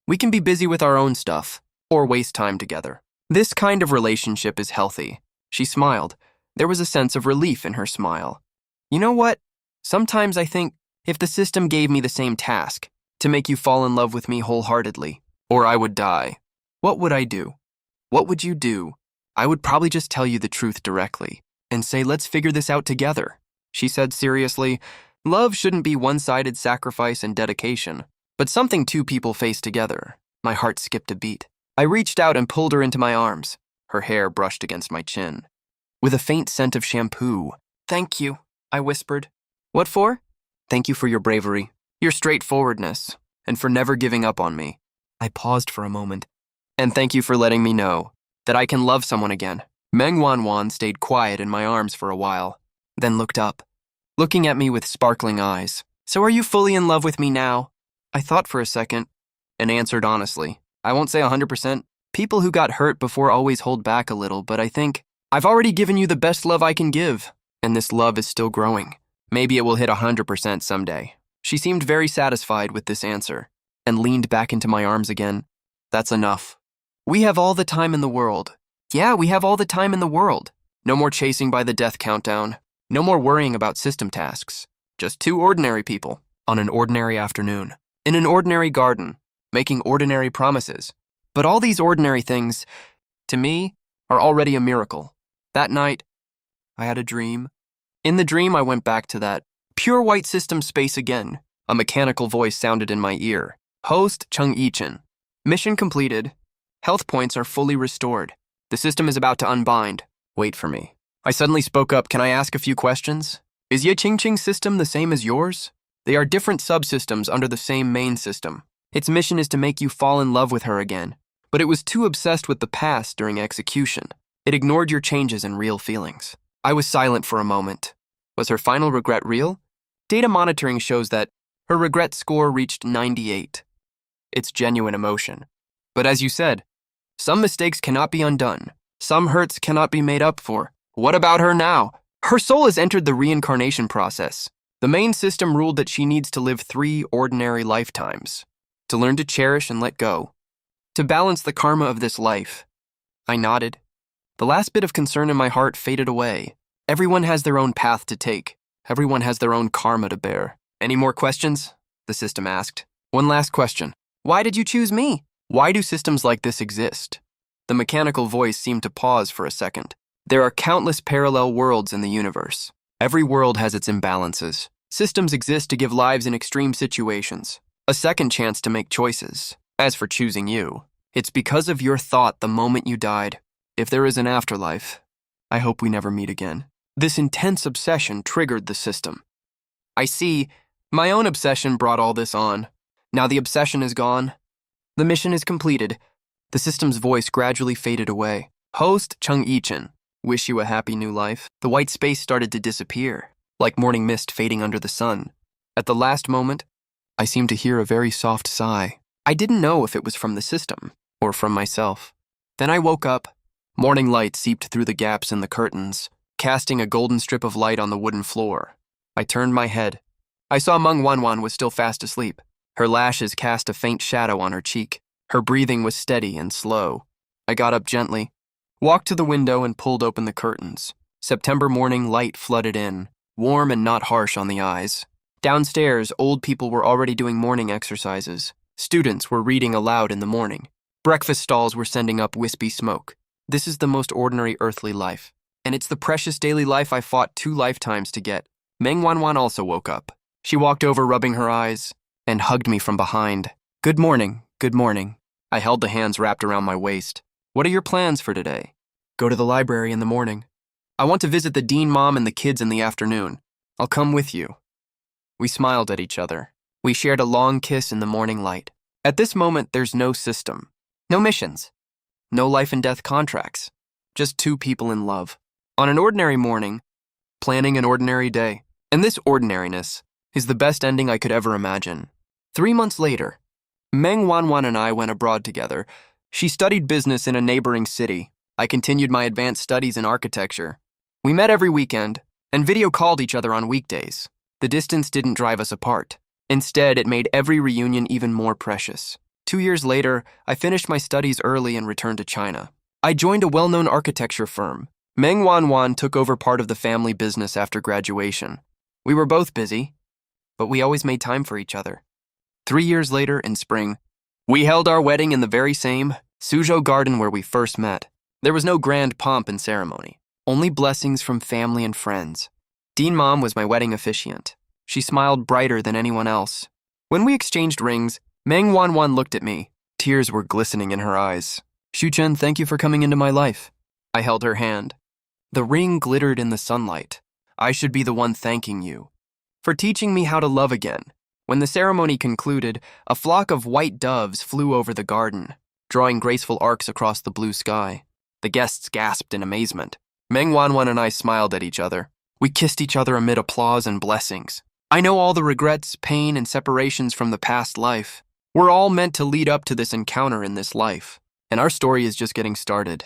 We can be busy with our own stuff or waste time together. This kind of relationship is healthy. She smiled. There was a sense of relief in her smile. You know what? Sometimes I think if the system gave me the same task, to make you fall in love with me wholeheartedly, or I would die, what would I do? What would you do? I would probably just tell you the truth directly and say, let's figure this out together. She said seriously, love shouldn't be one-sided sacrifice and dedication, but something two people face together. My heart skipped a beat. I reached out and pulled her into my arms. Her hair brushed against my chin. With a faint scent of shampoo. Thank you, I whispered. What for? Thank you for your bravery, your straightforwardness, and for never giving up on me. I paused for a moment. And thank you for letting me know that I can love someone again. Meng Wanwan stayed quiet in my arms for a while, then looked up, looking at me with sparkling eyes. So are you fully in love with me now? I thought for a second and answered honestly. I won't say 100%. People who got hurt before always hold back a little, but I think I've already given you the best love I can give, and this love is still growing. Maybe it will hit 100% someday. She seemed very satisfied with this answer and leaned back into my arms again. That's enough. We have all the time in the world. Yeah, we have all the time in the world. No more chasing by the death countdown. No more worrying about system tasks. Just two ordinary people on an ordinary afternoon, in an ordinary garden, making ordinary promises. But all these ordinary things, to me, are already a miracle. That night, I had a dream. In the dream, I went back to that pure white system space again. A mechanical voice sounded in my ear. Host Chung Yi-chen. Mission completed. Health points are fully restored. The system is about to unbind. Wait for me. I suddenly spoke up. Can I ask a few questions? Is Ye Qingqing's system the same as yours? They are different subsystems under the same main system. Its mission is to make you fall in love with her again, but it was too obsessed with the past during execution. It ignored your changes and real feelings. I was silent for a moment. Was her final regret real? Data monitoring shows that her regret score reached 98. It's genuine emotion. But as you said, some mistakes cannot be undone. Some hurts cannot be made up for. What about her now? Her soul has entered the reincarnation process. The main system ruled that she needs to live 3 ordinary lifetimes, to learn to cherish and let go, to balance the karma of this life. I nodded. The last bit of concern in my heart faded away. Everyone has their own path to take. Everyone has their own karma to bear. Any more questions? The system asked. One last question. Why did you choose me? Why do systems like this exist? The mechanical voice seemed to pause for a second. There are countless parallel worlds in the universe. Every world has its imbalances. Systems exist to give lives in extreme situations, a second chance to make choices. As for choosing you, it's because of your thought the moment you died. If there is an afterlife, I hope we never meet again. This intense obsession triggered the system. I see. My own obsession brought all this on. Now the obsession is gone. The mission is completed. The system's voice gradually faded away. Host Chung Yi-chen, wish you a happy new life. The white space started to disappear, like morning mist fading under the sun. At the last moment, I seemed to hear a very soft sigh. I didn't know if it was from the system or from myself. Then I woke up. Morning light seeped through the gaps in the curtains, casting a golden strip of light on the wooden floor. I turned my head. I saw Meng Wanwan was still fast asleep. Her lashes cast a faint shadow on her cheek. Her breathing was steady and slow. I got up gently, walked to the window and pulled open the curtains. September morning light flooded in, warm and not harsh on the eyes. Downstairs, old people were already doing morning exercises. Students were reading aloud in the morning. Breakfast stalls were sending up wispy smoke. This is the most ordinary earthly life, and it's the precious daily life I fought 2 lifetimes to get. Meng Wanwan also woke up. She walked over, rubbing her eyes, and hugged me from behind. Good morning, good morning. I held the hands wrapped around my waist. What are your plans for today? Go to the library in the morning. I want to visit the dean mom and the kids in the afternoon. I'll come with you. We smiled at each other. We shared a long kiss in the morning light. At this moment, there's no system, no missions, no life and death contracts, just 2 people in love. On an ordinary morning, planning an ordinary day. And this ordinariness is the best ending I could ever imagine. 3 months later, Meng Wanwan and I went abroad together. She studied business in a neighboring city. I continued my advanced studies in architecture. We met every weekend and video called each other on weekdays. The distance didn't drive us apart. Instead, it made every reunion even more precious. 2 years later, I finished my studies early and returned to China. I joined a well-known architecture firm. Meng Wanwan took over part of the family business after graduation. We were both busy, but we always made time for each other. 3 years later, in spring, we held our wedding in the very same Suzhou garden where we first met. There was no grand pomp and ceremony, only blessings from family and friends. Dean Mom was my wedding officiant. She smiled brighter than anyone else. When we exchanged rings, Meng Wanwan looked at me. Tears were glistening in her eyes. Shu-chen, thank you for coming into my life. I held her hand. The ring glittered in the sunlight. I should be the one thanking you for teaching me how to love again. When the ceremony concluded, a flock of white doves flew over the garden, drawing graceful arcs across the blue sky. The guests gasped in amazement. Meng Wanwan and I smiled at each other. We kissed each other amid applause and blessings. I know all the regrets, pain, and separations from the past life. We're all meant to lead up to this encounter in this life, and our story is just getting started.